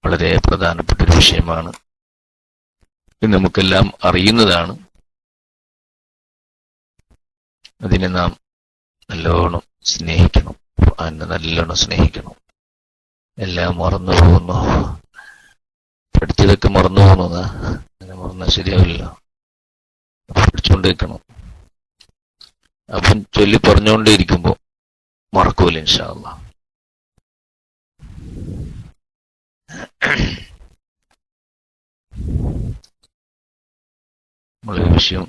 വളരെ പ്രധാനപ്പെട്ട ഒരു വിഷയമാണ്. ഇത് നമുക്കെല്ലാം അറിയുന്നതാണ്. അതിനെ നാം നല്ലോണം സ്നേഹിക്കണം, ഖുർആനെ നല്ലോണം സ്നേഹിക്കണം. എല്ലാം മറന്നു പോകുന്നു, പഠിച്ചതൊക്കെ മറന്നു പോകുന്നതാ. അങ്ങനെ മറന്നാൽ ശരിയാവില്ല, പഠിച്ചുകൊണ്ടിരിക്കണം. അപ്പം ചൊല്ലി പറഞ്ഞുകൊണ്ടേയിരിക്കുമ്പോ മറക്കൂല ഇൻഷാ അല്ലാഹ്. നമ്മളൊരു വിഷയം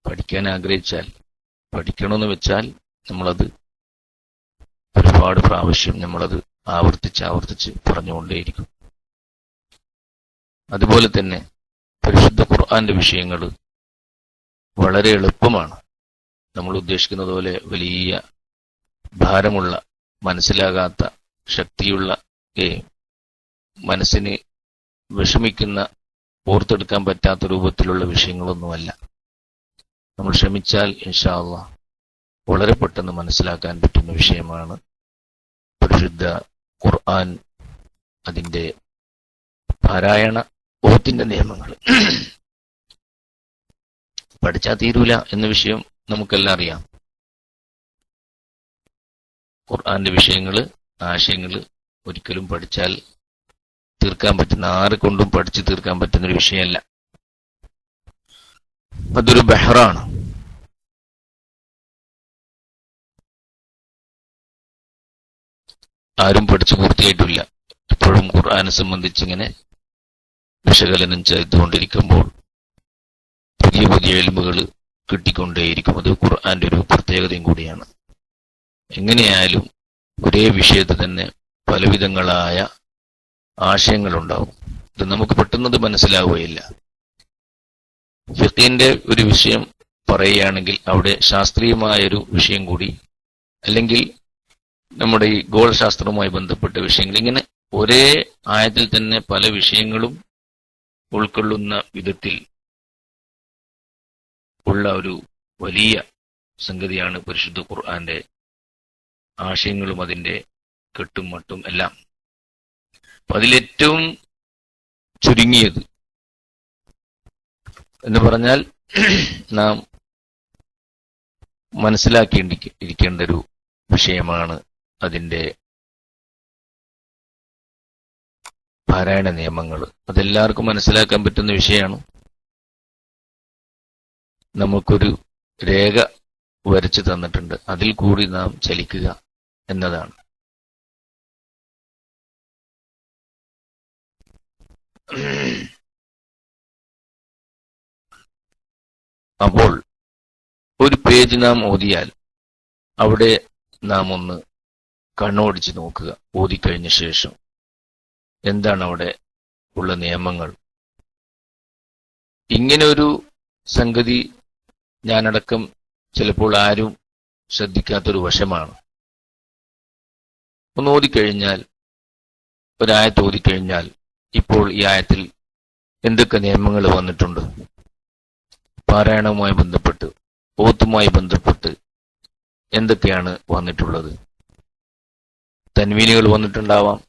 പഠിക്കാൻ ആഗ്രഹിച്ചാൽ, പഠിക്കണമെന്ന് വെച്ചാൽ നമ്മളത് ഒരുപാട് പ്രാവശ്യം നമ്മളത് ആവർത്തിച്ച് പറഞ്ഞുകൊണ്ടേയിരിക്കും. അതുപോലെ തന്നെ പരിശുദ്ധ ഖുർആന്റെ വിഷയങ്ങൾ വളരെ എളുപ്പമാണ്. നമ്മൾ ഉദ്ദേശിക്കുന്നത് പോലെ വലിയ ഭാരമുള്ള, മനസ്സിലാകാത്ത, ശക്തിയുള്ള, മനസ്സിന് വിഷമിക്കുന്ന, ഓർത്തെടുക്കാൻ പറ്റാത്ത രൂപത്തിലുള്ള വിഷയങ്ങളൊന്നുമല്ല. നമ്മൾ ശ്രമിച്ചാൽ ഇൻഷാ അല്ലാഹ് വളരെ പെട്ടെന്ന് മനസ്സിലാക്കാൻ പറ്റുന്ന വിഷയമാണ് പരിശുദ്ധ ഖുർആൻ, അതിന്റെ പാരായണ ഓത്തിന്റെ നിയമങ്ങൾ. പഠിച്ചാൽ തീരൂല എന്ന വിഷയം നമുക്കെല്ലാം അറിയാം. ഖുർആന്റെ വിഷയങ്ങള്, ആശയങ്ങള് ഒരിക്കലും പഠിച്ചാൽ തീർക്കാൻ പറ്റുന്ന, ആരെ കൊണ്ടും പഠിച്ചു തീർക്കാൻ പറ്റുന്ന ഒരു വിഷയമല്ല. അതൊരു ബഹറാണ്. ആരും പഠിച്ചു പൂർത്തിയായിട്ടില്ല. ഇപ്പോഴും ഖുർആനെ സംബന്ധിച്ചിങ്ങനെ വിശകലനം ചെയ്തുകൊണ്ടിരിക്കുമ്പോൾ പുതിയ പുതിയ ഇൽമുകൾ കിട്ടിക്കൊണ്ടേയിരിക്കും. അത് ഖുർആന്റെ ഒരു പ്രത്യേകതയും കൂടിയാണ്. എങ്ങനെയായാലും ഒരേ വിഷയത്തിൽ തന്നെ പലവിധങ്ങളായ ആശയങ്ങളുണ്ടാവും. ഇത് നമുക്ക് പെട്ടെന്നത് മനസ്സിലാവുകയില്ല. ഫിഖിന്റെ ഒരു വിഷയം പറയുകയാണെങ്കിൽ അവിടെ ശാസ്ത്രീയമായൊരു വിഷയം കൂടി, അല്ലെങ്കിൽ നമ്മുടെ ഈ ഗോളശാസ്ത്രവുമായി ബന്ധപ്പെട്ട വിഷയങ്ങൾ, ഇങ്ങനെ ഒരേ ആയത്തിൽ തന്നെ പല വിഷയങ്ങളും ഉൾക്കൊള്ളുന്ന വിധത്തിൽ ഉള്ള ഒരു വലിയ സംഗതിയാണ് പരിശുദ്ധ ഖുർആന്റെ ആശയങ്ങളും അതിന്റെ കെട്ടും മട്ടും എല്ലാം. അതിലേറ്റവും ചുരുങ്ങിയത് എന്ന് പറഞ്ഞാൽ നാം മനസ്സിലാക്കേണ്ടിയിരിക്കേണ്ട ഒരു വിഷയമാണ് അതിന്റെ പാരായണ നിയമങ്ങൾ. അതെല്ലാവർക്കും മനസ്സിലാക്കാൻ പറ്റുന്ന വിഷയമാണ്. നമുക്കൊരു രേഖ വരച്ചു തന്നിട്ടുണ്ട്, അതിൽ കൂടി നാം ചലിക്കുക എന്നതാണ്. അപ്പോൾ ഒരു പേജ് നാം ഓതിയാൽ അവിടെ നാം ഒന്ന് കണ്ണോടിച്ച് നോക്കുക. ഓതിക്കഴിഞ്ഞ ശേഷം എന്താണ് അവിടെ ഉള്ള നിയമങ്ങൾ. ഇങ്ങനെ ഒരു സംഗതി ഞാനടക്കം ചിലപ്പോൾ ആരും ശ്രദ്ധിക്കാത്തൊരു വശമാണ്. ഒന്ന് ഓതിക്കഴിഞ്ഞാൽ, ഒരായത്ത് ഓതിക്കഴിഞ്ഞാൽ ഇപ്പോൾ ഈ ആയത്തിൽ എന്തൊക്കെ നിയമങ്ങൾ വന്നിട്ടുണ്ട്, പാരായണവുമായി ബന്ധപ്പെട്ട്, ഓത്തുമായി ബന്ധപ്പെട്ട് എന്തൊക്കെയാണ് വന്നിട്ടുള്ളത്. തൻവീനുകൾ വന്നിട്ടുണ്ടാവാം,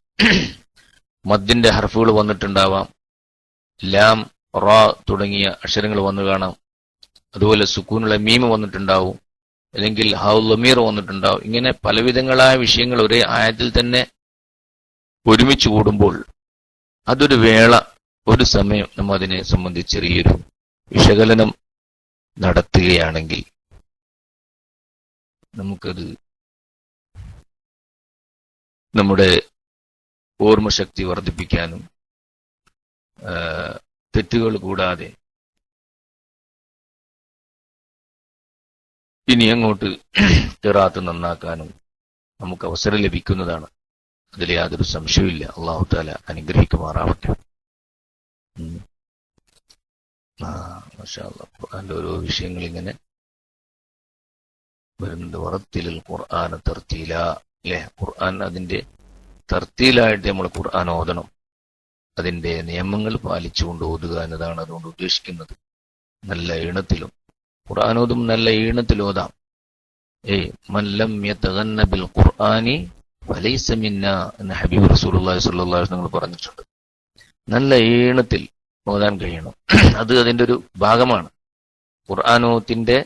മദ്ദിന്റെ ഹർഫുകൾ വന്നിട്ടുണ്ടാവാം, ലാം, റാ തുടങ്ങിയ അക്ഷരങ്ങൾ വന്നു കാണാം. അതുപോലെ സുക്കൂനുള്ള മീമ് വന്നിട്ടുണ്ടാവും, അല്ലെങ്കിൽ ഹൗ ലമീർ വന്നിട്ടുണ്ടാവും. ഇങ്ങനെ പലവിധങ്ങളായ വിഷയങ്ങൾ ഒരേ ആയത്തിൽ തന്നെ ഒരുമിച്ച് കൂടുമ്പോൾ അതൊരു വേള, ഒരു സമയം നമ്മൾ അതിനെ സംബന്ധിച്ച് ചെറിയൊരു വിശകലനം നടത്തുകയാണെങ്കിൽ നമുക്കത് നമ്മുടെ ഓർമ്മശക്തി വർദ്ധിപ്പിക്കാനും തെറ്റുകൾ കൂടാതെ ഇനി അങ്ങോട്ട് ഖിറാഅത്ത് നന്നാക്കാനും നമുക്ക് അവസരം ലഭിക്കുന്നതാണ്. അതിൽ യാതൊരു സംശയവുമില്ല. അല്ലാഹു തആല അനുഗ്രഹിക്കുമാറാവട്ടെ. മാഷാ അല്ലാഹ്. ഖുർആന്റെ ഓരോ വിഷയങ്ങൾ ഇങ്ങനെ വരുന്നുണ്ട്. വറത്തിലുൽ ഖുർആന തർത്തീല, അല്ലേ? ഖുർആൻ അതിന്റെ തർത്തീലായിട്ട് നമ്മൾ ഖുർആൻ ഓതണം. അതിന്റെ നിയമങ്ങൾ പാലിച്ചുകൊണ്ട് ഓതുക എന്നതാണ് അതുകൊണ്ട് ഉദ്ദേശിക്കുന്നത്. നല്ല ഈണത്തിലും ഖുർആനോതും നല്ല ഈണത്തിൽ ഓതാം. മൻ ലം യതഗന്ന ബിൽ ഖുർആനി വലൈസ മിന്ന എന്ന് ഹബീബ് റസൂലുള്ളാഹി സ്വല്ലല്ലാഹു അലൈഹി വസല്ലം പറഞ്ഞിട്ടുണ്ട്. നല്ല ഈണത്തിൽ ഓതാൻ കഴിയണം. അത് അതിന്റെ ഒരു ഭാഗമാണ്. ഖുർആനോത്തിന്റെ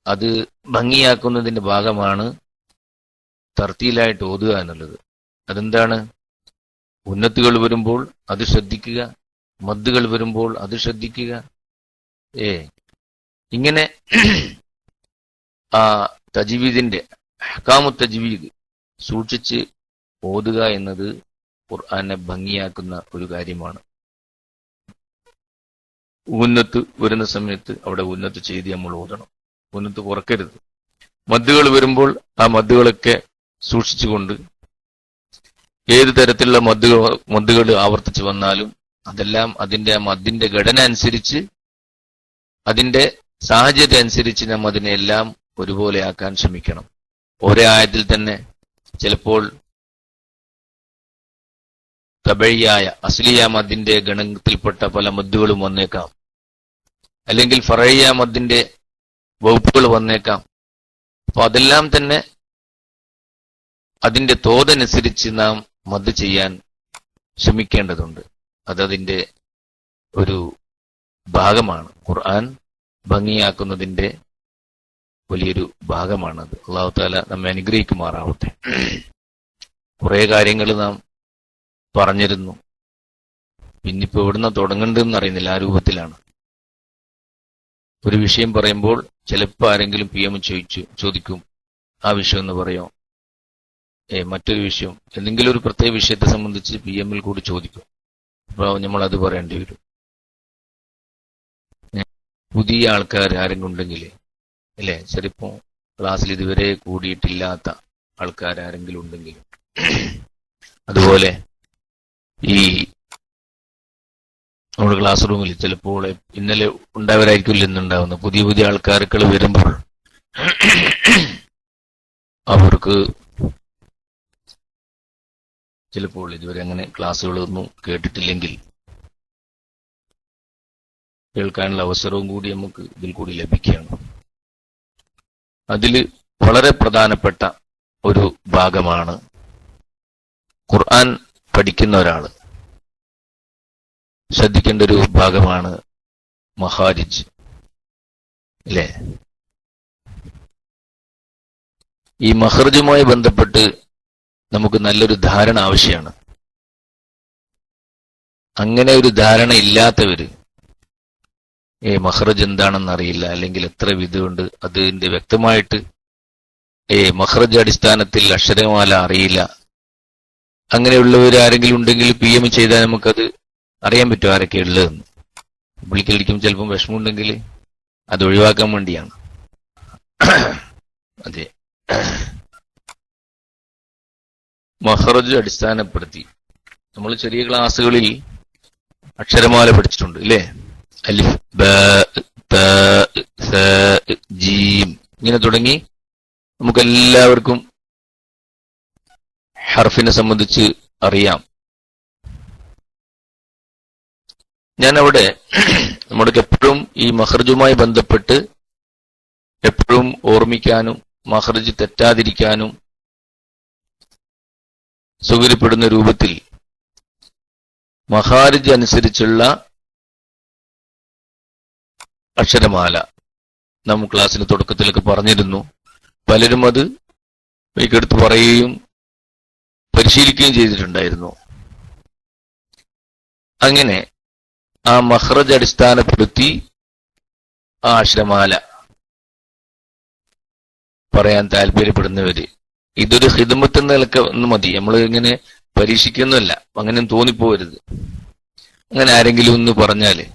അത് ഭംഗിയാക്കുന്നതിന്റെ ഭാഗമാണ് തർത്തീലായിട്ട് ഓതുക എന്നുള്ളത്. അതെന്താണ്? ഉന്നത്തുകൾ വരുമ്പോൾ അത് ശ്രദ്ധിക്കുക, മദ്ദുകൾ വരുമ്പോൾ അത് ശ്രദ്ധിക്കുക. ഇങ്ങനെ ആ തജ്വീദിന്റെ അഹ്കാമു തജ്വീദ് സൂക്ഷിച്ച് ഓതുക എന്നത് ഖുർആനെ ഭംഗിയാക്കുന്ന ഒരു കാര്യമാണ്. ഉന്നത്ത് വരുന്ന സമയത്ത് അവിടെ ഉന്നത്ത് ചെയ്ത് നമ്മൾ ഓതണം. ഉന്നത്ത് കുറക്കരുത്. മദ്ദുകൾ വരുമ്പോൾ ആ മദ്ദുകളൊക്കെ സൂക്ഷിച്ചുകൊണ്ട് ഏത് തരത്തിലുള്ള മദ്ദുകൾ ആവർത്തിച്ച് വന്നാലും അതെല്ലാം അതിന്റെ മദ്ദിന്റെ ഘടന അനുസരിച്ച്, അതിന്റെ സാഹചര്യം അനുസരിച്ച് നാം അതിനെല്ലാം ഒരുപോലെ ആക്കാൻ ശ്രമിക്കണം. ഒരേ ആയത്തിൽ തന്നെ ചിലപ്പോൾ തബഴിയായ അസ്ലിയ മദ്ദിന്റെ ഗണത്തിൽപ്പെട്ട പല മദ്ദുകളും വന്നേക്കാം, അല്ലെങ്കിൽ ഫറയ്യ മദ്ദിന്റെ വകുപ്പുകൾ വന്നേക്കാം. അപ്പൊ അതെല്ലാം തന്നെ അതിന്റെ തോതനുസരിച്ച് നാം മദ് ചെയ്യാൻ ശ്രമിക്കേണ്ടതുണ്ട്. അതതിന്റെ ഒരു ഭാഗമാണ്. ഖുർആൻ ഭംഗിയാക്കുന്നതിന്റെ വലിയൊരു ഭാഗമാണത്. അല്ലാഹു തആല നമ്മെ അനുഗ്രഹിക്കുമാറാവട്ടെ. കുറെ കാര്യങ്ങൾ നാം പറഞ്ഞിരുന്നു. പിന്നിപ്പോ എവിടുന്ന തുടങ്ങണ്ടെന്ന് അറിയുന്നില്ല, ആ രൂപത്തിലാണ്. ഒരു വിഷയം പറയുമ്പോൾ ചിലപ്പോൾ ആരെങ്കിലും PM ചോദിക്കും, ആ വിഷയം എന്ന് പറയോ, മറ്റൊരു വിഷയം എന്തെങ്കിലും ഒരു പ്രത്യേക വിഷയത്തെ സംബന്ധിച്ച് PM കൂടി ചോദിക്കും. അപ്പൊ നമ്മൾ അത് പറയേണ്ടി വരും. പുതിയ ആൾക്കാർ ആരെങ്കിലും ഉണ്ടെങ്കിൽ, അല്ലെ, ചിലപ്പോ ക്ലാസ്സിൽ ഇതുവരെ കൂടിയിട്ടില്ലാത്ത ആൾക്കാർ ആരെങ്കിലും ഉണ്ടെങ്കിൽ, അതുപോലെ ഈ നമ്മുടെ ക്ലാസ് റൂമിൽ ചിലപ്പോൾ ഇന്നലെ ഉണ്ടായവരായിരിക്കില്ല ഇന്നുണ്ടാവുന്ന പുതിയ പുതിയ ആൾക്കാർക്കൾ വരുമ്പോൾ അവർക്ക് ചിലപ്പോൾ ഇതുവരെ അങ്ങനെ ക്ലാസ്സുകളൊന്നും കേട്ടിട്ടില്ലെങ്കിൽ കേൾക്കാനുള്ള അവസരവും കൂടി നമുക്ക് ഇതിൽ കൂടി ലഭിക്കുകയാണ്. അതിൽ വളരെ പ്രധാനപ്പെട്ട ഒരു ഭാഗമാണ് ഖുർആൻ പഠിക്കുന്ന ഒരാൾ ശ്രദ്ധിക്കേണ്ട ഒരു ഭാഗമാണ് മഖാരിജ്, അല്ലേ? ഈ മഖ്റജുമായി ബന്ധപ്പെട്ട് നമുക്ക് നല്ലൊരു ധാരണ ആവശ്യമാണ്. അങ്ങനെ ഒരു ധാരണ ഇല്ലാത്തവര് മഖ്റജ് എന്താണെന്ന് അറിയില്ല, അല്ലെങ്കിൽ എത്ര വിധമുണ്ട് അതിന്റെ വ്യക്തമായിട്ട് മഖ്റജ് അടിസ്ഥാനത്തിൽ അക്ഷരമാല അറിയില്ല, അങ്ങനെയുള്ളവർ ആരെങ്കിലും ഉണ്ടെങ്കിൽ PM ചെയ്താൽ നമുക്കത് അറിയാൻ പറ്റും ആരൊക്കെ ഉള്ളതെന്ന്. വിളിക്കലിരിക്കും ചിലപ്പം വിഷമമുണ്ടെങ്കിൽ അത് ഒഴിവാക്കാൻ വേണ്ടിയാണ്. അതെ, മഖ്റജ് അടിസ്ഥാനപ്പെടുത്തി നമ്മൾ ചെറിയ ക്ലാസ്സുകളിൽ അക്ഷരമാല പഠിച്ചിട്ടുണ്ട്, ഇല്ലേ? അലിഫ്, ബ, ത, സ, ജീം ഇങ്ങനെ തുടങ്ങി നമുക്കെല്ലാവർക്കും ഹർഫിനെ സംബന്ധിച്ച് അറിയാം. ഞാൻ അവിടെ നമ്മുടെ എപ്പോഴും ഈ മഖ്റജുമായി ബന്ധപ്പെട്ട് എപ്പോഴും ഓർമ്മിക്കാനും മഖ്റജ് തെറ്റാതിരിക്കാനും സൗകര്യപ്പെടുന്ന രൂപത്തിൽ മഖാരിജ് അനുസരിച്ചുള്ള അക്ഷരമാല നാം ക്ലാസ്സിന് തുടക്കത്തിലൊക്കെ പറഞ്ഞിരുന്നു. പലരും അത് വൈക്കെടുത്ത് പറയുകയും പരിശീലിക്കുകയും ചെയ്തിട്ടുണ്ടായിരുന്നു. അങ്ങനെ ആ മഖ്റജ് അടിസ്ഥാനപ്പെടുത്തി ആ അക്ഷരമാല പറയാൻ താല്പര്യപ്പെടുന്നവര് ഇതൊരു ഖിദ്മത്ത് എന്ന നിലക്ക് ഒന്ന് മതി, നമ്മൾ ഇങ്ങനെ പരീക്ഷിക്കുന്നല്ല, അങ്ങനെ തോന്നിപ്പോവരുത്. അങ്ങനെ ആരെങ്കിലും ഒന്ന് പറഞ്ഞാല്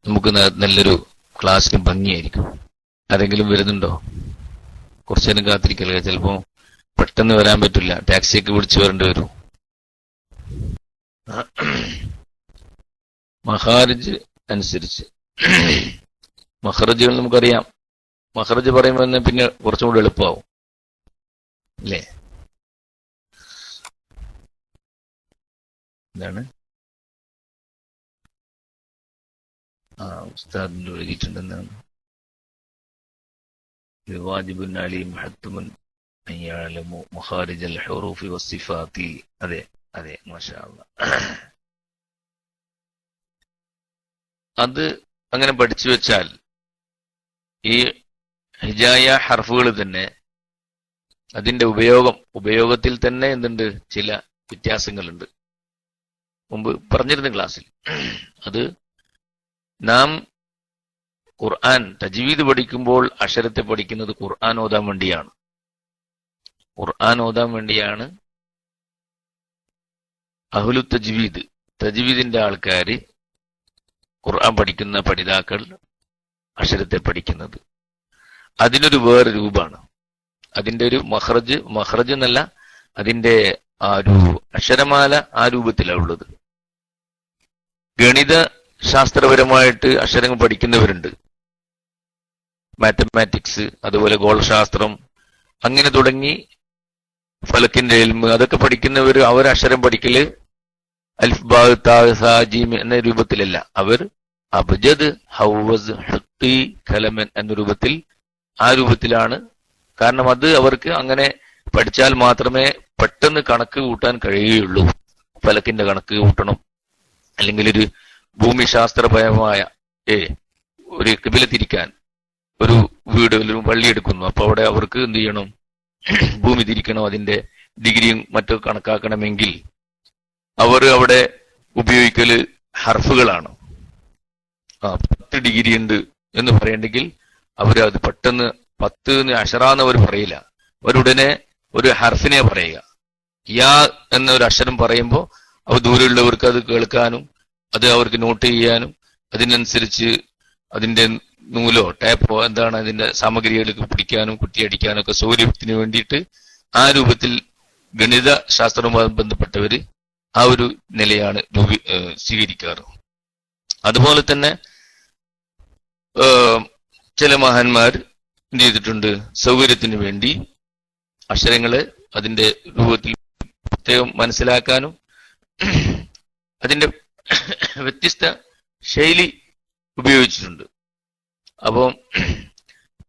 നമുക്ക് നല്ലൊരു ക്ലാസ്സിന് ഭംഗിയായിരിക്കും. ആരെങ്കിലും വരുന്നുണ്ടോ? കുറച്ചു നേരം കാത്തിരിക്കല്ലേ, ചിലപ്പോ പെട്ടെന്ന് വരാൻ പറ്റില്ല, ടാക്സിയൊക്കെ വിളിച്ചു വരേണ്ടി വരും. മഖാരിജ് അനുസരിച്ച് മഖ്റജുകൾ നമുക്കറിയാം. മഖ്റജ് പറയുമ്പോൾ തന്നെ പിന്നെ കുറച്ചും കൂടി എളുപ്പമാവും, അല്ലേ? എന്താണ് ഉസ്താദിന്റെ എഴുതിയിട്ടുണ്ടെന്നാണ് വാജിബുൻ അലീം ഹത്തുമുൻ യഅലമു മഖാരിജൽ ഹുറൂഫി വസ്സിഫാത്തി. അതെ അതെ, മാഷാ അല്ലാഹ്. അത് അങ്ങനെ പഠിച്ചു വെച്ചാൽ ഈ ഹിജായ ഹർഫുകൾ തന്നെ അതിന്റെ ഉപയോഗത്തിൽ തന്നെ എന്തുണ്ട്, ചില വ്യത്യാസങ്ങളുണ്ട്. മുമ്പ് പറഞ്ഞിരുന്ന ക്ലാസ്സിൽ അത് നാം ഖുർആൻ തജ്വീദ് പഠിക്കുമ്പോൾ അക്ഷരത്തെ പഠിക്കുന്നത് ഖുർആൻ ഓതാൻ വേണ്ടിയാണ്. ഖുർആൻ ഓതാൻ വേണ്ടിയാണ് അഹ്ലു തജ്വീദിന്റെ ആൾക്കാര് ഖുർആൻ പഠിക്കുന്ന പഠിതാക്കൾ അക്ഷരത്തെ പഠിക്കുന്നത്. അതിനൊരു വേറെ രൂപമാണ്. അതിന്റെ ഒരു മഖ്റജ് എന്നല്ല, അതിന്റെ ആ ഒരു അക്ഷരമാല ആ രൂപത്തിലാണ് ഉള്ളത്. ഗണിത ശാസ്ത്രപരമായിട്ട് അക്ഷരങ്ങൾ പഠിക്കുന്നവരുണ്ട്, മാത്തമാറ്റിക്സ്, അതുപോലെ ഗോളശാസ്ത്രം, അങ്ങനെ തുടങ്ങി ഫലക്കിന്റെ ഇൽമ് അതൊക്കെ പഠിക്കുന്നവർ അവർ അക്ഷരം പഠിക്കല് അൽഫ് ബാ താ സാ ജീം എന്ന രൂപത്തിലല്ല. അവർ അബ്ജദ് ഹൗവസ് ഹുത്തി ഖലമൻ എന്ന രൂപത്തിൽ, ആ രൂപത്തിലാണ്. കാരണം അത് അവർക്ക് അങ്ങനെ പഠിച്ചാൽ മാത്രമേ പെട്ടെന്ന് കണക്ക് കൂട്ടാൻ കഴിയുകയുള്ളൂ. ഫലക്കിന്റെ കണക്ക് കൂട്ടണം, അല്ലെങ്കിൽ ഒരു ഭൂമിശാസ്ത്രപരമായ ഒരു കിബില തിരിക്കാൻ ഒരു വീട് ഒരു പള്ളി എടുക്കുന്നു. അപ്പൊ അവിടെ അവർക്ക് എന്ത് ചെയ്യണം, ഭൂമി തിരിക്കണം, അതിന്റെ ഡിഗ്രിയും മറ്റും കണക്കാക്കണമെങ്കിൽ അവർ അവിടെ ഉപയോഗിക്കല് ഹർഫുകളാണ്. 10 ഡിഗ്രി ഉണ്ട് എന്ന് പറയണ്ടെങ്കിൽ അവർ അത് പെട്ടെന്ന് 10 അഷറാന്ന് അവർ പറയില്ല. അവരുടനെ ഒരു ഹർഫിനെ പറയുക. യാ എന്ന ഒരു അക്ഷരം പറയുമ്പോൾ അവർ ദൂരെയുള്ളവർക്ക് അത് കേൾക്കാനും അത് അവർക്ക് നോട്ട് ചെയ്യാനും അതിനനുസരിച്ച് അതിന്റെ നൂലോ ടാപ്പോ എന്താണ് അതിന്റെ സാമഗ്രികളിലേക്ക് പിടിക്കാനും കുട്ടിയടിക്കാനും ഒക്കെ സൗകര്യത്തിന് വേണ്ടിയിട്ട് ആ രൂപത്തിൽ ഗണിത ശാസ്ത്രവുമായി ബന്ധപ്പെട്ടവര് ആ ഒരു നിലയാണ് സ്വീകരിക്കാറ്. അതുപോലെ തന്നെ ചില മഹാന്മാർ എന്ത് ചെയ്തിട്ടുണ്ട്, സൗകര്യത്തിന് വേണ്ടി അക്ഷരങ്ങള് അതിന്റെ രൂപത്തിൽ പ്രത്യേകം മനസ്സിലാക്കാനും അതിന്റെ വ്യത്യസ്ത ശൈലി ഉപയോഗിച്ചിട്ടുണ്ട്. അപ്പം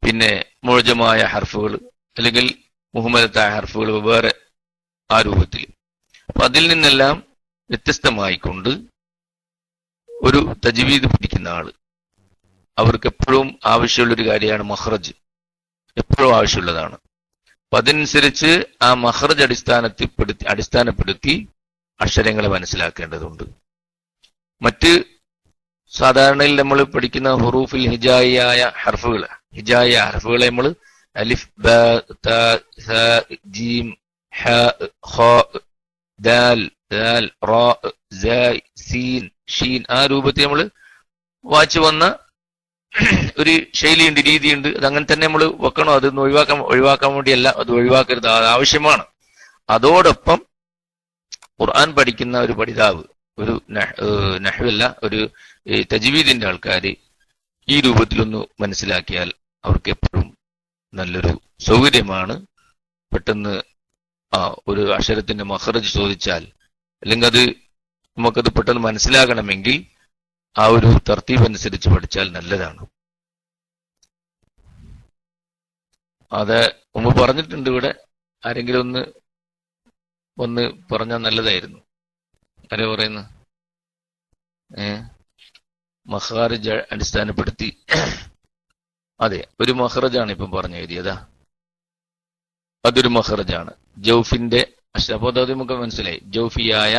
പിന്നെ മുഅ്ജമായ ഹർഫുകൾ അല്ലെങ്കിൽ മുഹമ്മദത്തായ ഹർഫുകൾ വേറെ ആ രൂപത്തിൽ. അപ്പൊ അതിൽ നിന്നെല്ലാം വ്യത്യസ്തമായിക്കൊണ്ട് ഒരു തജ്വീദ് പഠിക്കുന്ന ആള് അവർക്ക് എപ്പോഴും ആവശ്യമുള്ളൊരു കാര്യമാണ് മഖ്റജ്, എപ്പോഴും ആവശ്യമുള്ളതാണ്. അപ്പൊ അതനുസരിച്ച് ആ മഖ്റജ് അടിസ്ഥാനപ്പെടുത്തി അക്ഷരങ്ങളെ മനസ്സിലാക്കേണ്ടതുണ്ട്. മറ്റ് സാധാരണയിൽ നമ്മൾ പഠിക്കുന്ന ഹുറൂഫിൽ ഹിജായിയായ ഹർഫുകളെ നമ്മൾ അലിഫ് ബാ താ സാ ജീം ഹ ഖ ദാൽ ദാൽ റാ സാ സീൻ ഷീൻ ആ രൂപത്തിൽ നമ്മൾ വായിച്ചു വന്ന ഒരു ശൈലിയുണ്ട്, രീതിയുണ്ട്. അത് അങ്ങനെ തന്നെ നമ്മൾ വെക്കണം. അതൊന്നും ഒഴിവാക്കാൻ വേണ്ടിയല്ല, അത് ഒഴിവാക്കരുത്, അത് ആവശ്യമാണ്. അതോടൊപ്പം ഖുർആൻ പഠിക്കുന്ന ഒരു പഠിതാവ്, ഒരു നഹ്വല്ല, ഒരു തജ്വീദിന്റെ ആൾക്കാര് ഈ രൂപത്തിലൊന്ന് മനസ്സിലാക്കിയാൽ അവർക്ക് എപ്പോഴും നല്ലൊരു സൗകര്യമാണ്. പെട്ടെന്ന് ഒരു അക്ഷരത്തിന്റെ മഖ്റജ് ചോദിച്ചാൽ അല്ലെങ്കിൽ അത് നമുക്കത് പെട്ടെന്ന് മനസ്സിലാകണമെങ്കിൽ ആ ഒരു തർത്തീബ് അനുസരിച്ച് പഠിച്ചാൽ നല്ലതാണ്. അത് മുമ്പ് പറഞ്ഞിട്ടുണ്ട്. ഇവിടെ ആരെങ്കിലും ഒന്ന് പറഞ്ഞാൽ നല്ലതായിരുന്നു. ആരെ പറയുന്നു? മഖാരിജ് അടിസ്ഥാനപ്പെടുത്തി. അതെ, ഒരു മഖ്റജാണ് ഇപ്പം പറഞ്ഞു എഴുതിയതാ, അതൊരു മഖ്റജാണ്. ജൗഫിന്റെ അക്ഷരം. അപ്പൊ അത് നമുക്ക് മനസ്സിലായി, ജൗഫിയായ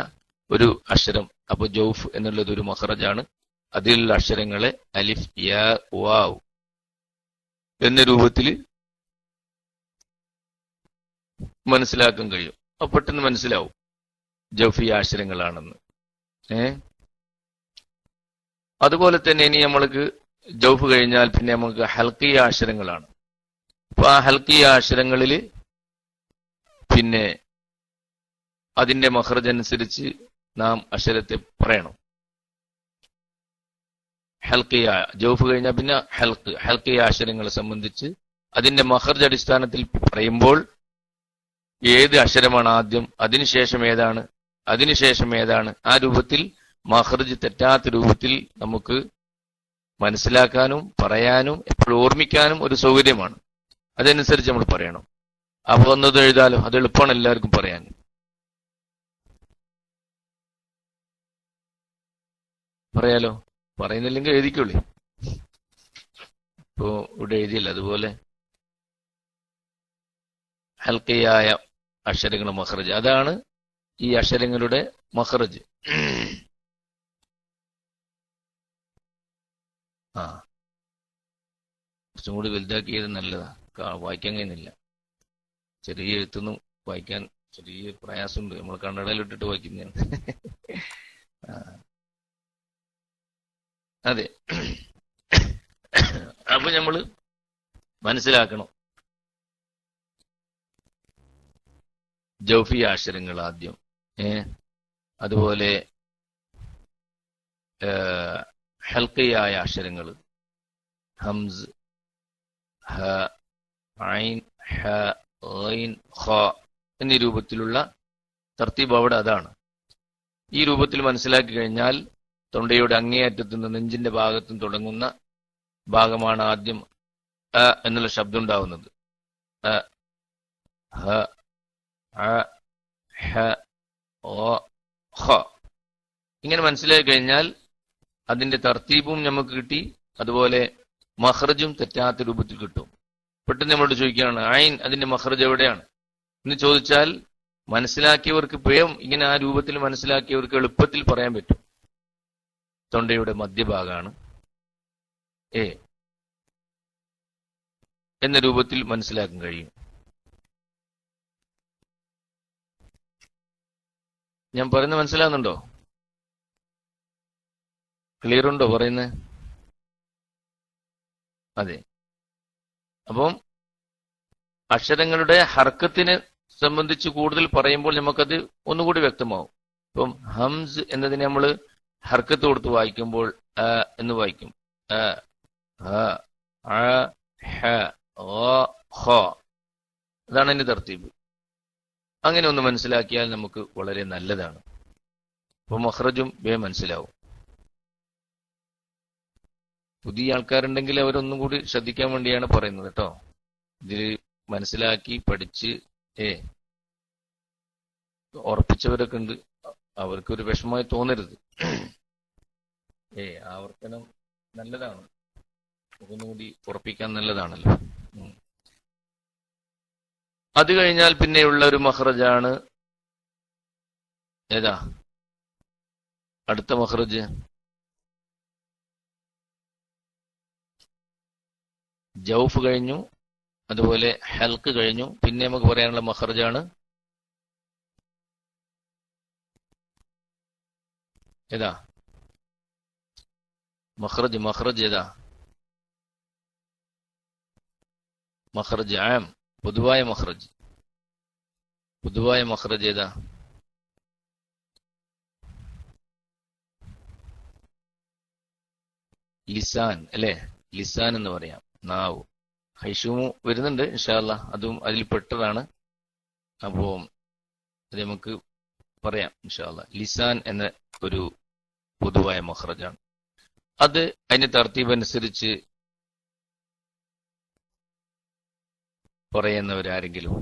ഒരു അക്ഷരം. അപ്പൊ ജൗഫ് എന്നുള്ളത് ഒരു മഖ്റജാണ്. അതിലുള്ള അക്ഷരങ്ങളെ അലിഫ് യാ വാവ് എന്ന രൂപത്തിൽ മനസ്സിലാക്കാൻ കഴിയും. അപ്പൊ പെട്ടെന്ന് മനസ്സിലാവും ജൗഫിയ അക്ഷരങ്ങളാണെന്ന്. അതുപോലെ തന്നെ ഇനി നമ്മൾക്ക് ജൗഫ് കഴിഞ്ഞാൽ പിന്നെ നമുക്ക് ഹൽക്കിയ അക്ഷരങ്ങളാണ്. അപ്പൊ ആ ഹൽക്കിയ അക്ഷരങ്ങളിൽ പിന്നെ അതിന്റെ മഖ്റജ് അനുസരിച്ച് നാം അക്ഷരത്തെ പറയണം. ഹൽക്കിയ ജൗഫ് കഴിഞ്ഞാൽ പിന്നെ ഹൽക്കിയ അക്ഷരങ്ങളെ സംബന്ധിച്ച് അതിന്റെ മഖ്റജ് അടിസ്ഥാനത്തിൽ പറയുമ്പോൾ ഏത് അക്ഷരമാണ് ആദ്യം, അതിനുശേഷം ഏതാണ് ആ രൂപത്തിൽ മഖ്റജ് തെറ്റാത്ത രൂപത്തിൽ നമുക്ക് മനസ്സിലാക്കാനും പറയാനും എപ്പോഴും ഓർമ്മിക്കാനും ഒരു സൗകര്യമാണ്. അതനുസരിച്ച് നമ്മൾ പറയണം. അപ്പൊ വന്നത് എഴുതാലോ, അത് എളുപ്പമാണ് എല്ലാവർക്കും പറയാൻ. പറയാലോ, പറയുന്നില്ലെങ്കിൽ എഴുതിക്കോളി. ഇപ്പോ ഇവിടെ എഴുതിയില്ല. അതുപോലെ ഹൽക്കയായ അക്ഷരങ്ങൾ മഖ്റജ്, അതാണ് ഈ അക്ഷരങ്ങളുടെ മഖ്റജ്. ആ കുറച്ചും കൂടി വലുതാക്കിയത് നല്ലതാ, വായിക്കാൻ കഴിയുന്നില്ല. ചെറിയ എഴുത്തൊന്നും വായിക്കാൻ ചെറിയ പ്രയാസമുണ്ട്, നമ്മൾ കണ്ണടയിലിട്ടിട്ട് വായിക്കുന്നതാണ്. അതെ, അപ്പൊ നമ്മള് മനസ്സിലാക്കണം ജൗഫിയ അക്ഷരങ്ങൾ ആദ്യം, അതുപോലെ ഹൽക്കയായ അക്ഷരങ്ങൾ ഹംസ്, ഹ, ഐൻ, ഹ, ഐൻ, ഖ എന്നീ രൂപത്തിലുള്ള തർത്തീബ് അവിടെ അതാണ്. ഈ രൂപത്തിൽ മനസ്സിലാക്കി കഴിഞ്ഞാൽ തൊണ്ടയുടെ അങ്ങേയറ്റത്തു നിന്ന് നെഞ്ചിന്റെ ഭാഗത്തും തുടങ്ങുന്ന ഭാഗമാണ് ആദ്യം അ എന്നുള്ള ശബ്ദം ഉണ്ടാവുന്നത്. അ, ഹ, അ, ഹ, ഓ, ഖ. ഇങ്ങനെ മനസ്സിലാക്കി കഴിഞ്ഞാൽ അതിന്റെ തർത്തീബും നമുക്ക് കിട്ടി, അതുപോലെ മഖ്റജും തെറ്റാത്ത രൂപത്തിൽ കിട്ടും. പെട്ടെന്ന് നമ്മളോട് ചോദിക്കുകയാണ് ഐൻ, അതിന്റെ മഖ്റജ് എവിടെയാണ് എന്ന് ചോദിച്ചാൽ മനസ്സിലാക്കിയവർക്ക് വേഗം ഇങ്ങനെ ആ രൂപത്തിൽ മനസ്സിലാക്കിയവർക്ക് എളുപ്പത്തിൽ പറയാൻ പറ്റും. തൊണ്ടയുടെ മധ്യഭാഗമാണ് എ എന്ന രൂപത്തിൽ മനസ്സിലാക്കാൻ കഴിയും. ഞാൻ പറയുന്നത് മനസ്സിലാകുന്നുണ്ടോ? ക്ലിയർ ഉണ്ടോ പറയുന്നത്? അതെ. അപ്പം അക്ഷരങ്ങളുടെ ഹർക്കത്തിനെ സംബന്ധിച്ച് കൂടുതൽ പറയുമ്പോൾ നമുക്കത് ഒന്നുകൂടി വ്യക്തമാവും. ഇപ്പം ഹംസ് എന്നതിനെ നമ്മൾ ഹർക്കത്ത് കൊടുത്ത് വായിക്കുമ്പോൾ അ എന്ന് വായിക്കും. അ, ഹ, അ, ഹ, ഓ, ഖ. അതാണ് അതിന്റെ തർത്തീബ്. അങ്ങനെ ഒന്ന് മനസ്സിലാക്കിയാൽ നമുക്ക് വളരെ നല്ലതാണ്. അപ്പൊ മഖ്റജും മനസ്സിലാവും. പുതിയ ആൾക്കാരുണ്ടെങ്കിൽ അവരൊന്നും കൂടി ശ്രദ്ധിക്കാൻ വേണ്ടിയാണ് പറയുന്നത് കേട്ടോ. ഇതിൽ മനസ്സിലാക്കി പഠിച്ച് ഉറപ്പിച്ചവരൊക്കെ ഉണ്ട്, അവർക്കൊരു വിഷമമായി തോന്നരുത്. ആവർത്തനം നല്ലതാണ്, ഒന്നുകൂടി ഉറപ്പിക്കാൻ നല്ലതാണല്ലോ. അത് കഴിഞ്ഞാൽ പിന്നെയുള്ള ഒരു മഖ്റജാണ് ഏതാ? അടുത്ത മഖ്റജ് ജൗഫ് കഴിഞ്ഞു, അതുപോലെ ഹൽക്ക് കഴിഞ്ഞു. പിന്നെ നമുക്ക് പറയാനുള്ള മഖ്റജാണ് ഏതാ? മഖ്റജ് ഏതാ? മഖ്റജ് ആം, പൊതുവായ മഖ്റജ്. പൊതുവായ മഖ്റജ് ഏതാ? ലിസാൻ അല്ലെ? ലിസാൻ എന്ന് പറയാം, നാവ്. ഹൈഷൂമു വരുന്നുണ്ട് ഇൻഷാ അല്ലാഹ്, അതും അതിൽ പെട്ടതാണ്. അപ്പോ അത് നമുക്ക് പറയാം ഇൻഷാ അല്ലാഹ്. ലിസാൻ എന്ന ഒരു പൊതുവായ മഖ്റജാണ്. അത് അതിന്റെ തർത്തീബ് അനുസരിച്ച് പറയുന്നവരാരെങ്കിലും?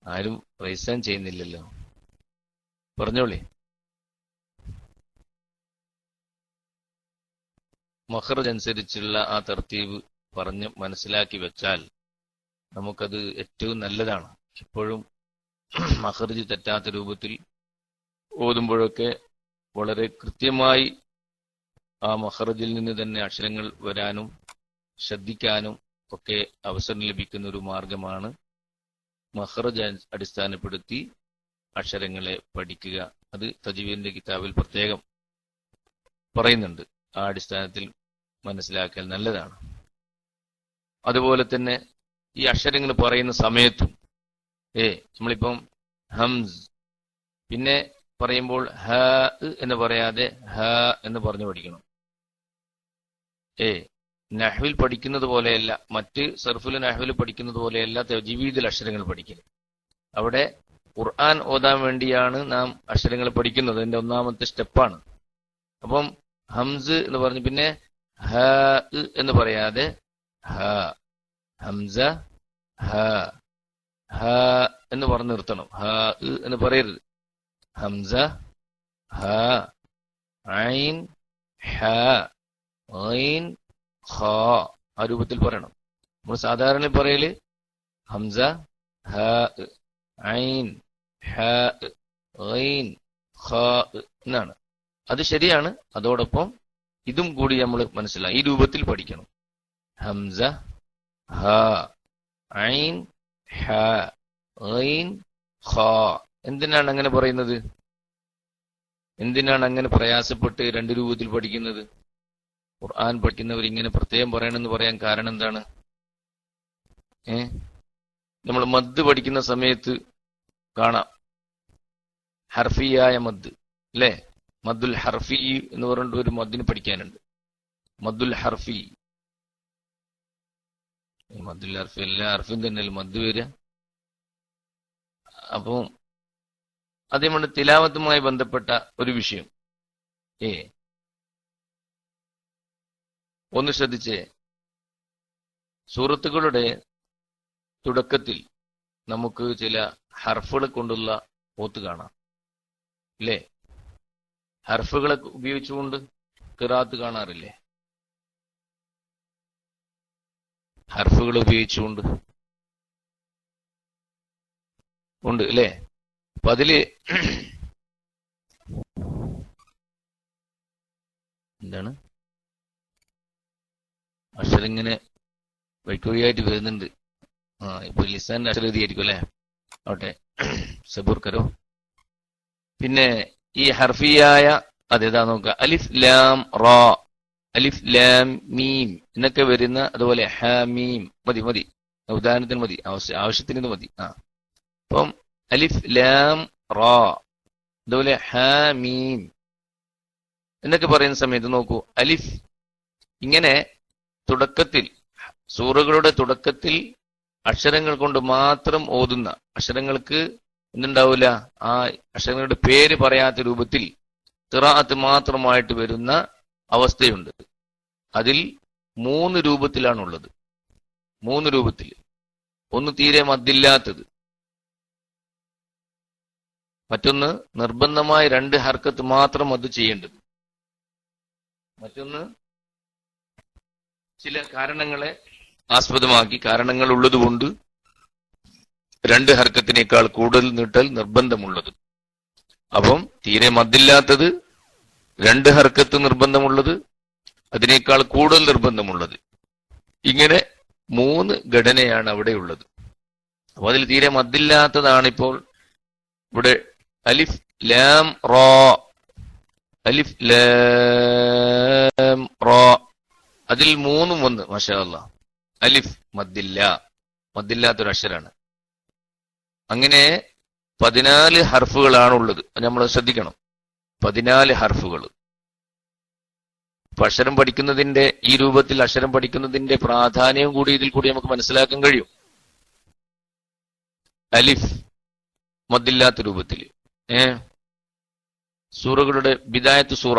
ആരും റൈസാൻ ചെയ്യുന്നില്ലല്ലോ, പറഞ്ഞോളി. മഖ്റജ് അനുസരിച്ചുള്ള ആ തർത്തീബ് പറഞ്ഞ് മനസ്സിലാക്കി വെച്ചാൽ നമുക്കത് ഏറ്റവും നല്ലതാണ്. എപ്പോഴും മഖ്റജ് തെറ്റാത്ത രൂപത്തിൽ ഓതുമ്പോഴൊക്കെ വളരെ കൃത്യമായി ആ മഖ്റജിൽ നിന്ന് തന്നെ അക്ഷരങ്ങൾ വരാനും ശ്രദ്ധിക്കാനും ഒക്കെ അവസരം ലഭിക്കുന്ന ഒരു മാർഗമാണ് മഖ്റജ് അടിസ്ഥാനപ്പെടുത്തി അക്ഷരങ്ങളെ പഠിക്കുക. അത് തജ്വീദിന്റെ കിതാബിൽ പ്രത്യേകം പറയുന്നുണ്ട്. ആ അടിസ്ഥാനത്തിൽ മനസ്സിലാക്കൽ നല്ലതാണ്. അതുപോലെ തന്നെ ഈ അക്ഷരങ്ങൾ പറയുന്ന സമയത്തും നമ്മളിപ്പം ഹംസ് പിന്നെ പറയുമ്പോൾ ഹ എന്ന് പറയാതെ ഹ എന്ന് പറഞ്ഞു പഠിക്കണം. നഹ്വിൽ പഠിക്കുന്നത് പോലെയല്ല, മറ്റ് സർഫുൽ നഹ്വിൽ പഠിക്കുന്നത് പോലെയല്ല തജ്വീദിൽ അക്ഷരങ്ങൾ പഠിക്കുന്നത്. അവിടെ ഖുർആൻ ഓതാൻ വേണ്ടിയാണ് നാം അക്ഷരങ്ങൾ പഠിക്കുന്നത്. അതിന്റെ ഒന്നാമത്തെ സ്റ്റെപ്പാണ്. അപ്പം ഹംസ് എന്ന് പറഞ്ഞു പിന്നെ ഹ എന്ന് പറയാതെ ഹ, ഹംസ, ഹ, ഹ എന്ന് പറഞ്ഞു നിർത്തണം. ഹ എന്ന് പറയരുത്. ഹംസ, ഹ, ഐൻ, ഹ, ഐൻ, ഖ ആ രൂപത്തിൽ പറയണം. നമ്മൾ സാധാരണ പറയല് ഹംസ, ഹ, ഐൻ, ഹ, ഐൻ, ഖ എന്നാണ്. അത് ശരിയാണ്. അതോടൊപ്പം ഇതും കൂടി നമ്മൾ മനസ്സിലായി, ഈ രൂപത്തിൽ പഠിക്കണം. ഹംസ, ഹ, ഐൻ, ഹ, ഐൻ, ഖ. എന്തിനാണ് അങ്ങനെ പറയുന്നത്? എന്തിനാണ് അങ്ങനെ പ്രയാസപ്പെട്ട് രണ്ട് രൂപത്തിൽ പഠിക്കുന്നത്? ഖുർആൻ പഠിക്കുന്നവർ ഇങ്ങനെ പ്രത്യേകം പറയണമെന്ന് പറയാൻ കാരണം എന്താണ്? നമ്മൾ മദ് പഠിക്കുന്ന സമയത്ത് കാണാം, ഹർഫിയായ മദ് അല്ലേ? മദ്ദുൽ ഹർഫി എന്ന് പറഞ്ഞിട്ട് ഒരു മദ്ദിന് പഠിക്കാനുണ്ട്. മദ്ദുൽ ഹർഫി, മദ്ദുൽ ഹർഫി എല്ലാ ഹർഫിയും തന്നെയല്ലേ മദ് വരിക. അപ്പം അത് നമ്മുടെ തിലാവത്തുമായി ബന്ധപ്പെട്ട ഒരു വിഷയം. ഒന്ന് ശ്രദ്ധിച്ചേ, സൂറത്തുകളുടെ തുടക്കത്തിൽ നമുക്ക് ചില ഹർഫുകളെ കൊണ്ടുള്ള ഓത്ത് കാണാം അല്ലേ? ഹർഫുകളെ ഉപയോഗിച്ചുകൊണ്ട് ഖിറാഅത്ത് കാണാറില്ലേ? ഹർഫുകൾ ഉപയോഗിച്ചുകൊണ്ട് ഉണ്ട് അല്ലേ? അപ്പൊ അതില് എന്താണ് അക്ഷരങ്ങനെ വൈക്കുവഴിയായിട്ട് വരുന്നുണ്ട്. ഇപ്പൊ ലിസാന്റെ അക്ഷരം എഴുതിയായിരിക്കും അല്ലെ? ഓട്ടെ, സബൂർ കരോ. പിന്നെ ഈ ഹർഫിയായ അതേതാ നോക്കുക. അലിഫ് ലാം റാ, അലിഫ് ലാം മീം എന്നൊക്കെ വരുന്ന, അതുപോലെ ഹ മീം. മതി മതി, ഉദാഹരണത്തിന് മതി, ആവശ്യത്തിന് ഇത് മതി. അപ്പം അലിഫ് ലാം റാ, അതുപോലെ ഹ മീം എന്നൊക്കെ പറയുന്ന സമയത്ത് നോക്കൂ, അലിഫ് ഇങ്ങനെ തുടക്കത്തിൽ, സൂറകളുടെ തുടക്കത്തിൽ അക്ഷരങ്ങൾ കൊണ്ട് മാത്രം ഓതുന്ന, അക്ഷരങ്ങൾക്ക് എന്തുണ്ടാവില്ല, ആ അക്ഷരങ്ങളുടെ പേര് പറയാത്ത രൂപത്തിൽ ഖിറാഅത്ത് മാത്രമായിട്ട് വരുന്ന അവസ്ഥയുണ്ട്. അതിൽ 3 രൂപത്തിലാണുള്ളത്. 3 രൂപത്തിൽ. ഒന്ന് തീരെ മദ്ദില്ലാത്തത്, മറ്റൊന്ന് നിർബന്ധമായി 2 ഹർക്കത്ത് മാത്രം അത് ചെയ്യേണ്ടത്, മറ്റൊന്ന് ചില കാരണങ്ങളെ ആസ്പദമാക്കി, കാരണങ്ങൾ ഉള്ളതുകൊണ്ട് 2 ഹർക്കത്തിനേക്കാൾ കൂടുതൽ നീട്ടൽ നിർബന്ധമുള്ളത്. അപ്പം തീരെ മദ്ദില്ലാത്തത്, 2 ഹർക്കത്ത് നിർബന്ധമുള്ളത്, അതിനേക്കാൾ കൂടുതൽ നിർബന്ധമുള്ളത്, ഇങ്ങനെ 3 ഘടനയാണ് അവിടെയുള്ളത്. അപ്പൊ അതിൽ തീരെ മദ്ദില്ലാത്തതാണ് ഇപ്പോൾ ഇവിടെ അലിഫ് ലാം റാ, അലിഫ് ലാം റാ. അതിൽ 3 വന്ന് മാഷാ അല്ലാഹ്. അലിഫ് മദ്ദില്ലാത്തൊരു അക്ഷരാണ്. അങ്ങനെ 14 ഹർഫുകളാണുള്ളത്. നമ്മൾ ശ്രദ്ധിക്കണം, 14 ഹർഫുകൾ. അപ്പൊ അക്ഷരം പഠിക്കുന്നതിന്റെ, ഈ രൂപത്തിൽ അക്ഷരം പഠിക്കുന്നതിന്റെ പ്രാധാന്യം കൂടി ഇതിൽ കൂടി നമുക്ക് മനസ്സിലാക്കാൻ കഴിയും. അലിഫ് മദ്ദില്ലാത്ത രൂപത്തിൽ. സൂറകളുടെ ബിദായത്ത് സൂറ,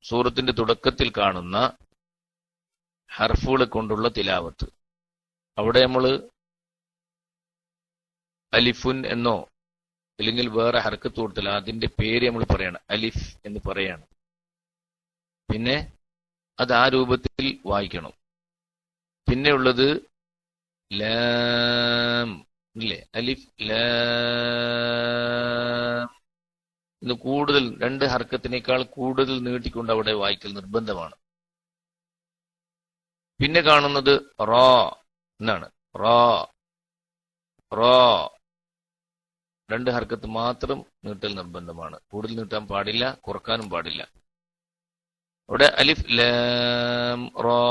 സൂറത്തിന്റെ തുടക്കത്തിൽ കാണുന്ന ഹർഫുകളെ കൊണ്ടുള്ള തിലാവത്ത്. അവിടെ നമ്മൾ അലിഫുൻ എന്നോ അല്ലെങ്കിൽ വേറെ ഹർക്കത്ത് കൊടുത്താൽ അതിന്റെ പേര് നമ്മൾ പറയണം, അലിഫ് എന്ന് പറയാണ്. പിന്നെ അത് ആ രൂപത്തിൽ വായിക്കണം. പിന്നെ ഉള്ളത് ലാം ഇല്ലേ, അലിഫ് ലാം എന്ന് കൂടുതൽ 2 ഹർക്കത്തിനേക്കാൾ കൂടുതൽ നീട്ടിക്കൊണ്ട് അവിടെ വായിക്കൽ നിർബന്ധമാണ്. പിന്നെ കാണുന്നത് റാ എന്നാണ്. റാ 2 ഹർക്കത്ത് മാത്രം നീട്ടൽ നിർബന്ധമാണ്. കൂടുതൽ നീട്ടാൻ പാടില്ല, കുറക്കാനും പാടില്ല. അവിടെ അലിഫ് ലാം റാ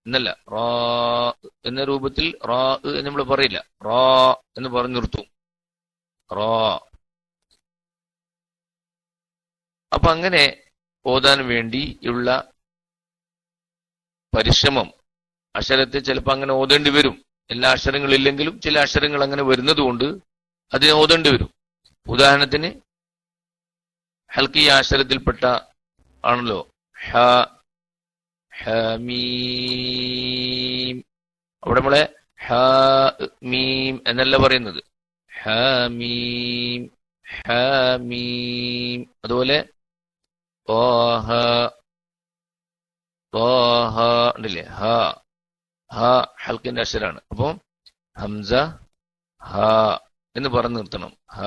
എന്നല്ല, റാ എന്ന രൂപത്തിൽ റാ എന്ന് നമ്മൾ പറയില്ല, റാ എന്ന് പറഞ്ഞു നിർത്തും. റാ. അപ്പൊ അങ്ങനെ ഓതാൻ വേണ്ടിയുള്ള പരിശ്രമം, അക്ഷരത്തെ ചിലപ്പോൾ അങ്ങനെ ഓതേണ്ടി വരും. എല്ലാ അക്ഷരങ്ങളില്ലെങ്കിലും ചില അക്ഷരങ്ങൾ അങ്ങനെ വരുന്നത് കൊണ്ട് അതിനെ ഓതേണ്ടി വരും. ഉദാഹരണത്തിന് ഹൽക്കിയ അക്ഷരത്തിൽപ്പെട്ട ആണല്ലോ ഹ, ഹമീം. അവിടെ നമ്മളെ ഹാ മീം എന്നല്ല പറയുന്നത്. ഹാമീം ഹാമീം. അതുപോലെ ത്വാഹ ത്വാഹ ഉണ്ടല്ലേ, ഹ ഹ ഹൽക്കിന്റെ അക്ഷരാണ്. അപ്പൊ ഹംസ ഹ എന്ന് പറഞ്ഞു നിർത്തണം. ഹ.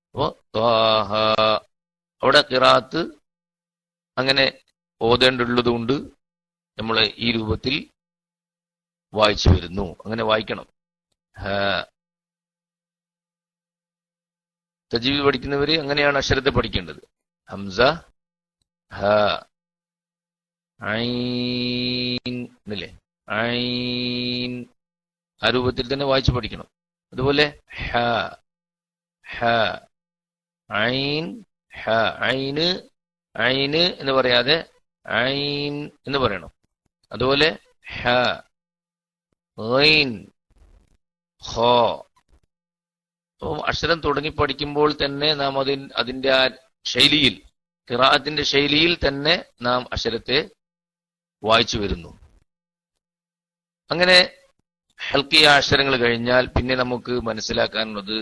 അപ്പോ ത്വാഹ. അവിടെ ഖിറാഅത്ത് അങ്ങനെ ഓതേണ്ടുള്ളത് കൊണ്ട് നമ്മൾ ഈ രൂപത്തിൽ വായിച്ചു വരുന്നു. അങ്ങനെ വായിക്കണം. ഹ. തജ്വീദ് പഠിക്കുന്നവര് അങ്ങനെയാണ് അക്ഷരത്തെ പഠിക്കേണ്ടത്. ഹംസ ഹ ഐൻ എന്നല്ലേ, ഐൻ ആ രൂപത്തിൽ തന്നെ വായിച്ചു പഠിക്കണം. അതുപോലെ ഹ ഹ ഐൻ ഹ. ഐന് ഐന് എന്ന് പറയാതെ ഐൻ എന്ന് പറയണം. അതുപോലെ ഹ ഐൻ ഹോ. അപ്പം അക്ഷരം തുടങ്ങി പഠിക്കുമ്പോൾ തന്നെ നാം അതിന്റെ ആ ശൈലിയിൽ, ഖിറാഅത്തിന്റെ ശൈലിയിൽ തന്നെ നാം അക്ഷരത്തെ വായിച്ചു വരുന്നു. അങ്ങനെ ഹൽക്കിയ അക്ഷരങ്ങൾ കഴിഞ്ഞാൽ പിന്നെ നമുക്ക് മനസ്സിലാക്കാനുള്ളത്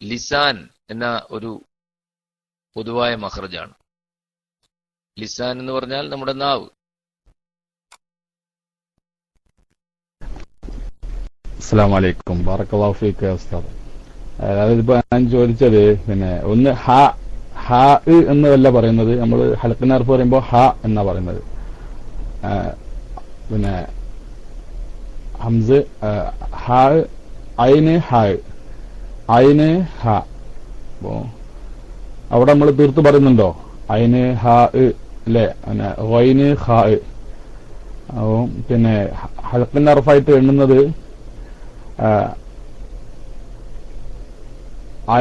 ലിസാൻ എന്ന ഒരു പൊതുവായ മഖ്റജാണ്. ലിസാൻ എന്ന് പറഞ്ഞാൽ നമ്മുടെ നാവ്. അസ്സലാമു അലൈക്കും ബറക്കല്ലാഹു ഫീക ഉസ്താദ്. അതായത് ഇപ്പൊ ഞാൻ ചോദിച്ചത്, പിന്നെ ഒന്ന് ഹ ഹ എന്നല്ല പറയുന്നത്, നമ്മൾ ഹൽക്കിന് ഹർഫ് പറയുമ്പോൾ ഹ എന്നാ പറയുന്നത്. പിന്നെ ഹംസ് ഹ ഐന് ഹ ഐന് ഹ. അപ്പോ അവിടെ നമ്മൾ തീർത്ത് പറയുന്നുണ്ടോ ഐന് ഹ അല്ലെ, പിന്നെ ഗൈന് ഹ. അപ്പോ പിന്നെ ഹൽക്കിന് ഹർഫായിട്ട് എണ്ണുന്നത്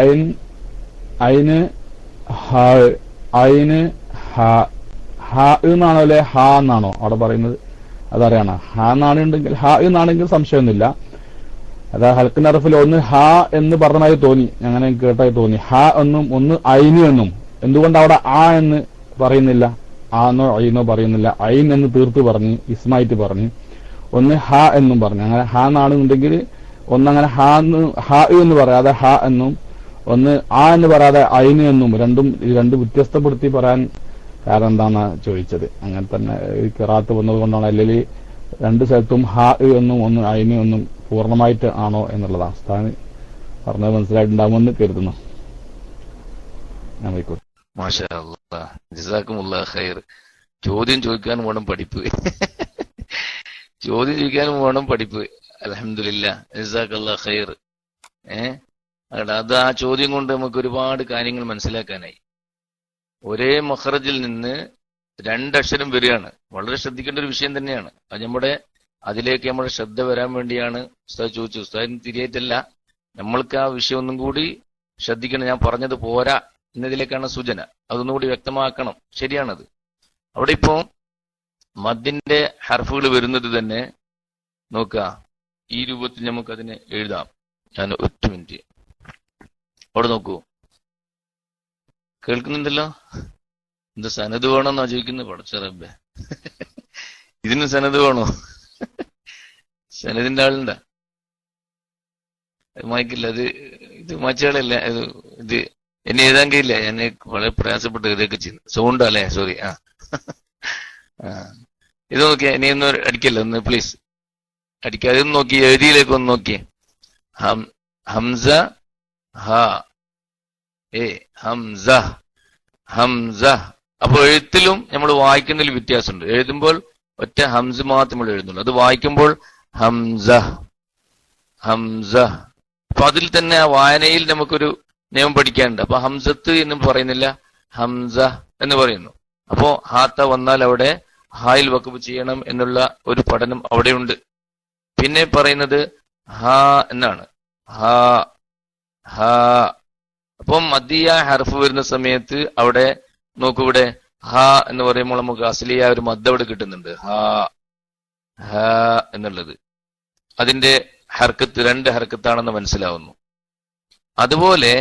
ഐൻ ഐന് ഹ ഐന് ഹ. ഹ എന്നാണോ അല്ലെ ഹ എന്നാണോ അവിടെ പറയുന്നത്? അതറിയണ. ഹ എന്നാണെങ്കിൽ ഹ എന്നാണെങ്കിൽ സംശയമൊന്നുമില്ല. അതാ ഹൽക്കിന്റെ ഹർഫിൽ ഒന്ന് ഹ എന്ന് പറഞ്ഞതായി തോന്നി, അങ്ങനെ കേട്ടായി തോന്നി. ഹ എന്നും ഒന്ന് ഐന് എന്നും. എന്തുകൊണ്ട് അവിടെ ആ എന്ന് പറയുന്നില്ല, ആന്നോ ഐനോ പറയുന്നില്ല? ഐൻ എന്ന് തീർത്ത് പറഞ്ഞ് ഇസ്മായിട്ട് പറഞ്ഞ്, ഒന്ന് ഹ എന്നും പറഞ്ഞു. അങ്ങനെ ഹ എന്നാണെന്നുണ്ടെങ്കിൽ ഒന്നങ്ങനെ ഹ എന്ന് പറയാതെ ഹ എന്നും, ഒന്ന് ആ എന്ന് പറയാതെ ഐന് എന്നും, രണ്ട് വ്യത്യസ്തപ്പെടുത്തി പറയാൻ കാരണം എന്താണെന്നാ ചോദിച്ചത്. അങ്ങനെ തന്നെ ഖിറാഅത്ത് വന്നത് കൊണ്ടാണ്, അല്ലെങ്കിൽ രണ്ട് സ്ഥലത്തും ഹ എന്നും ഒന്ന് ഐന് എന്നും പൂർണ്ണമായിട്ട് ആണോ എന്നുള്ളതാണ്. ഉസ്താദ് പറഞ്ഞത് മനസ്സിലായിട്ടുണ്ടാകുമെന്ന് കരുതുന്നു. ഞാൻ പോയിക്കോട്ടെ. മാഷാ അല്ലാഹ്, ജസാക്കുമുല്ലാഹ് ഖൈർ. ചോദ്യം ചോദിക്കാനും വേണം പഠിപ്പ്. ചോദ്യം ചോദിക്കാനും വേണം പഠിപ്പ്. അൽഹംദുലില്ലാഹ്, ജസാക്കല്ലാഹ് ഖൈർ. അത് ആ ചോദ്യം കൊണ്ട് നമുക്ക് ഒരുപാട് കാര്യങ്ങൾ മനസ്സിലാക്കാനായി. ഒരേ മഖ്റജിൽ നിന്ന് രണ്ടക്ഷരം വരികയാണ്. വളരെ ശ്രദ്ധിക്കേണ്ട ഒരു വിഷയം തന്നെയാണ്. അത് അതിലേക്ക് നമ്മുടെ ശ്രദ്ധ വരാൻ വേണ്ടിയാണ് ഉസ്താദ് ചോദിച്ചു. ഉസ്താദിന് തിരിയായിട്ടല്ല, നമ്മൾക്ക് ആ വിഷയം ഒന്നും കൂടി ശ്രദ്ധിക്കണം. ഞാൻ പറഞ്ഞത് പോരാ എന്നതിലേക്കാണ് സൂചന. അതൊന്നും കൂടി വ്യക്തമാക്കണം. ശരിയാണത്. അവിടെ ഇപ്പോ മദ്ദിന്റെ ഹർഫുകൾ വരുന്നത് തന്നെ നോക്കുക, ഈ രൂപത്തിൽ നമുക്കതിനെ എഴുതാം. ഞാൻ ഒറ്റ മിനിറ്റ് അവിടെ നോക്കൂ. കേൾക്കുന്നുണ്ടല്ലോ? എന്താ സനത് വേണമെന്നാ ചോദിക്കുന്നത്? പടച്ച റബ്ബേ, ഇതിന് സനത് വേണോ? സനതിന്റെ ആളുണ്ടാ? മായ്ക്കില്ല. ഇത് മാച്ചകളല്ല. ഇത് എന്നെ എഴുതാൻ കഴിയില്ല. ഞാൻ വളരെ പ്രയാസപ്പെട്ട് ഇതൊക്കെ ചെയ്യുന്നു. സൗണ്ട് അല്ലേ? സോറി. ഇത് നോക്കിയാ, ഇനി ഒന്ന് അടിക്കല്ലോ, ഒന്ന് പ്ലീസ് അടിക്കാതെ നോക്കി, എഴുതിയിലേക്ക് ഒന്ന് നോക്കിയേ. ഹംസ ഹ ഹംസ ഹംസ. അപ്പൊ എഴുത്തിലും നമ്മൾ വായിക്കുന്നതിൽ വ്യത്യാസമുണ്ട്. എഴുതുമ്പോൾ ഒറ്റ ഹംസ് മാത്രം നമ്മൾ എഴുതുന്നുള്ളൂ. അത് വായിക്കുമ്പോൾ ഹംസ ഹംസ. അപ്പൊ അതിൽ തന്നെ ആ വായനയിൽ നമുക്കൊരു നിയമം പഠിക്കാനുണ്ട്. അപ്പൊ ഹംസത്ത് എന്ന് പറയുന്നില്ല, ഹംസ എന്ന് പറയുന്നു. അപ്പോ ഹാത്ത വന്നാൽ അവിടെ ഹായിൽ വഖഫ് ചെയ്യണം എന്നുള്ള ഒരു പഠനം അവിടെയുണ്ട്. പിന്നെ പറയുന്നത് ഹ എന്നാണ്. ഹ ഹ. അപ്പം മദ്ദിയ ഹർഫ് വരുന്ന സമയത്ത് അവിടെ നോക്കൂ, ഇവിടെ ഹ എന്ന് പറയുമ്പോൾ നമുക്ക് അസ്ലിയ ഒരു മദ്ദ് അവിടെ കിട്ടുന്നുണ്ട്. ഹ ഹ എന്നുള്ളത് അതിന്റെ ഹർക്കത്ത്, രണ്ട് ഹർക്കത്താണെന്ന് മനസ്സിലാവുന്നു. അതുപോലെ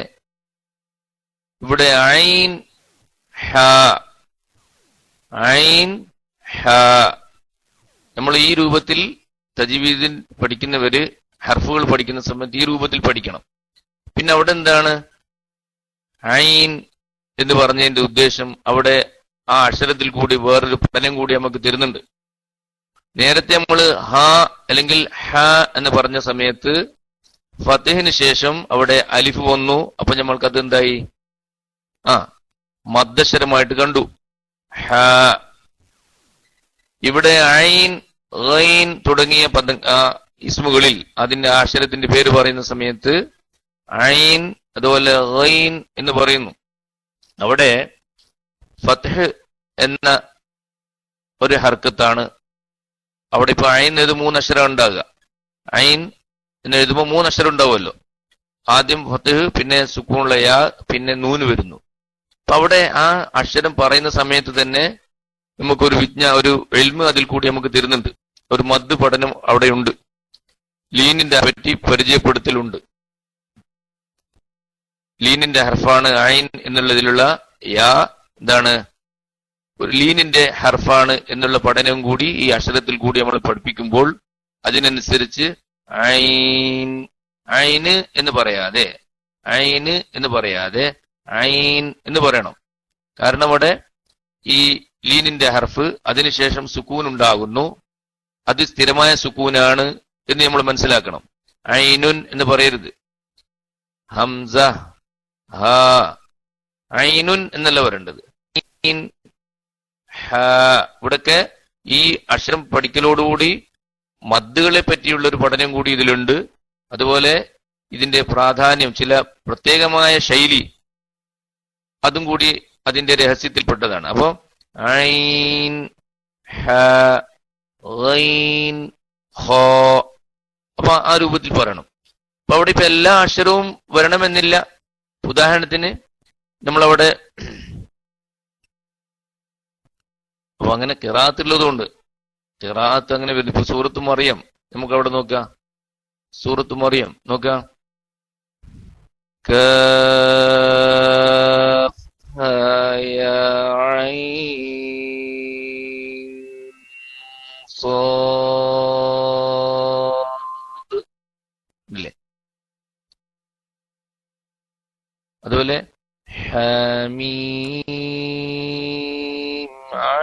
ഇവിടെ ഐൻ ഹ ഐൻ ഹ നമ്മൾ ഈ രൂപത്തിൽ തജ്വീദിൽ പഠിക്കുന്നവര് ഹർഫുകൾ പഠിക്കുന്ന സമയത്ത് ഈ രൂപത്തിൽ പഠിക്കണം. പിന്നെ അവിടെ എന്താണ് ഐൻ എന്ന് പറഞ്ഞതിന്റെ ഉദ്ദേശം, അവിടെ ആ അക്ഷരത്തിൽ കൂടി വേറൊരു പഠനം കൂടി നമുക്ക് തരുന്നുണ്ട്. നേരത്തെ നമ്മൾ ഹ അല്ലെങ്കിൽ ഹ എന്ന് പറഞ്ഞ സമയത്ത് ഫതഹിന് ശേഷം അവിടെ അലിഫ് വന്നു. അപ്പൊ നമ്മൾക്കത് എന്തായി? മദ്ദശരമായിട്ട് കണ്ടു. ഹ. ഇവിടെ ഐൻ, ഗൈൻ തുടങ്ങിയ ഇസ്മുകളിൽ അതിന്റെ അക്ഷരത്തിന്റെ പേര് പറയുന്ന സമയത്ത് ഐൻ അതുപോലെ ഗൈൻ എന്ന് പറയുന്നു. അവിടെ ഫത്ഹ് എന്ന ഒരു ഹർക്കത്താണ്. അവിടെ ഇപ്പൊ ഐൻ എഴുതു 3 അക്ഷരം ഉണ്ടാകുക. ഐൻ എന്ന് എഴുതുമ്പോൾ 3 അക്ഷരം ഉണ്ടാവുമല്ലോ. ആദ്യം ഫത്ഹ്, പിന്നെ സുക്കൂനുള്ള യാ, പിന്നെ നൂന് വരുന്നു. അപ്പൊ അവിടെ ആ അക്ഷരം പറയുന്ന സമയത്ത് തന്നെ നമുക്കൊരു ഒരു ഇൽമ് അതിൽ കൂടി നമുക്ക് തരുന്നുണ്ട്. ഒരു മദ് പഠനം അവിടെയുണ്ട്. ലീനിന്റെ പറ്റി പരിചയപ്പെടുത്തലുണ്ട്. ലീനിന്റെ ഹർഫാണ് ഐൻ എന്നുള്ളതിലുള്ള യാ എന്താണ്? ഒരു ലീനിന്റെ ഹർഫാണ് എന്നുള്ള പഠനവും കൂടി ഈ അക്ഷരത്തിൽ കൂടി നമ്മൾ പഠിപ്പിക്കുമ്പോൾ അതിനനുസരിച്ച് ഐൻ, ഐന് എന്ന് പറയാതെ ഐന് എന്ന് പറയാതെ ഐൻ എന്ന് പറയണം. കാരണം അവിടെ ഈ ലീനിന്റെ ഹർഫ് അതിനുശേഷം സുക്കൂൻ ഉണ്ടാകുന്നു. അത് സ്ഥിരമായ സുക്കൂനാണ് എന്ന് നമ്മൾ മനസ്സിലാക്കണം. ഐനുൻ എന്ന് പറയരുത്. ഹംസ, ഹ, ഐനുൻ എന്നല്ല പറയേണ്ടത്. ഇവിടൊക്കെ ഈ അക്ഷരം പഠിക്കലോടുകൂടി മദ്ദുകളെ പറ്റിയുള്ള ഒരു പഠനം കൂടി ഇതിലുണ്ട്. അതുപോലെ ഇതിന്റെ പ്രാധാന്യം, ചില പ്രത്യേകമായ ശൈലി, അതും കൂടി അതിന്റെ രഹസ്യത്തിൽപ്പെട്ടതാണ്. അപ്പോ ഐൻ, ഹ, ഗൈൻ, ഹോ, അപ്പൊ ആ രൂപത്തിൽ പറയണം. അപ്പൊ അവിടെ ഇപ്പൊ എല്ലാ അക്ഷരവും വരണമെന്നില്ല. ഉദാഹരണത്തിന് നമ്മളവിടെ അപ്പൊ അങ്ങനെ ഖിറാഅത്തുള്ളതുകൊണ്ട് ഖിറാഅത്ത് അങ്ങനെ വരും. ഇപ്പൊ സൂറത്ത് മറിയം നമുക്ക് അവിടെ നോക്കാം. സൂറത്ത് മറിയം നോക്കാം. ഇല്ലേ? അതുപോലെ ഹമീം,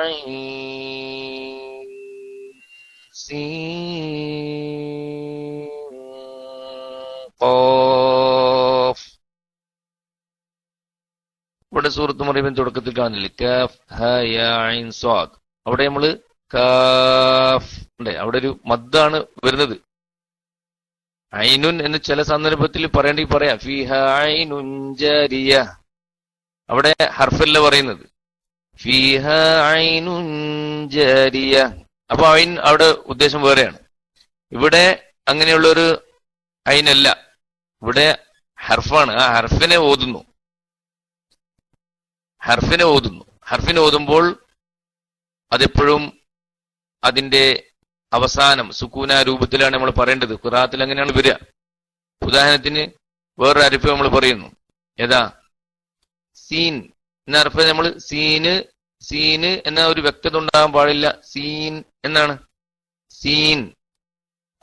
ഐൻ, സീൻ, ഖാഫ്. ഇവിടെ സൂറത്ത് മറിയമിൻ തുടക്കത്തിൽ കാണില്ലേ? കാഫ്, ഹ, യാ, ഐൻ, സ്വാദ്. അവിടെ നമ്മള് കാഫ് ഉണ്ട്. അവിടെ ഒരു മദ്ദാണ് വരുന്നത്. ഐനുൻ എന്ന് ചില സന്ദർഭത്തിൽ പറയേണ്ടി പറയാം. ഫീഹ ഐനുൻ ജാരിയ. അവിടെ ഹർഫല്ല പറയുന്നത്. ഫീഹ ഐനുൻ ജാരിയ. അപ്പൊ ഐൻ അവിടെ ഉദ്ദേശം വേറെയാണ്. ഇവിടെ അങ്ങനെയുള്ളൊരു ഐനല്ല. ഇവിടെ ഹർഫാണ്. ആ ഹർഫിനെ ഓതുന്നു. ഹർഫിനെ ഓതുമ്പോൾ അതെപ്പോഴും അതിന്റെ അവസാനം സുക്കൂന രൂപത്തിലാണ് നമ്മൾ പറയേണ്ടത്. ഖിറാഅത്തിൽ അങ്ങനെയാണ് വരിക. ഉദാഹരണത്തിന് വേറൊരു അരിഫ് നമ്മൾ പറയുന്നു. ഏതാ? സീൻ എന്ന അരിഫ് നമ്മൾ സീന് എന്ന ഒരു വ്യക്തത ഉണ്ടാകാൻ പാടില്ല. സീൻ എന്നാണ് സീൻ.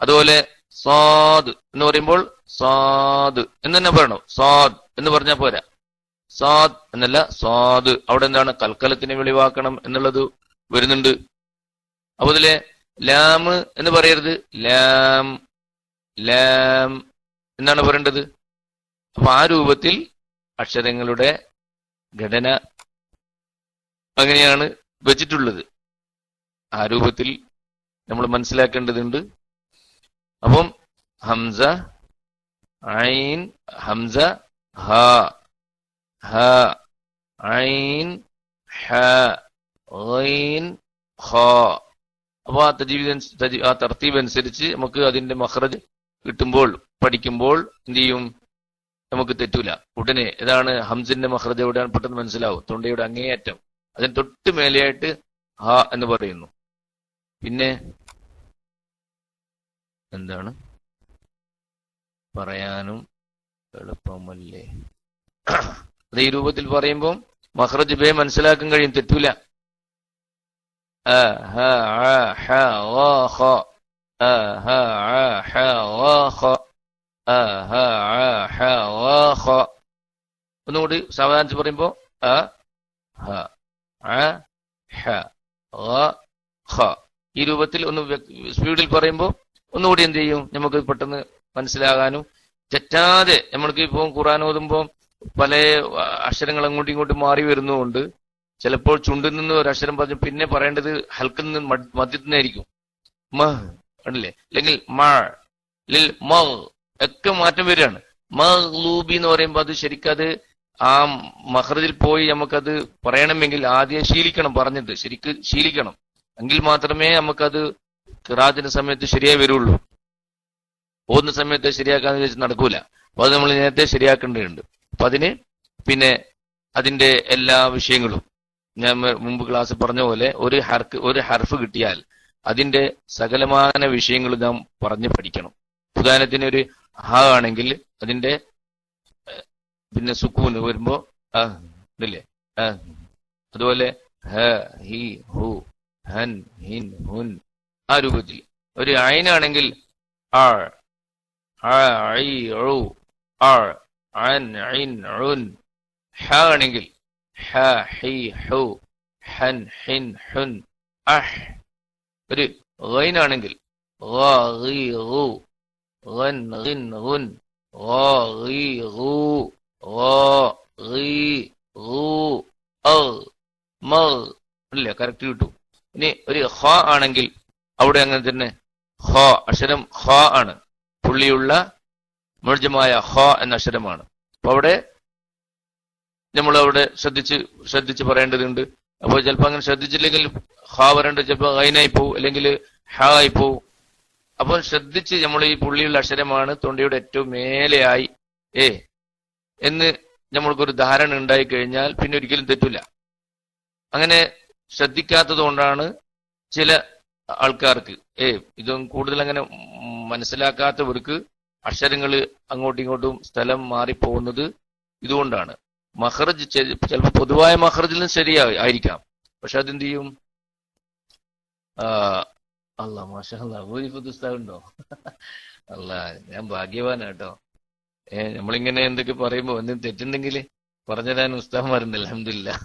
അതുപോലെ സ്വാദ് എന്ന് പറയുമ്പോൾ സ്വാദ് എന്ന് തന്നെ പറയണം. സ്വാദ് എന്ന് പറഞ്ഞാൽ പോരാ. സ്വാദ് എന്നല്ല, സ്വാദ്. അവിടെ എന്താണ്? കൽക്കലത്തിനെ വെളിവാക്കണം എന്നുള്ളത് വരുന്നുണ്ട്. അപ്പൊ അതിലെ ലാം എന്ന് പറയരുത്. ലാം എന്നാണ് പറയേണ്ടത്. അപ്പൊ ആ രൂപത്തിൽ അക്ഷരങ്ങളുടെ ഘടന അങ്ങനെയാണ് വെച്ചിട്ടുള്ളത്. ആ രൂപത്തിൽ നമ്മൾ മനസ്സിലാക്കേണ്ടതുണ്ട്. അപ്പം ഹംസ, ഐൻ, ഹംസ, ഹ, ഐൻ, ഹ, ഗൈൻ, ഖ. അപ്പൊ ആ തർത്തീബ് അനുസരിച്ച് നമുക്ക് അതിന്റെ മഖ്റജ് കിട്ടുമ്പോൾ, പഠിക്കുമ്പോൾ എന്ത് ചെയ്യും? നമുക്ക് തെറ്റൂല. ഉടനെ ഏതാണ് ഹംസിന്റെ മഖ്റജ് എവിടെയാണ് പെട്ടെന്ന് മനസ്സിലാവും. തൊണ്ടയുടെ അങ്ങേയറ്റം, അതിന് തൊട്ട് മേലെയായിട്ട് ഹ എന്ന് പറയുന്നു. പിന്നെ എന്താണ് പറയാനും എളുപ്പമല്ലേ? അത് ഈ രൂപത്തിൽ പറയുമ്പോൾ മഖ്റജ് ബേ മനസ്സിലാക്കാൻ കഴിയും, തെറ്റൂല. അ ഹ അ ഹ വ ഖ അ ഹ അ ഹ വ ഖ. ഒന്നുകൂടി സാവധാനിച്ച് പറയുമ്പോ അ ഹ അ ഹ വ ഖ. ഈ രൂപത്തിൽ ഒന്ന് സ്പീഡിൽ പറയുമ്പോൾ ഒന്നുകൂടി എന്ത് ചെയ്യും, നമുക്ക് പെട്ടെന്ന് മനസ്സിലാകാനും തെറ്റാതെ. നമ്മൾക്ക് ഇപ്പോൾ ഖുർആൻ ഓതുമ്പോൾ പല അക്ഷരങ്ങൾ അങ്ങോട്ടും ഇങ്ങോട്ടും മാറി വരുന്നതുകൊണ്ട് ചിലപ്പോൾ ചുണ്ടിൽ നിന്ന് ഒരു അക്ഷരം പറഞ്ഞു പിന്നെ പറയേണ്ടത് ഹൽക്കിൽ നിന്ന് മധ്യത്തിൽ നിന്നായിരിക്കും. മഹ് ആണല്ലേ, അല്ലെങ്കിൽ മ ലിൽ മ ഒക്കെ മാറ്റം വരികയാണ്. മഗ്ലൂബി എന്ന് പറയുമ്പോൾ അത് ശരിക്കത് ആ മഹ്റജിൽ പോയി നമുക്കത് പറയണമെങ്കിൽ ആദ്യം ശീലിക്കണം, പറഞ്ഞിട്ട് ശരിക്ക് ശീലിക്കണം. എങ്കിൽ മാത്രമേ നമുക്കത് ഖിറാഅത്തിന്റെ സമയത്ത് ശരിയായി വരുള്ളൂ. ഓതുന്ന സമയത്ത് ശരിയാക്കാന്ന് വെച്ച് നടക്കൂല. അപ്പൊ അത് നമ്മൾ നേരത്തെ ശരിയാക്കേണ്ടതുണ്ട്. അപ്പൊ അതിന് പിന്നെ അതിന്റെ എല്ലാ വിഷയങ്ങളും ഞാൻ മുമ്പ് ക്ലാസ് പറഞ്ഞ പോലെ ഒരു ഹർഫ് കിട്ടിയാൽ അതിന്റെ സകലമായ വിഷയങ്ങൾ നാം പറഞ്ഞു പഠിക്കണം. ഉദാഹരണത്തിന് ഒരു ഹ ആണെങ്കിൽ അതിന്റെ പിന്നെ സുക്കൂന് വരുമ്പോ ഇല്ലേ, അതുപോലെ ഹ ഹി ഹു ഹൻ ഹിൻ ഹുൻ ആ രൂപത്തിൽ. ഒരു ഐനാണെങ്കിൽ ആർ ഐ ഉ ആർ അൻ ഐൻ ഉൻ. ഹ ആണെങ്കിൽ ഹ ഹി ഹു ഹൻ ഹിൻ ഹുൻ അഹ്. ഒരു ഗൈനാണെങ്കിൽ ഗ ഗി ഗു ഗൻ ഗിൻ ഗുൻ ഗ ഗി ഗു ഗ ഗി ഗു അഗ് മഗ്. ഇല്ല, കറക്റ്റ് കിട്ടും. ഇനി ഒരു ഹ ആണെങ്കിൽ അവിടെ അങ്ങനെ തന്നെ ഹ അക്ഷരം ഹ ആണ്, പുള്ളിയുള്ള മുഅ്ജമായ ഹ എന്ന അക്ഷരമാണ്. അപ്പൊ അവിടെ നമ്മൾ അവിടെ ശ്രദ്ധിച്ച് പറയേണ്ടതുണ്ട്. അപ്പോൾ ചിലപ്പോൾ അങ്ങനെ ശ്രദ്ധിച്ചില്ലെങ്കിൽ ഹ വരേണ്ടത് ചിലപ്പോൾ ഗൈനായി പോവും, അല്ലെങ്കിൽ ഹ ആയി പോവും. അപ്പോൾ ശ്രദ്ധിച്ച് നമ്മൾ ഈ പുള്ളിയുള്ള അക്ഷരമാണ് തൊണ്ടയുടെ ഏറ്റവും മേലെയായി എന്ന് നമ്മൾക്കൊരു ധാരണ ഉണ്ടായി കഴിഞ്ഞാൽ പിന്നെ ഒരിക്കലും തെറ്റില്ല. അങ്ങനെ ശ്രദ്ധിക്കാത്തത് കൊണ്ടാണ് ചില ആൾക്കാർക്ക് ഇതൊന്നും കൂടുതൽ അങ്ങനെ മനസ്സിലാക്കാത്തവർക്ക് അക്ഷരങ്ങൾ അങ്ങോട്ടും ഇങ്ങോട്ടും സ്ഥലം മാറിപ്പോകുന്നത് ഇതുകൊണ്ടാണ്. മഖ്റജ് ചിലപ്പോൾ പൊതുവായ മഖ്റജിലും ശരിയായിരിക്കാം, പക്ഷെ അതെന്ത് ചെയ്യും? അല്ലാ മാഷാ അല്ലാ, ഉണ്ടോ? അല്ലാ, ഞാൻ ഭാഗ്യവാനാട്ടോ. നമ്മളിങ്ങനെ എന്തൊക്കെ പറയുമ്പോ എന്തെങ്കിലും തെറ്റുണ്ടെങ്കിൽ പറഞ്ഞു തരാൻ ഉസ്താദ്മാരുണ്ട്. അൽഹംദുലില്ലാ.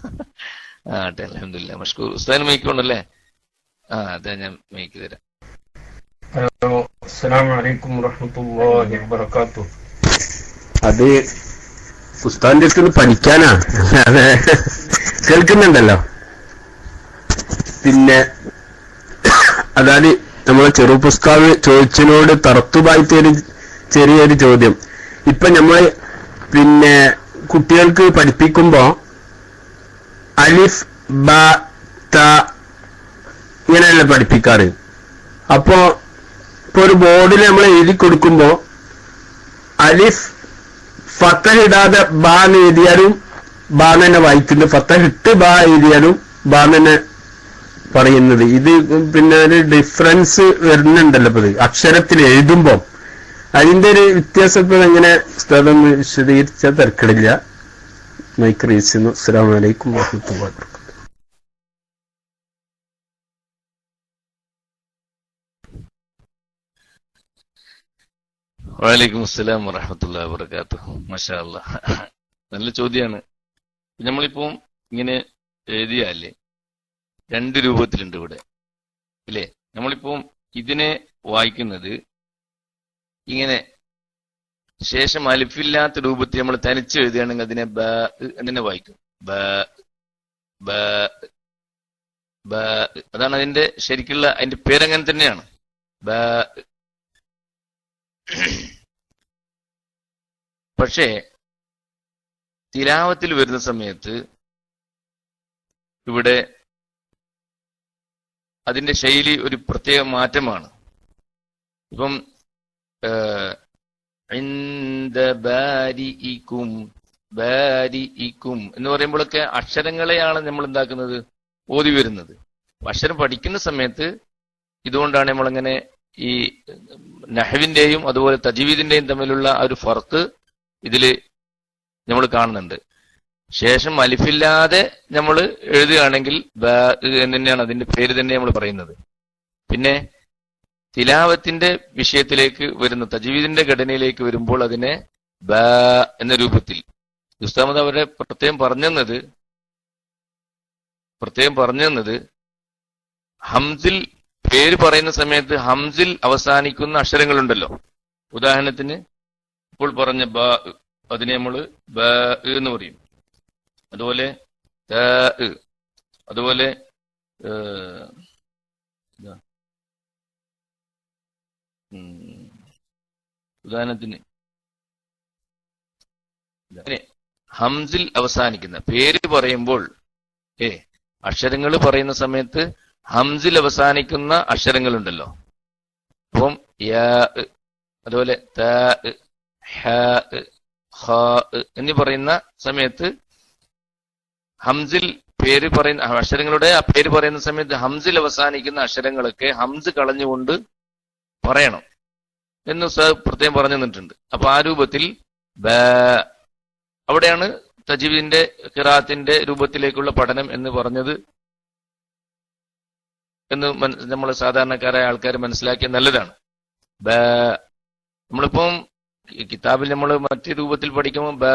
ആട്ടെ, അൽഹംദുലില്ലാ. മഷ്കൂർ. ഉസ്താദിന് മൈക്കുണ്ടല്ലേ? അതെ, ഞാൻ മൈക്ക് തരാം. ഹലോ, അസ്സലാമു അലൈക്കും വറഹ്മത്തുള്ളാഹി വബറകാതുഹു. അത് ഉസ്താദിന്റെ അടുത്ത് പഠിക്കാനാ, അതെ കേൾക്കുന്നുണ്ടല്ലോ. പിന്നെ അതായത് നമ്മളെ ചെറുപ്പുസ്താദ് ചോദിച്ചതിനോട് തറത്തുബായിട്ടൊരു ചെറിയൊരു ചോദ്യം. ഇപ്പൊ നമ്മൾ പിന്നെ കുട്ടികൾക്ക് പഠിപ്പിക്കുമ്പോ അലിഫ് ബ ത ഇങ്ങനെയല്ല പഠിപ്പിക്കാറ്. അപ്പോ ഇപ്പൊ ഒരു ബോർഡിൽ നമ്മൾ എഴുതി കൊടുക്കുമ്പോ അലിഫ് ഫത്തഹ് ഇടാതെ ബാന്ന് എഴുതിയാലും ബാന്ന് തന്നെ വായിക്കുന്നത്, ഫത്തഹ് ഇട്ട് ബാ എഴുതിയാലും ബാന്ന് തന്നെ പറയുന്നത്. ഇത് പിന്നെ ഒരു ഡിഫറൻസ് വരുന്നുണ്ടല്ലോ ഇപ്പൊ അക്ഷരത്തിൽ എഴുതുമ്പോ. അതിന്റെ ഒരു വ്യത്യാസം ഇപ്പൊ എങ്ങനെ സ്ഥലമൊന്ന് വിശദീകരിച്ചാൽ തിരക്കിടില്ല. മൈക്ക് റീസ് ചെയ്യുന്നു. അസ്സലാമു അലൈക്കും വറഹ്മത്തുള്ളാഹി വബറകാതുഹു. വഅലൈക്കും അസ്സലാം വറഹ്മത്തുള്ളാഹി വബറകാതുഹു. മാഷാ അല്ലാഹ്, നല്ല ചോദ്യമാണ്. നമ്മളിപ്പം ഇങ്ങനെ എഴുതിയാലേ രണ്ട് രൂപത്തിലുണ്ട് ഇവിടെ ഇല്ലേ. നമ്മളിപ്പം ഇതിനെ വായിക്കുന്നത് ഇങ്ങനെ, ശേഷം അലിഫില്ലാത്ത രൂപത്തിൽ നമ്മൾ തനിച്ച് എഴുതുകയാണെങ്കിൽ അതിനെ ബ എന്നെ വായിക്കും. ബ ബ ബ അതാണ് അതിന്റെ ശരിക്കുള്ള അതിന്റെ പേരങ്ങനെ തന്നെയാണ്, ബ. പക്ഷേ തിലാവത്തിൽ വരുന്ന സമയത്ത് ഇവിടെ അതിന്റെ ശൈലി ഒരു പ്രത്യേക മാറ്റമാണ്. ഇപ്പം ഇൻദ ബാരിഇകും ബാരിഇകും എന്ന് പറയുമ്പോഴൊക്കെ അക്ഷരങ്ങളെയാണ് നമ്മൾ എന്താക്കുന്നത്, ഓതി വരുന്നത്. അക്ഷരം പഠിക്കുന്ന സമയത്ത് ഇതുകൊണ്ടാണ് നമ്മളിങ്ങനെ ഈ നഹ്വിന്റെയും അതുപോലെ തജ്വീദിന്റെയും തമ്മിലുള്ള ആ ഒരു ഫർക്ക് ഇതില് നമ്മൾ കാണുന്നുണ്ട്. ശേഷം അലിഫില്ലാതെ നമ്മൾ എഴുതുകയാണെങ്കിൽ ബ എന്ന് തന്നെയാണ് അതിന്റെ പേര് തന്നെ നമ്മൾ പറയുന്നത്. പിന്നെ തിലാവത്തിന്റെ വിഷയത്തിലേക്ക് വരുന്ന തജ്വീദിന്റെ ഘടനയിലേക്ക് വരുമ്പോൾ അതിനെ ബ എന്ന രൂപത്തിൽ ഉസ്താദ് അവരെ പ്രത്യേകം പറഞ്ഞത് ഹംസിൽ പേര് പറയുന്ന സമയത്ത് ഹംസിൽ അവസാനിക്കുന്ന അക്ഷരങ്ങളുണ്ടല്ലോ. ഉദാഹരണത്തിന് ഇപ്പോൾ പറഞ്ഞ ബ, അതിനെ നമ്മൾ ബ എന്ന് പറയും. അതുപോലെ ത, അതുപോലെ ഉദാഹരണത്തിന് ഹംസിൽ അവസാനിക്കുന്ന പേര് പറയുമ്പോൾ അക്ഷരങ്ങൾ പറയുന്ന സമയത്ത് ഹംസിൽ അവസാനിക്കുന്ന അക്ഷരങ്ങളുണ്ടല്ലോ. അപ്പം യാ, അതുപോലെ ത, ഹ, ഖ എന്നീ പറയുന്ന സമയത്ത് ഹംസിൽ പേര് പറയുന്ന അക്ഷരങ്ങളുടെ ആ പേര് പറയുന്ന സമയത്ത് ഹംസിൽ അവസാനിക്കുന്ന അക്ഷരങ്ങളൊക്കെ ഹംസ് കളഞ്ഞുകൊണ്ട് പറയണം എന്ന് ഉസ്താദ് പ്രത്യേകം പറഞ്ഞു തന്നിട്ടുണ്ട്. അപ്പൊ ആ രൂപത്തിൽ ബ, അവിടെയാണ് തജ്വീദിന്റെ ഖിറാഅത്തിന്റെ രൂപത്തിലേക്കുള്ള പഠനം എന്ന് പറഞ്ഞത് എന്ന് നമ്മൾ സാധാരണക്കാരായ ആൾക്കാർ മനസ്സിലാക്കിയ നല്ലതാണ്. ബ, നമ്മളിപ്പം കിതാബിൽ നമ്മൾ മറ്റു രൂപത്തിൽ പഠിക്കുമ്പോൾ ബ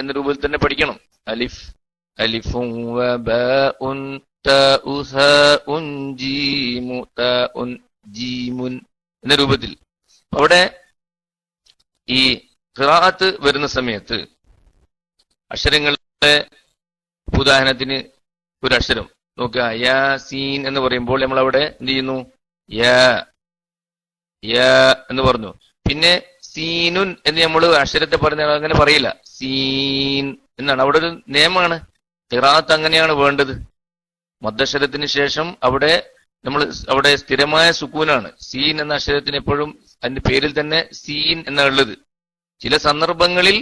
എന്ന രൂപത്തിൽ തന്നെ പഠിക്കണം. അലിഫ്, അലിഫുൻ വ ബഉൻ തഉ സഉൻ ജീമു തഉൻ ജീമുൻ എന്ന രൂപത്തിൽ. അവിടെ ഈ ഖിറാഅത്ത് വരുന്ന സമയത്ത് അക്ഷരങ്ങളുടെ ഉദാഹരണത്തിന് ഒരു അക്ഷരം നോക്കുക, യാസീൻ എന്ന് പറയുമ്പോൾ നമ്മൾ അവിടെ എന്ത് ചെയ്യുന്നു? യാ എന്ന് പറഞ്ഞു. പിന്നെ സീനുൻ എന്ന് നമ്മൾ അക്ഷരത്തെ പറഞ്ഞ അങ്ങനെ പറയില്ല, സീൻ എന്നാണ്. അവിടെ ഒരു നിയമമാണ്. ഖിറാഅത്ത് അങ്ങനെയാണ് വേണ്ടത്. മദ്ദക്ഷരത്തിന് ശേഷം അവിടെ സ്ഥിരമായ സുക്കൂനാണ്. സീൻ എന്ന അക്ഷരത്തിന് എപ്പോഴും അതിന്റെ പേരിൽ തന്നെ സീൻ എന്നുള്ളത്. ചില സന്ദർഭങ്ങളിൽ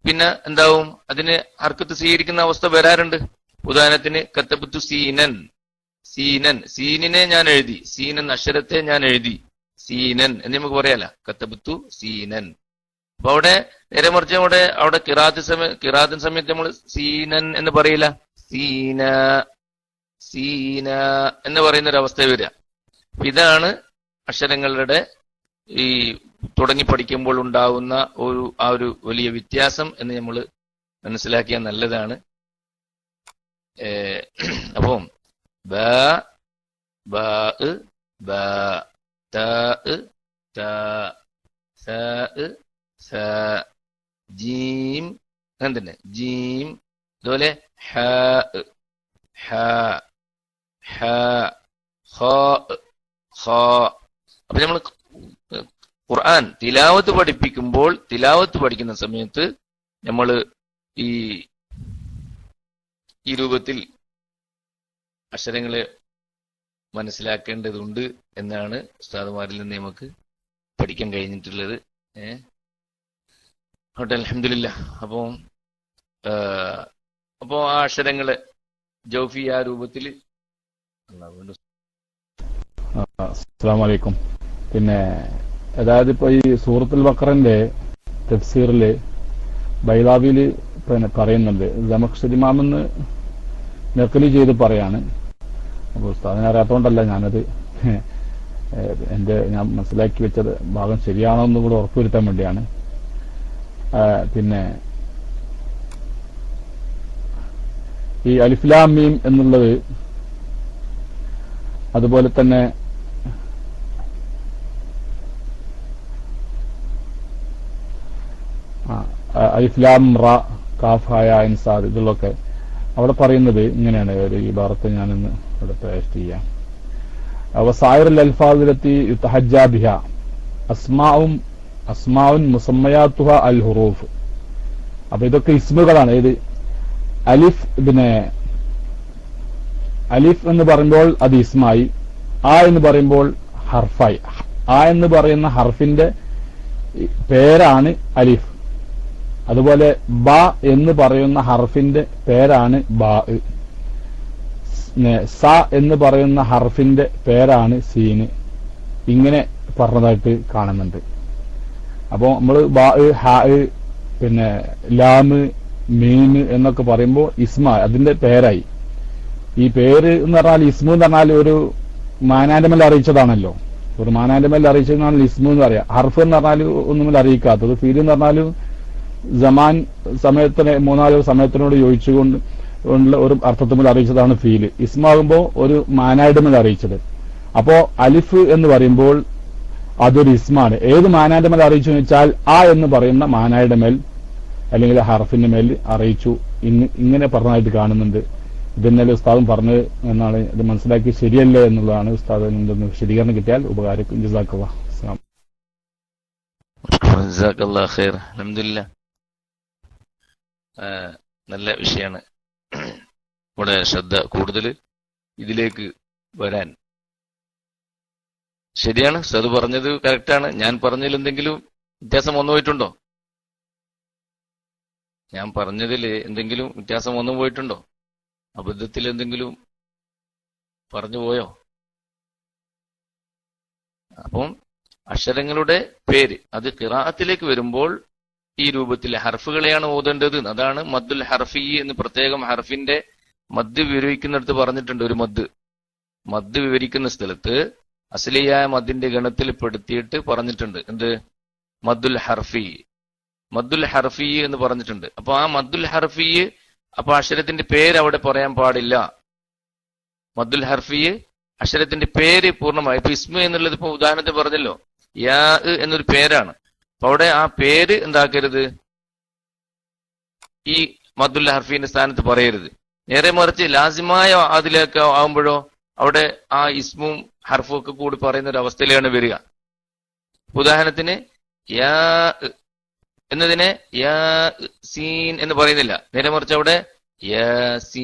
പിന്നെ എന്താവും, അതിന് ഹർക്കത്ത് സ്വീകരിക്കുന്ന അവസ്ഥ വരാറുണ്ട്. ഉദാഹരണത്തിന് കത്തബത്തു സീനൻ, സീനൻ, സീനിനെ ഞാൻ എഴുതി, സീൻ എന്ന അക്ഷരത്തെ ഞാൻ എഴുതി, സീനൻ എന്ന് നമുക്ക് പറയാല, കത്തബത്തു സീനൻ. അപ്പൊ അവിടെ നേരെ മറിച്ച് അവിടെ ഖിറാഅത്തിന് സമയത്ത് നമ്മൾ സീനൻ എന്ന് പറയില്ല, സീന, സീന എന്ന് പറയുന്ന ഒരു അവസ്ഥ വരിക. ഇതാണ് അക്ഷരങ്ങളുടെ ഈ തുടങ്ങി പഠിക്കുമ്പോൾ ഉണ്ടാവുന്ന ആ ഒരു വലിയ വ്യത്യാസം എന്ന് നമ്മൾ മനസ്സിലാക്കിയാൽ നല്ലതാണ്. അപ്പം ബ, ബ, ബ, ത, ത, സ, സ, ജീം അങ്ങനെ തന്നെ ജീം. അതുപോലെ ഹ, ഹ, ഹ, ഖ, ഖ. അപ്പൊ നമ്മൾ ഖുർആൻ തിലാവത്ത് പഠിപ്പിക്കുമ്പോൾ തിലാവത്ത് പഠിക്കുന്ന സമയത്ത് നമ്മൾ ഈ രൂപത്തിൽ അക്ഷരങ്ങളെ മനസ്സിലാക്കേണ്ടതുണ്ട് എന്നാണ് ഉസ്താദുമാരിൽ നിന്ന് നമുക്ക് പഠിക്കാൻ കഴിഞ്ഞിട്ടുള്ളത്. അൽഹംദുലില്ലാഹ്. അപ്പോ ആ അക്ഷരങ്ങളെ ജൗഫി ആ രൂപത്തിൽ. അസ്സലാമു അലൈക്കും. പിന്നെ അതായത് ഇപ്പൊ ഈ സൂറത്തുൽ ബഖറന്റെ തഫ്സീറില് ബൈലാവിയില് പിന്നെ പറയുന്നുണ്ട്, ദമഖ്ശരിമാമെന്ന് നഖ്ലി ചെയ്ത് പറയാണ്. അപ്പൊ ഉസ്താദിനെ അറിയാത്തോണ്ടല്ല ഞാനത് ഞാൻ മനസ്സിലാക്കി വെച്ചത് ഭാഗം ശരിയാണോ എന്നും കൂടെ ഉറപ്പുവരുത്താൻ വേണ്ടിയാണ്. പിന്നെ ഈ അലിഫ് ലാം മീം എന്നുള്ളത്, അതുപോലെ തന്നെ അലിഫ് ലാം റ കാഫ് ഹായ ഐൻ സാദ് ഇതിലൊക്കെ അവിടെ പറയുന്നത് ഇങ്ങനെയാണ്. ഒരു ഈ ഭാഗത്ത് ഞാനിന്ന് ഇവിടെ പേസ്റ്റ് ചെയ്യാം. വസായിറുൽ അൽഫാദിലത്തി യുതഹജ്ജാ ബിഹ അസ്മാഉൻ മുസമ്മയാത്തുഹ അൽ ഹുറൂഫ്. അപ്പൊ ഇതൊക്കെ ഇസ്മുകളാണ്. ഇത് അലിഫ്, പിന്നെ അലിഫ് എന്ന് പറയുമ്പോൾ അത് ഇസ്മായി, ആ എന്ന് പറയുമ്പോൾ ഹർഫായി. ആ എന്ന് പറയുന്ന ഹർഫിന്റെ പേരാണ് അലിഫ്. അതുപോലെ ബ എന്ന് പറയുന്ന ഹർഫിന്റെ പേരാണ് ബാ. സ എന്ന് പറയുന്ന ഹർഫിന്റെ പേരാണ് സീന്. ഇങ്ങനെ പറഞ്ഞതായിട്ട് കാണുന്നുണ്ട്. അപ്പോ നമ്മൾ ബാ, ഹ, പിന്നെ ലാമ്, മീന് എന്നൊക്കെ പറയുമ്പോൾ ഇസ്മ അതിന്റെ പേരായി. ഈ പേര് എന്ന് പറഞ്ഞാൽ ഇസ്മു എന്ന് പറഞ്ഞാൽ ഒരു മാനാൻഡമൽ അറിയിച്ചതാണല്ലോ. ഒരു മാനാന്റെ മേൽ അറിയിച്ചതെന്നാണ് ഇസ്മു എന്ന് പറയാം. ഹർഫ് എന്ന് പറഞ്ഞാൽ ഒന്നുമില്ല അറിയിക്കാത്തത്. ഫീൽ എന്ന് പറഞ്ഞാൽ ജമാൻ സമയത്തിന് മൂന്നാല് സമയത്തിനോട് യോജിച്ചുകൊണ്ട് ഉള്ള ഒരു അർത്ഥത്തിൽ അറിയിച്ചതാണ് ഫീല്. ഇസ്മാകുമ്പോൾ ഒരു മാനായുടെ മേൽ അറിയിച്ചത്. അപ്പോ അലിഫ് എന്ന് പറയുമ്പോൾ അതൊരു ഇസ്മാണ്. ഏത് മാനാന്റെ മേൽ അറിയിച്ചു എന്ന് വെച്ചാൽ ആ എന്ന് പറയുന്ന മാനായുടെ മേൽ അല്ലെങ്കിൽ ഹർഫിന്റെ മേൽ അറിയിച്ചു. ഇങ്ങനെ പറഞ്ഞതായിട്ട് കാണുന്നുണ്ട്. ഇതെന്നല്ലേ ഉസ്താദും പറഞ്ഞത് എന്നാണ്. ഇത് മനസ്സിലാക്കി ശരിയല്ലേ എന്നുള്ളതാണ് ഉസ്താദ് എന്തെന്ന് വിശദീകരണം കിട്ടിയാൽ ഉപകാരിക്കും. ജസാക്കല്ലാഹ്. അസ്സലാം. ജസാക്കല്ലാഹ് ഖൈർ. അൽഹംദുലില്ലാഹ്. നല്ല വിഷയമാണ്. ഇവിടെ ശ്രദ്ധ കൂടുതൽ ഇതിലേക്ക് വരാൻ. ശരിയാണ്, ഉസ്താദ് പറഞ്ഞത് കറക്റ്റാണ്. ഞാൻ പറഞ്ഞതിൽ എന്തെങ്കിലും വ്യത്യാസം വന്നു പോയിട്ടുണ്ടോ? ഞാൻ പറഞ്ഞതിൽ എന്തെങ്കിലും വ്യത്യാസം വന്നു പോയിട്ടുണ്ടോ? അബദ്ധത്തിൽ എന്തെങ്കിലും പറഞ്ഞു പോയോ? അപ്പം അക്ഷരങ്ങളുടെ പേര് അത് ഖിറാഅത്തിലേക്ക് വരുമ്പോൾ ഈ രൂപത്തിൽ ഹർഫുകളെയാണ് ഓതേണ്ടത്. അതാണ് മദ്ദുൽ ഹർഫി എന്ന് പ്രത്യേകം ഹർഫിന്റെ മദ് വിവരിക്കുന്നിടത്ത് പറഞ്ഞിട്ടുണ്ട്. ഒരു മദ് വിവരിക്കുന്ന സ്ഥലത്ത് അസ്ലിയായ മദ്ദിന്റെ ഗണത്തിൽ പെടുത്തിയിട്ട് പറഞ്ഞിട്ടുണ്ട്. എന്ത്? മദ്ദുൽ ഹർഫി എന്ന് പറഞ്ഞിട്ടുണ്ട്. അപ്പൊ ആ മദ്ദുൽ ഹർഫി, അപ്പൊ അക്ഷരത്തിന്റെ പേര് അവിടെ പറയാൻ പാടില്ല. മദ്ദുൽ ഹർഫി അക്ഷരത്തിന്റെ പേര് പൂർണ്ണമായി. ഇപ്പൊ ഇസ്മ എന്നുള്ളത് ഇപ്പൊ ഉദാഹരണത്തിന് പറഞ്ഞല്ലോ, യാ എന്നൊരു പേരാണ്. അപ്പൊ അവിടെ ആ പേര് എന്താക്കരുത്, ഈ മദ്ദുൽ ഹർഫിന്റെ സ്ഥാനത്ത് പറയരുത്. നേരെ മറിച്ച് ലാസിമായ അതിലേക്ക് ആകുമ്പോഴോ അവിടെ ആ ഇസ്മും ഹർഫും ഒക്കെ കൂടി പറയുന്ന ഒരു അവസ്ഥയിലാണ് വരിക. ഉദാഹരണത്തിന് യാ എന്നതിനെ യാ സീൻ എന്ന് പറയുന്നില്ല. നേരെ മറിച്ച് അവിടെ യാസീൻ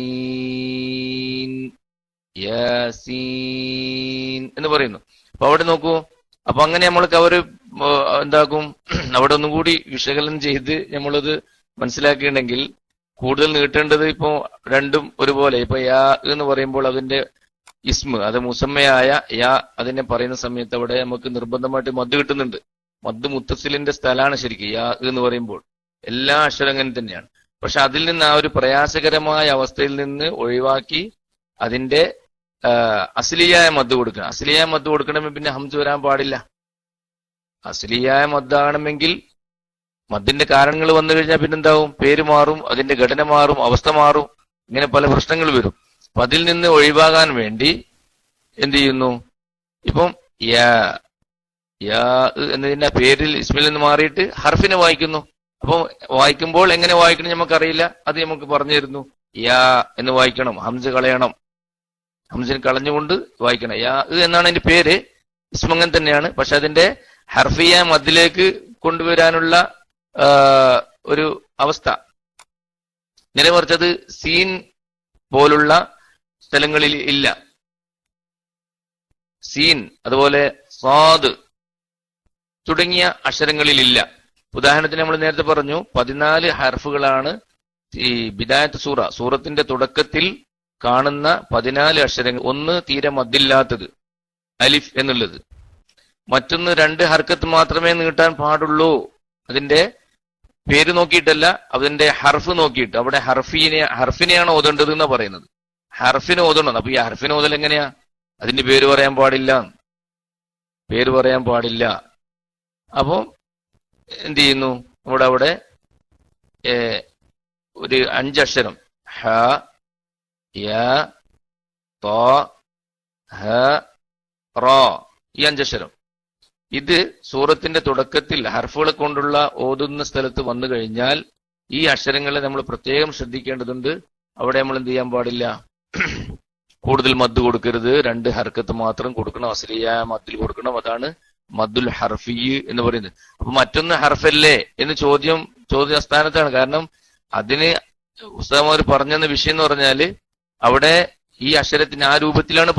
എന്ന് പറയുന്നു. അപ്പൊ അവിടെ നോക്കൂ. അപ്പൊ അങ്ങനെ നമ്മൾക്ക് അവര് എന്താക്കും, അവിടെ ഒന്നും കൂടി വിശകലനം ചെയ്ത് നമ്മളത് മനസ്സിലാക്കിയിട്ടുണ്ടെങ്കിൽ കൂടുതൽ നീട്ടേണ്ടത് ഇപ്പോ രണ്ടും ഒരുപോലെ. ഇപ്പൊ യാ എന്ന് പറയുമ്പോൾ അതിന്റെ ഇസ്മ, അത് മുസമ്മയായ യാ അതിനെ പറയുന്ന സമയത്ത് അവിടെ നമുക്ക് നിർബന്ധമായിട്ട് മദ് കിട്ടുന്നുണ്ട്. മദ് മുത്തസിലിന്റെ സ്ഥലമാണ് ശരിക്കും യാ എന്ന് പറയുമ്പോൾ. എല്ലാ അക്ഷരങ്ങളും തന്നെയാണ്. പക്ഷെ അതിൽ നിന്ന് ആ ഒരു പ്രയാസകരമായ അവസ്ഥയിൽ നിന്ന് ഒഴിവാക്കി അതിന്റെ അസ്ലിയായ മദ് കൊടുക്കണം. അസ്ലിയായ മദ് കൊടുക്കണമെങ്കിൽ പിന്നെ ഹംസ് വരാൻ പാടില്ല. അസ്ലിയായ മദ്ദാണെങ്കിൽ മദ്ദിന്റെ കാരണങ്ങൾ വന്നു കഴിഞ്ഞാൽ പിന്നെന്താവും, പേര് മാറും, അതിന്റെ ഘടന മാറും, അവസ്ഥ മാറും, ഇങ്ങനെ പല പ്രശ്നങ്ങൾ വരും. അപ്പൊ അതിൽ നിന്ന് ഒഴിവാകാൻ വേണ്ടി എന്ത് ചെയ്യുന്നു, ഇപ്പം യാ എന്നതിന്റെ പേരിൽ ഇസ്മിൽ നിന്ന് മാറിയിട്ട് ഹർഫിനെ വായിക്കുന്നു. അപ്പൊ വായിക്കുമ്പോൾ എങ്ങനെ വായിക്കണം നമുക്കറിയില്ല, അത് നമുക്ക് പറഞ്ഞു തരുന്നു. യാ എന്ന് വായിക്കണം, ഹംസ് കളയണം, ഹംസിന് കളഞ്ഞുകൊണ്ട് വായിക്കണം. യാ എന്നാണ് അതിന്റെ പേര്, ഇസ്മങ്ങൻ തന്നെയാണ്. പക്ഷെ അതിന്റെ ഹർഫിയ മദ്ദിലേക്ക് കൊണ്ടുവരാനുള്ള ഒരു അവസ്ഥ, നേരെ മറിച്ചത് സീൻ പോലുള്ള സ്ഥലങ്ങളിൽ ഇല്ല. സീൻ അതുപോലെ സ്വാദ് തുടങ്ങിയ അക്ഷരങ്ങളിൽ ഇല്ല. ഉദാഹരണത്തിന് നമ്മൾ നേരത്തെ പറഞ്ഞു 14 ഹർഫുകളാണ് ഈ ബിദായത്ത് സൂറത്തിന്റെ തുടക്കത്തിൽ കാണുന്ന 14 അക്ഷരങ്ങൾ. ഒന്ന് തീരെ മദ്ദില്ലാത്തത് അലിഫ് എന്നുള്ളത്, മറ്റൊന്ന് 2 ഹർക്കത്ത് മാത്രമേ നീട്ടാൻ പാടുള്ളൂ. അതിന്റെ പേര് നോക്കിയിട്ടല്ല, അതിന്റെ ഹർഫ് നോക്കിയിട്ട്. അവിടെ ഹർഫിനെയാണ് ഓതേണ്ടത് എന്നാ പറയുന്നത്. ഹർഫിനെ ഓതണം. അപ്പൊ ഈ ഹർഫിനെ ഓതൽ എങ്ങനെയാ? അതിന്റെ പേര് പറയാൻ പാടില്ല. അപ്പൊ എന്ത് ചെയ്യുന്നു, അവിടെ ഒരു 5 അക്ഷരം ഹ യ ത ഹ റ, ഈ 5 അക്ഷരം ഇത് സൂറത്തിന്റെ തുടക്കത്തിൽ ഹർഫുകളെ കൊണ്ടുള്ള ഓതുന്ന സ്ഥലത്ത് വന്നു കഴിഞ്ഞാൽ ഈ അക്ഷരങ്ങളെ നമ്മൾ പ്രത്യേകം ശ്രദ്ധിക്കേണ്ടതുണ്ട്. അവിടെ നമ്മൾ എന്ത് ചെയ്യാൻ പാടില്ല, കൂടുതൽ മദ് കൊടുക്കരുത്. 2 ഹർക്കത്ത് മാത്രം കൊടുക്കണം, അസ്ലിയായ മദ്ദിൽ കൊടുക്കണം. അതാണ് മദ്ദുൽ ഹർഫി എന്ന് പറയുന്നത്. അപ്പൊ മറ്റൊന്ന് ഹർഫല്ലേ എന്ന് ചോദ്യസ്ഥാനത്താണ്. കാരണം അതിന് ഉസ്താദ് പറഞ്ഞെന്ന വിഷയം എന്ന് പറഞ്ഞാല് അവിടെ ഈ അക്ഷരത്തിന് ആ രൂപത്തിലാണ്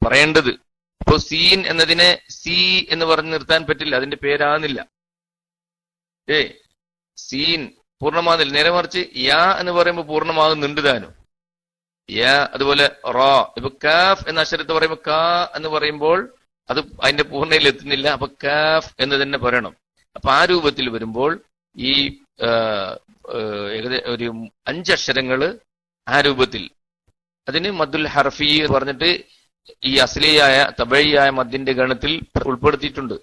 പറയേണ്ടത്. ഇപ്പൊ സീൻ എന്നതിനെ സി എന്ന് പറഞ്ഞ് നിർത്താൻ പറ്റില്ല, അതിന്റെ പേരാകുന്നില്ല. സീൻ പൂർണ്ണമാകുന്നില്ല. നേരെ മറിച്ച് യാ എന്ന് പറയുമ്പോൾ പൂർണ്ണമാകുന്നുണ്ട് താനും. യാ അതുപോലെ റോ. ഇപ്പൊ കാഫ് എന്ന അക്ഷരത്തെ പറയുമ്പോൾ കാ എന്ന് പറയുമ്പോൾ അത് അതിന്റെ പൂർണ്ണയിൽ എത്തുന്നില്ല. അപ്പൊ കാഫ് എന്ന് തന്നെ പറയണം. അപ്പൊ ആ രൂപത്തിൽ വരുമ്പോൾ ഈ ഏകദേശം ഒരു 5 അക്ഷരങ്ങള് ആ രൂപത്തിൽ, അതിന് മദ്ദുൽ ഹർഫി പറഞ്ഞിട്ട് ഈ അസ്ലിയായ തബഴിയായ മദ്ദിന്റെ ഗണത്തിൽ ഉൾപ്പെടുത്തിയിട്ടുണ്ട്.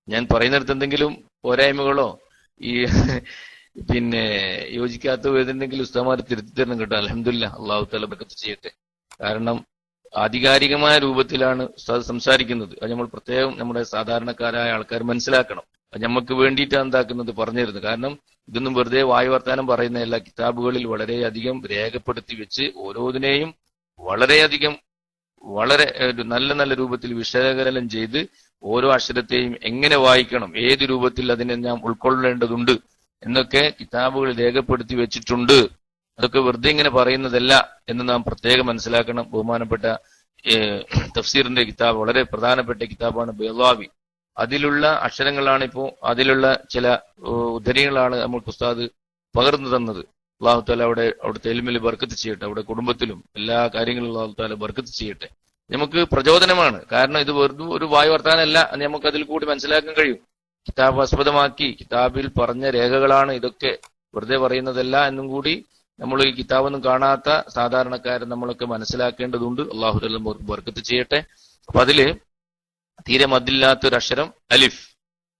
ഞാൻ പറയുന്നിടത്ത് എന്തെങ്കിലും പോരായ്മകളോ ഈ പിന്നെ യോജിക്കാത്ത ഏതെങ്കിലും ഉസ്താമാർ തിരുത്തി തരണം കേട്ടോ. അൽഹംദുലില്ലാഹ്, അള്ളാഹു തആല ബർക്കത്ത് ചെയ്യട്ടെ. കാരണം ആധികാരികമായ രൂപത്തിലാണ് ഉസ്താദ് സംസാരിക്കുന്നത്. അത് നമ്മൾ പ്രത്യേകം നമ്മുടെ സാധാരണക്കാരായ ആൾക്കാർ മനസ്സിലാക്കണം. അത് നമുക്ക് വേണ്ടിയിട്ടാണ് എന്താക്കുന്നത് പറഞ്ഞിരുന്നത്. കാരണം ഇതൊന്നും വെറുതെ വായു വർത്താനം പറയുന്ന എല്ലാ കിതാബുകളിൽ വളരെയധികം രേഖപ്പെടുത്തി വെച്ച് ഓരോന്നിനെയും വളരെയധികം വളരെ നല്ല നല്ല രൂപത്തിൽ വിശകലനം ചെയ്ത് ഓരോ അക്ഷരത്തെയും എങ്ങനെ വായിക്കണം, ഏത് രൂപത്തിൽ അതിനെ നാം ഉൾക്കൊള്ളേണ്ടതുണ്ട് എന്നൊക്കെ കിതാബുകൾ രേഖപ്പെടുത്തി വെച്ചിട്ടുണ്ട്. അതൊക്കെ വെറുതെ ഇങ്ങനെ പറയുന്നതല്ല എന്ന് നാം പ്രത്യേകം മനസ്സിലാക്കണം. ബഹുമാനപ്പെട്ട തഫ്സീറിന്റെ കിതാബ്, വളരെ പ്രധാനപ്പെട്ട കിതാബാണ് ബൈളാവി. അതിലുള്ള അക്ഷരങ്ങളാണ് ഇപ്പോ, അതിലുള്ള ചില ഉദ്ധരണികളാണ് നമുക്ക് ഉസ്താദ് പകർന്നു തന്നത്. അള്ളാഹു താല അവിടുത്തെ എൽമിൽ ബർക്കത്ത് ചെയ്യട്ടെ. അവിടെ കുടുംബത്തിലും എല്ലാ കാര്യങ്ങളും അള്ളാഹു താല ബർക്കത്ത് ചെയ്യട്ടെ. നമുക്ക് പ്രചോദനമാണ്. കാരണം ഇത് വെറുതെ ഒരു വായു വർത്താനല്ല, നമുക്ക് അതിൽ കൂടി മനസ്സിലാക്കാൻ കഴിയും. കിതാബ് ആസ്പദമാക്കി കിതാബിൽ പറഞ്ഞ രേഖകളാണ് ഇതൊക്കെ, വെറുതെ പറയുന്നതല്ല എന്നും കൂടി നമ്മൾ ഈ കിതാബൊന്നും കാണാത്ത സാധാരണക്കാരൻ നമ്മളൊക്കെ മനസ്സിലാക്കേണ്ടതുണ്ട്. അള്ളാഹു താല ബർക്കത്ത് ചെയ്യട്ടെ. അപ്പൊ അതില് തീരെ മദ്ദില്ലാത്തൊരു അക്ഷരം അലിഫ്.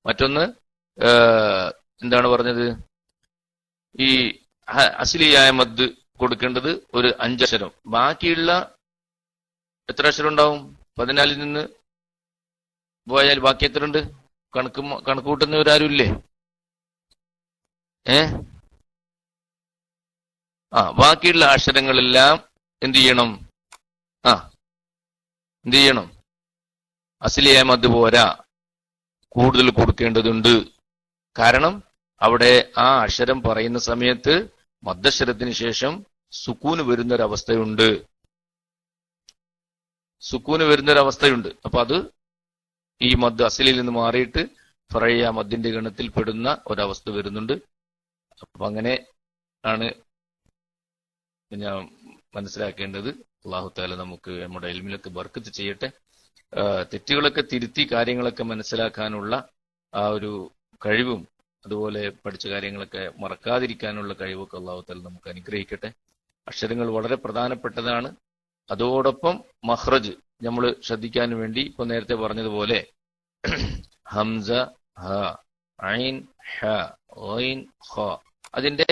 മറ്റൊന്ന് എന്താണ് പറഞ്ഞത്, ഈ അസ്ലിയായ മദ് കൊടുക്കേണ്ടത് ഒരു 5 അക്ഷരം. ബാക്കിയുള്ള എത്ര അക്ഷരം ഉണ്ടാവും? 14 നിന്ന് പോയാൽ ബാക്കി എത്ര ഉണ്ട്? കണക്ക് കൂട്ടുന്നവരാരും ഇല്ലേ? ബാക്കിയുള്ള അക്ഷരങ്ങളെല്ലാം എന്ത് ചെയ്യണം? എന്ത് ചെയ്യണം? അസ്ലിയായ മദ് പോരാ, കൂടുതൽ കൊടുക്കേണ്ടതുണ്ട്. കാരണം അവിടെ ആ അക്ഷരം പറയുന്ന സമയത്ത് മദ്ദക്ഷരത്തിന് ശേഷം സുക്കൂന് വരുന്നൊരവസ്ഥയുണ്ട്. അപ്പൊ അത് ഈ മദ് അസ്ലിയിൽ നിന്ന് മാറിയിട്ട് ഫറയ്യ മദ്ദിന്റെ ഗണത്തിൽ പെടുന്ന ഒരവസ്ഥ വരുന്നുണ്ട്. അപ്പൊ അങ്ങനെ ആണ് ഞാൻ മനസ്സിലാക്കേണ്ടത്. അല്ലാഹു തആല നമുക്ക് നമ്മുടെ ഇൽമിലൊക്കെ ബർക്കത്ത് ചെയ്യട്ടെ. തെറ്റുകളൊക്കെ തിരുത്തി കാര്യങ്ങളൊക്കെ മനസ്സിലാക്കാനുള്ള ആ ഒരു കഴിവും അതുപോലെ പഠിച്ച കാര്യങ്ങളൊക്കെ മറക്കാതിരിക്കാനുള്ള കഴിവൊക്കെ അല്ലാഹു തആല നമുക്ക് അനുഗ്രഹിക്കട്ടെ. അക്ഷരങ്ങൾ വളരെ പ്രധാനപ്പെട്ടതാണ്. അതോടൊപ്പം മഖ്റജ് നമ്മൾ ശ്രദ്ധിക്കാൻ വേണ്ടി ഇപ്പൊ നേരത്തെ പറഞ്ഞതുപോലെ ഹംസ, ഹ, ഐൻ, ഹ, ഐൻ, ഖ, അതിന്റെ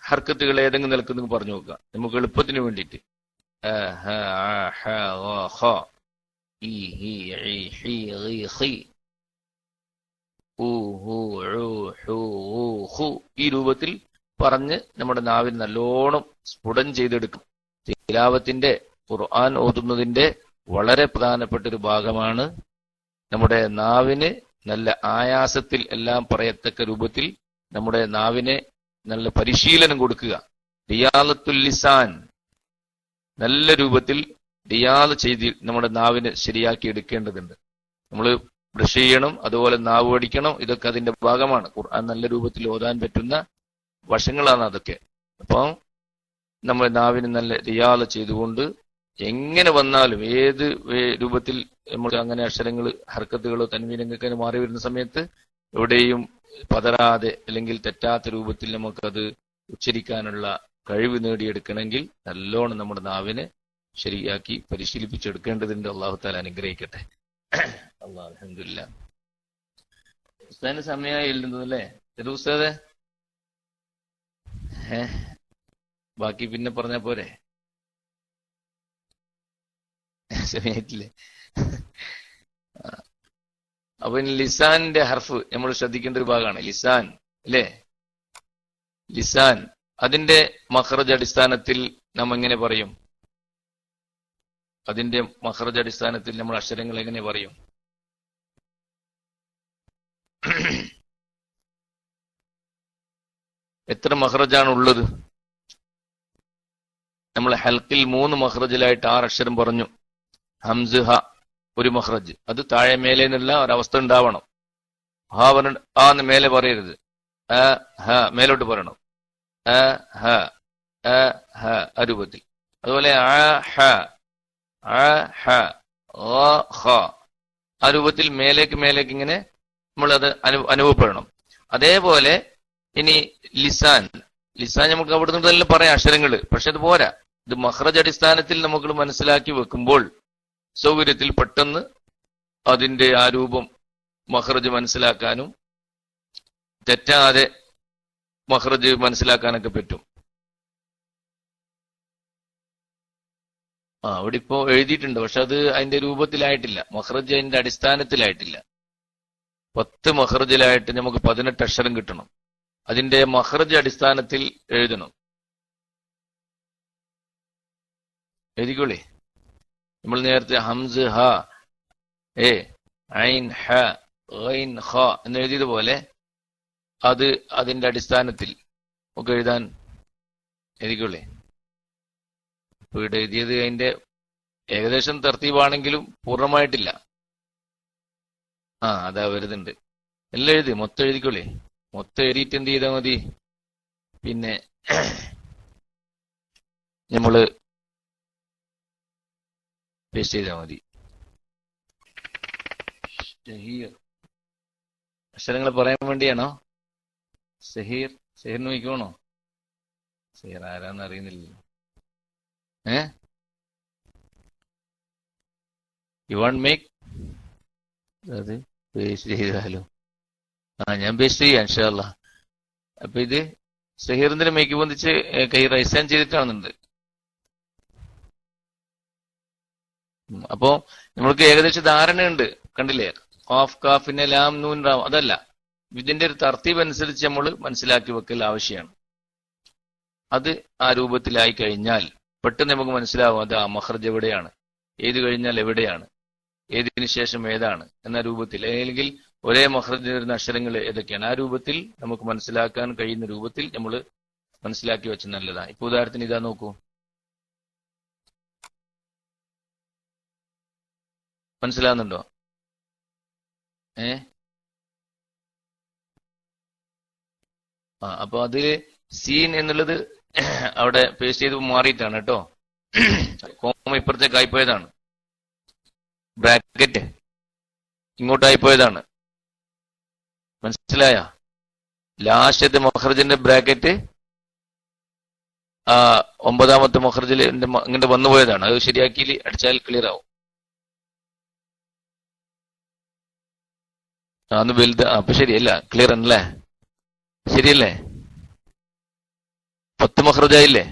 ഹർക്കത്തുകൾ ഏതെങ്കിലും നിലക്ക് പറഞ്ഞു നോക്കുക നമുക്ക് എളുപ്പത്തിന് വേണ്ടിയിട്ട്. ഹ, ഹ, ഖ, ഈ, ഹി, ഐ, ഹി, ഖി, ഖി, ഉ, ഹു, ഉ, ഹു, ഉ, ഹു, ഈ രൂപത്തിൽ പറഞ്ഞ് നമ്മുടെ നാവിൽ നല്ലോണം സ്ഫുടം ചെയ്തെടുക്കും. തിലാവത്തിന്റെ ഖുർആൻ ഓതുന്നതിന്റെ വളരെ പ്രധാനപ്പെട്ട ഒരു ഭാഗമാണ് നമ്മുടെ നാവിന് നല്ല ആയാസത്തിൽ എല്ലാം പറയത്തക്ക രൂപത്തിൽ നമ്മുടെ നാവിനെ നല്ല പരിശീലനം കൊടുക്കുക. റിയാലത്തുൽ ലിസാൻ, നല്ല രൂപത്തിൽ റിയാദ് ചെയ്ത് നമ്മുടെ നാവിനെ ശരിയാക്കി എടുക്കേണ്ടതുണ്ട്. നമ്മൾ ബ്രഷ് ചെയ്യണം, അതുപോലെ നാവ് പഠിക്കണം. ഇതൊക്കെ അതിന്റെ ഭാഗമാണ്. ഖുർആൻ നല്ല രൂപത്തിൽ ഓതാൻ പറ്റുന്ന വശങ്ങളാണ് അതൊക്കെ. അപ്പം നമ്മൾ നാവിന് നല്ല റിയാദ് ചെയ്തുകൊണ്ട് എങ്ങനെ വന്നാലും ഏത് രൂപത്തിൽ നമ്മൾ അങ്ങനെ അക്ഷരങ്ങൾ ഹർക്കത്തുകളോ തൻവീനൊക്കെ മാറി വരുന്ന സമയത്ത് എവിടെയും പതരാതെ അല്ലെങ്കിൽ തെറ്റാത്ത രൂപത്തിൽ നമുക്കത് ഉച്ചരിക്കാനുള്ള കഴിവ് നേടിയെടുക്കണമെങ്കിൽ നല്ലോണം നമ്മുടെ നാവിനെ ശരിയാക്കി പരിശീലിപ്പിച്ചെടുക്കേണ്ടതുണ്ട്. അല്ലാഹു തആല അനുഗ്രഹിക്കട്ടെ. അല്ലാഹ് അൽഹംദുലില്ലാ. ഉസ്താദിന് സമയമായി എഴുതുന്നതല്ലേ ഉസ്താദെ? ബാക്കി പിന്നെ പറഞ്ഞാ പോരെ? സമയത്തില്ലേ? അപ്പൊ ലിസാന്റെ ഹർഫ് നമ്മൾ ശ്രദ്ധിക്കേണ്ട ഒരു ഭാഗമാണ് ലിസാൻ, അല്ലേ? ലിസാൻ അതിന്റെ മഖ്റജ് അടിസ്ഥാനത്തിൽ നാം എങ്ങനെ പറയും? അതിന്റെ മഖ്റജ് അടിസ്ഥാനത്തിൽ നമ്മൾ അക്ഷരങ്ങൾ എങ്ങനെ പറയും? എത്ര മഖ്റജാണ് ഉള്ളത്? നമ്മൾ ഹൽക്കിൽ 3 മഖ്റജിലായിട്ട് 6 അക്ഷരം പറഞ്ഞു. ഹംസ്, ഹ ഒരു മഖ്റജ്, അത് താഴെ മേലെ നിന്നുള്ള ഒരവസ്ഥ ഉണ്ടാവണം. ഹ എന്ന് മേലെ പറയരുത്, ഹ മേലോട്ട് പറയണം. ഹ ആ രൂപത്തിൽ. അതുപോലെ ആ രൂപത്തിൽ മേലേക്ക് ഇങ്ങനെ നമ്മളത് അനുഭവപ്പെടണം. അതേപോലെ ഇനി ലിസാൻ നമുക്ക് അവിടെ നിന്നെല്ലാം പറയാം അക്ഷരങ്ങള്, പക്ഷെ അത് പോരാ. ഇത് മഖ്റജ് അടിസ്ഥാനത്തിൽ നമുക്ക് മനസ്സിലാക്കി വെക്കുമ്പോൾ സൗകര്യത്തിൽ പെട്ടെന്ന് അതിന്റെ ആ രൂപം മഖ്റജ് മനസ്സിലാക്കാനും തെറ്റാതെ മഖ്റജ് മനസ്സിലാക്കാനൊക്കെ പറ്റും. അവിടെ ഇപ്പോ എഴുതിയിട്ടുണ്ട്, പക്ഷെ അത് അതിന്റെ രൂപത്തിലായിട്ടില്ല. മഖ്റജ് അതിന്റെ അടിസ്ഥാനത്തിലായിട്ടില്ല. 10 മഖ്റജിലായിട്ട് നമുക്ക് 18 അക്ഷരം കിട്ടണം. അതിന്റെ മഖ്റജ് അടിസ്ഥാനത്തിൽ എഴുതണം. എഴുതിക്കോളേ. നമ്മൾ നേരത്തെ ഹംസ് ഹ എ ഐൻ ഹ ഖൈൻ ഖ എന്ന് എഴുതിയതുപോലെ അത് അതിന്റെ അടിസ്ഥാനത്തിൽ ഒക്കെ എഴുതാൻ എഴുതിക്കോളേ. ഇപ്പൊ ഇവിടെ എഴുതിയത് അതിന്റെ ഏകദേശം തർത്തീബാണെങ്കിലും പൂർണ്ണമായിട്ടില്ല. അതാ വരുന്നുണ്ട്. എല്ലാം എഴുതി, മൊത്തം എഴുതിക്കോളേ. മൊത്തം എഴുതിയിട്ട് എന്ത് ചെയ്താൽ മതി, പിന്നെ നമ്മള് പേസ്റ്റ് ചെയ്താൽ മതി. അക്ഷരങ്ങൾ പറയാൻ വേണ്ടിയാണോ? സഹീർ, സഹീറിന് വയ്ക്കണോ? സഹീർ ആരാന്ന് അറിയുന്നില്ലല്ലോ. യു വാണ്ട് മേക്ക് അത് പേസ്റ്റ് ചെയ്താലോ? ഞാൻ പേസ്റ്റ് ചെയ്യാം ഇൻഷാ അല്ലാഹ്. അപ്പൊ ഇത് സഹീറിന്റെ മേക്ക് ബന്ധിച്ച് കൈ റൈസാൻ ചെയ്തിട്ടാണെന്നുണ്ട്. അപ്പോ നമ്മൾക്ക് ഏകദേശം ധാരണയുണ്ട്. കണ്ടില്ലേ? ഖാഫ് കാഫിനെ ലാം നൂൻ റാം. അതല്ല, ഇതിന്റെ ഒരു തർത്തീബ് അനുസരിച്ച് നമ്മൾ മനസ്സിലാക്കി വെക്കൽ ആവശ്യമാണ്. അത് ആ രൂപത്തിലായി കഴിഞ്ഞാൽ പെട്ടെന്ന് നമുക്ക് മനസ്സിലാവും അത് ആ മഖ്റജ് എവിടെയാണ്, ഏത് കഴിഞ്ഞാൽ എവിടെയാണ്, ഏതിനു ശേഷം ഏതാണ് എന്ന രൂപത്തിൽ, അല്ലെങ്കിൽ ഒരേ മഖ്റജിൽ വരുന്ന അക്ഷരങ്ങൾ ഏതൊക്കെയാണ്, ആ രൂപത്തിൽ നമുക്ക് മനസ്സിലാക്കാൻ കഴിയുന്ന രൂപത്തിൽ നമ്മൾ മനസ്സിലാക്കി വെച്ച നല്ലതാണ്. ഇപ്പൊ ഉദാഹരണത്തിന് ഇതാ നോക്കൂ. മനസ്സിലാകുന്നുണ്ടോ? അപ്പൊ അതില് സീൻ എന്നുള്ളത് അവിടെ പേസ്റ്റ് ചെയ്ത് മാറിയിട്ടാണ് കേട്ടോ. കോമ ഇപ്പുറത്തേക്ക് ആയിപ്പോയതാണ്, ബ്രാക്കറ്റ് ഇങ്ങോട്ടായിപ്പോയതാണ്. മനസ്സിലായ? ലാസ്റ്റത്തെ മഖ്റജിന്റെ ബ്രാക്കറ്റ് 9ാമത്തെ മഖ്റജിൽ ഇങ്ങോട്ട് വന്നുപോയതാണ്. അത് ശരിയാക്കി അടിച്ചാൽ ക്ലിയർ ആവും. അന്ന് വലുത്. അപ്പൊ ശരിയല്ല, ക്ലിയർ ആണല്ലേ? ശരിയല്ലേ? 10 മഖ്റജായില്ലേ?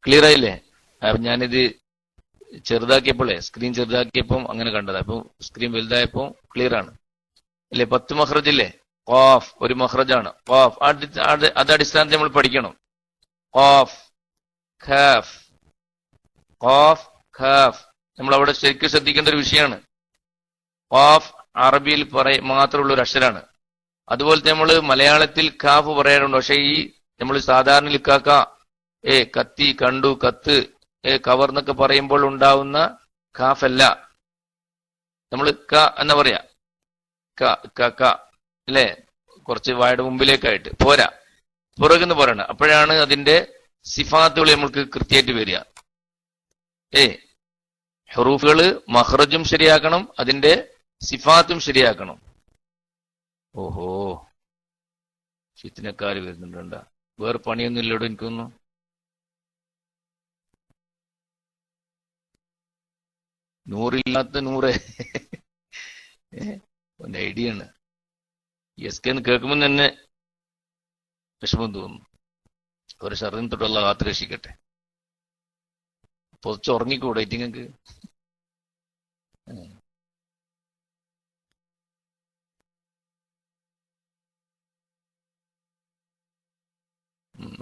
ക്ലിയർ ആയില്ലേ? അപ്പൊ ഞാനിത് ചെറുതാക്കിയപ്പോഴേ, സ്ക്രീൻ ചെറുതാക്കിയപ്പം അങ്ങനെ കണ്ടത്. അപ്പൊ സ്ക്രീൻ വലുതായപ്പോ ക്ലിയർ ആണ് അല്ലേ? 10 മഖ്റജില്ലേ? ഖാഫ് ഒരു മഖ്റജാണ്. ഖാഫ് അത് അടിസ്ഥാനത്തിൽ നമ്മൾ പഠിക്കണം. ഖാഫ് ഖാഫ് ഖാഫ് ഖാഫ് നമ്മൾ അവിടെ ശരിക്കും ശ്രദ്ധിക്കേണ്ട ഒരു വിഷയമാണ്. ഖാഫ് അറബിയിൽ മാത്രമുള്ള ഒരു അക്ഷരാണ്. അതുപോലെ നമ്മൾ മലയാളത്തിൽ കാഫ് പറയാറുണ്ട്. പക്ഷെ ഈ നമ്മൾ സാധാരണ ലിക്കാക്ക കത്തി, കണ്ടു, കത്ത്, കവർ എന്നൊക്കെ പറയുമ്പോൾ ഉണ്ടാവുന്ന കാഫല്ല. നമ്മൾ ക എന്ന് പറയാ, ക അല്ലേ? കുറച്ച് വായുടെ മുമ്പിലേക്കായിട്ട് പോരാ, പുറകുന്ന് പറയണം. അപ്പോഴാണ് അതിന്റെ സിഫാത്തുകൾ നമ്മൾക്ക് കൃത്യമായിട്ട് വരിക. ഹുറൂഫുകള് മഖ്റജും ശരിയാക്കണം, അതിന്റെ സിഫാത്തും ശരിയാക്കണം. ഓഹോ, ഫിത്നക്കാര് വരുന്നുണ്ട്. വേറെ പണിയൊന്നും ഇല്ലടോ എനിക്കൊന്നും. നൂറില്ലാത്ത നൂറ് ഒരു ഐഡിയ ആണ്. എസ് കെ എന്ന് കേൾക്കുമ്പോൾ തന്നെ വിഷമം തോന്നുന്നു. ഒരു ഷർറിന് തൊട്ടുള്ള കാത്ത് രക്ഷിക്കട്ടെ. പൊതിച്ചുറങ്ങിക്കൂടെ നിങ്ങൾക്ക്?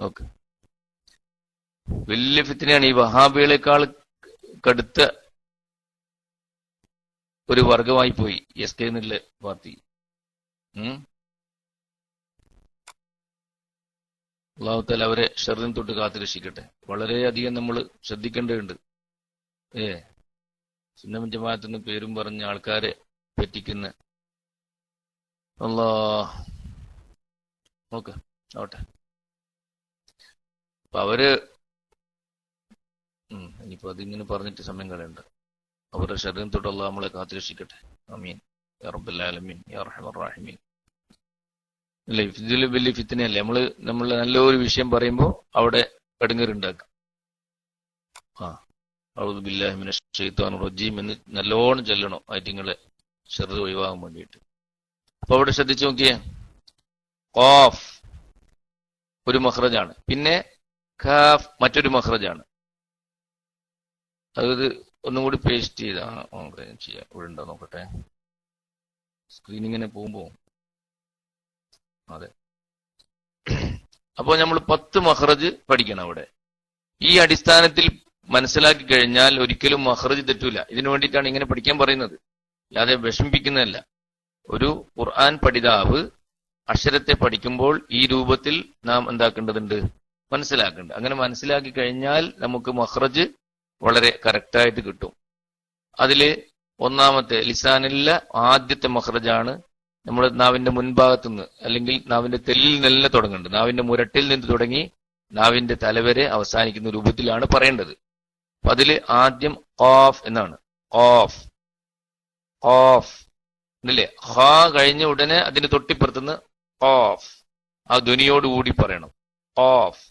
ഓക്കെ. വലിയ ഫിത്നയാണ്. ഈ വഹാബികളെക്കാൾ കടുത്ത ഒരു വർഗമായി പോയി എസ് കെ എന്നുള്ള പാർട്ടി. അല്ലാഹു തആല അവരെ ഷർറിന് തൊട്ട് കാത്തു രക്ഷിക്കട്ടെ. വളരെയധികം നമ്മൾ ശ്രദ്ധിക്കേണ്ടതുണ്ട്. സുന്നത്ത് ജമാഅത്തിന് പേരും പറഞ്ഞ ആൾക്കാരെ പറ്റിക്കുന്ന ഓക്കെ ആവട്ടെ. അപ്പൊ അവര് ഇനിയിപ്പോ അതിങ്ങനെ പറഞ്ഞിട്ട് സമയം കളയണ്ട. അവരുടെ ഷർറിന് തൊട്ട് അല്ലാഹു നമ്മളെ കാത്തു രക്ഷിക്കട്ടെ. ആമീൻ യാ റബ്ബൽ ആലമീൻ യാ അർഹമർ റഹീമീൻ. അല്ലേ, ഇതിൽ വലിയ ഫിത്നയല്ലേ? നമ്മൾ നല്ലൊരു വിഷയം പറയുമ്പോൾ അവിടെ കടുങ്ങരുണ്ടാക്കുക. അഊദു ബില്ലാഹി മിനശ് ശൈത്വാനിർ റജീം എന്ന് നല്ലോണം ചൊല്ലണം ആയിട്ടിങ്ങളെ ഷർറ് ഒഴിവാകാൻ വേണ്ടിയിട്ട്. അപ്പൊ അവിടെ ശ്രദ്ധിച്ചു നോക്കിയേ, ഖാഫ് ഒരു മഖ്റജാണ്, പിന്നെ ഖാഫ് മറ്റൊരു മഖ്റജാണ്. അത് ഒന്നും കൂടി പേസ്റ്റ് ചെയ്താ ചെയ്യാം. ഇവിടെ ഉണ്ടോ നോക്കട്ടെ, സ്ക്രീനിങ്ങനെ പോകുമ്പോ. അതെ, അപ്പോൾ നമ്മൾ 10 മഖ്റജ് പഠിക്കണം അവിടെ. ഈ അടിസ്ഥാനത്തിൽ മനസ്സിലാക്കി കഴിഞ്ഞാൽ ഒരിക്കലും മഖ്റജ് തെറ്റൂല. ഇതിനു വേണ്ടിയിട്ടാണ് ഇങ്ങനെ പഠിക്കാൻ പറയുന്നത്, അല്ലാതെ വിഷമിപ്പിക്കുന്നതല്ല. ഒരു ഖുർആൻ പഠിതാവ് അക്ഷരത്തെ പഠിക്കുമ്പോൾ ഈ രൂപത്തിൽ നാം എന്താക്കേണ്ടതുണ്ട്, മനസ്സിലാക്കേണ്ടത്. അങ്ങനെ മനസ്സിലാക്കി കഴിഞ്ഞാൽ നമുക്ക് മഖ്റജ് വളരെ കറക്റ്റായിട്ട് കിട്ടും. അതില് ഒന്നാമത്തെ ലിസാനിലെ ആദ്യത്തെ മഖ്റജാണ് നമ്മൾ നാവിന്റെ മുൻഭാഗത്തു നിന്ന്, അല്ലെങ്കിൽ നാവിന്റെ തെല്ലിൽ നിന്ന് തുടങ്ങേണ്ടത്. നാവിന്റെ മുരട്ടിൽ നിന്ന് തുടങ്ങി നാവിന്റെ തലവരെ അവസാനിക്കുന്ന രൂപത്തിലാണ് പറയേണ്ടത്. അപ്പൊ അതില് ആദ്യം ഖാഫ് എന്നാണ്. ഖാഫ് ഖാഫ് എന്നല്ലേ, ഖാ കഴിഞ്ഞ ഉടനെ അതിന് തൊട്ടിപ്പുറത്തുനിന്ന് ഖാഫ്, ആ ധ്വനിയോട് കൂടി പറയണം. ഖാഫ്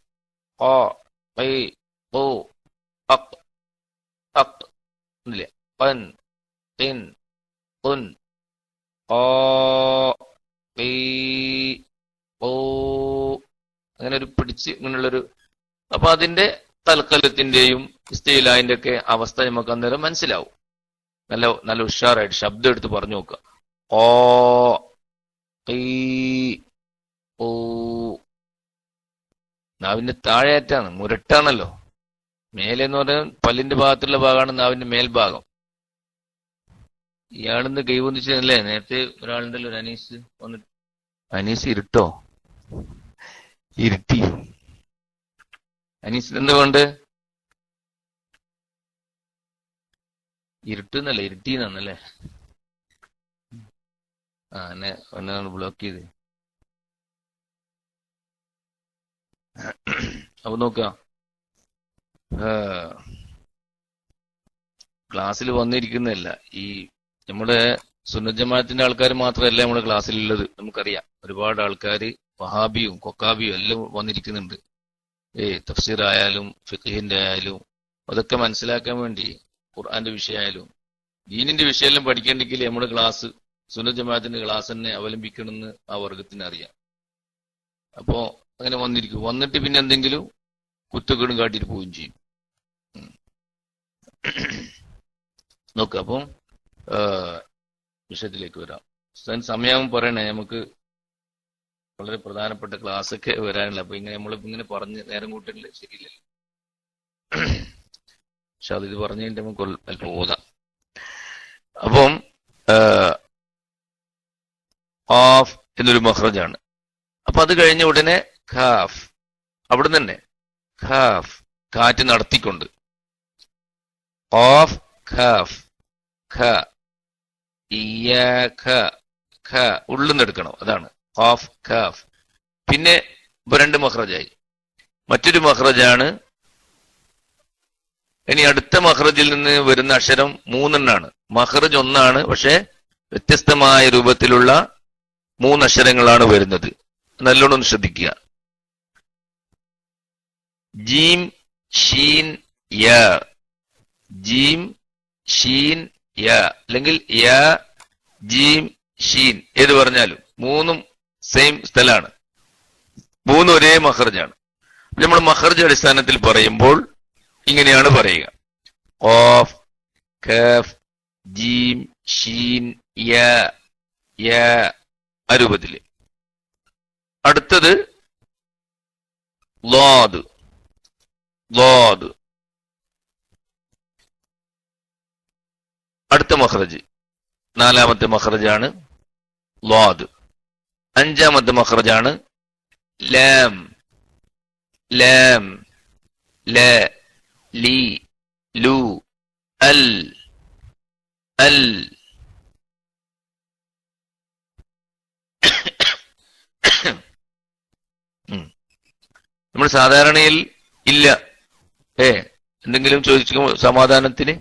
ഖാ ഖൈ ഖു അഖ് അഖ് എന്നല്ലേ, ഖൻ ഖിൻ ഖുൻ ഖാ ഖീ ഖൂ, അങ്ങനെ ഒരു പിടിച്ച് ഇങ്ങനെയുള്ളൊരു. അപ്പൊ അതിന്റെ തൽക്കലത്തിന്റെയും ഇസ്തിലാഹിന്റെ ഒക്കെ അവസ്ഥ നമുക്ക് അന്നേരം മനസ്സിലാവും. നല്ല നല്ല ഉഷാറായിട്ട് ശബ്ദം എടുത്ത് പറഞ്ഞു നോക്കുക. ഖാ ഖീ ഖൂ, നാവിന്റെ താഴെയാറ്റാണ്, മുരട്ടാണല്ലോ. മേലെ എന്ന് പറഞ്ഞാൽ പല്ലിന്റെ ഭാഗത്തുള്ള ഭാഗമാണ് നാവിന്റെ മേൽഭാഗം. ഇയാളിന്ന് കൈവന്നിച്ചല്ലേ, നേരത്തെ ഒരാളുണ്ടല്ലോ, ഒരു അനീസ് വന്നിട്ട്. അനീസ് ഇരുട്ടോ, ഇരുട്ടി. അനീസ് എന്തുകൊണ്ട് ഇരുട്ടുന്നല്ല, ഇരുട്ടീന്നല്ലേ. എന്നെ ബ്ലോക്ക് ചെയ്ത്. അപ്പൊ നോക്ക, ക്ലാസ്സിൽ വന്നിരിക്കുന്നതല്ല, ഈ നമ്മുടെ സുന്നത്ത് ജമാഅത്തിന്റെ ആൾക്കാർ മാത്രമല്ല നമ്മുടെ ക്ലാസ്സിലുള്ളത്. നമുക്കറിയാം ഒരുപാട് ആൾക്കാർ വഹാബിയും കൊക്കാബിയും എല്ലാം വന്നിരിക്കുന്നുണ്ട്. തഫ്സീർ ആയാലും ഫിഖ്ഹിന്റെ ആയാലും അതൊക്കെ മനസ്സിലാക്കാൻ വേണ്ടി, ഖുർആന്റെ വിഷയമായാലും ദീനിന്റെ വിഷയമെല്ലാം പഠിക്കേണ്ടെങ്കിൽ നമ്മുടെ ക്ലാസ് സുന്നത്ത് ജമാഅത്തിന്റെ ക്ലാസ് തന്നെ അവലംബിക്കണമെന്ന് ആ വർഗത്തിന് അറിയാം. അപ്പോ അങ്ങനെ വന്നിരിക്കും. വന്നിട്ട് പിന്നെ എന്തെങ്കിലും കുറ്റക്കേടും കാട്ടിട്ട് പോവുകയും ചെയ്യും. നോക്ക, അപ്പം വിഷയത്തിലേക്ക് വരാം. സമയം പറയണേ, നമുക്ക് വളരെ പ്രധാനപ്പെട്ട ക്ലാസ് ഒക്കെ വരാനില്ല. അപ്പൊ ഇങ്ങനെ നമ്മളിങ്ങനെ പറഞ്ഞ് നേരം കൂട്ടില്ല, ശരിയില്ലല്ലോ. പക്ഷെ അത് ഇത് പറഞ്ഞു കഴിഞ്ഞിട്ട് നമുക്ക് അല്പം ഓതാം. അപ്പം ഖാഫ് എന്നൊരു മഖ്റജാണ്. അപ്പൊ അത് കഴിഞ്ഞ ഉടനെ ഖാഫ്, അവിടുന്ന് തന്നെ ഖാഫ് കാറ്റ് നടത്തിക്കൊണ്ട് ഖാഫ് ഖാഫ് ഖ ഇയ്യാക ഖ ഉള്ളുന്നെടുക്കണം, അതാണ് ഖാഫ് ഖാഫ്. പിന്നെ ഇപ്പൊ 2 മഖ്റജായി. മറ്റൊരു മഖ്റജാണ്, ഇനി അടുത്ത മഖ്റജിൽ നിന്ന് വരുന്ന അക്ഷരം 3 എണ്ണാണ്. മഖ്റജ് ഒന്നാണ്, പക്ഷെ വ്യത്യസ്തമായ രൂപത്തിലുള്ള 3 അക്ഷരങ്ങളാണ് വരുന്നത്. നല്ലോണം ഒന്ന് ശ്രദ്ധിക്കുക. ജീം ഷീൻ യ, ജീം ഷീൻ യ, അല്ലെങ്കിൽ യ ജീം ഷീൻ, ഏത് പറഞ്ഞാലും 3ഉം സെയിം സ്ഥലമാണ്. 3 ഒരേ മഖ്റജാണ്. നമ്മൾ മഖ്റജ് അടിസ്ഥാനത്തിൽ പറയുമ്പോൾ ഇങ്ങനെയാണ് പറയുക: ഖാഫ് കാഫ് ജീം ഷീൻ യ, യ ആ രൂപത്തില്. അടുത്തത് ളാദ്, ളാദ് അടുത്ത മഖ്റജ്, 4ാമത്തെ മഖ്റജാണ് ളാദ്. 5ാമത്തെ മഖ്റജാണ് ലാം, ലാം ല ലി ലു അൽ അൽ. നമ്മൾ സാധാരണയിൽ ഇല്ല, എന്തെങ്കിലും ചോദിച്ചു സമാധാനത്തിന്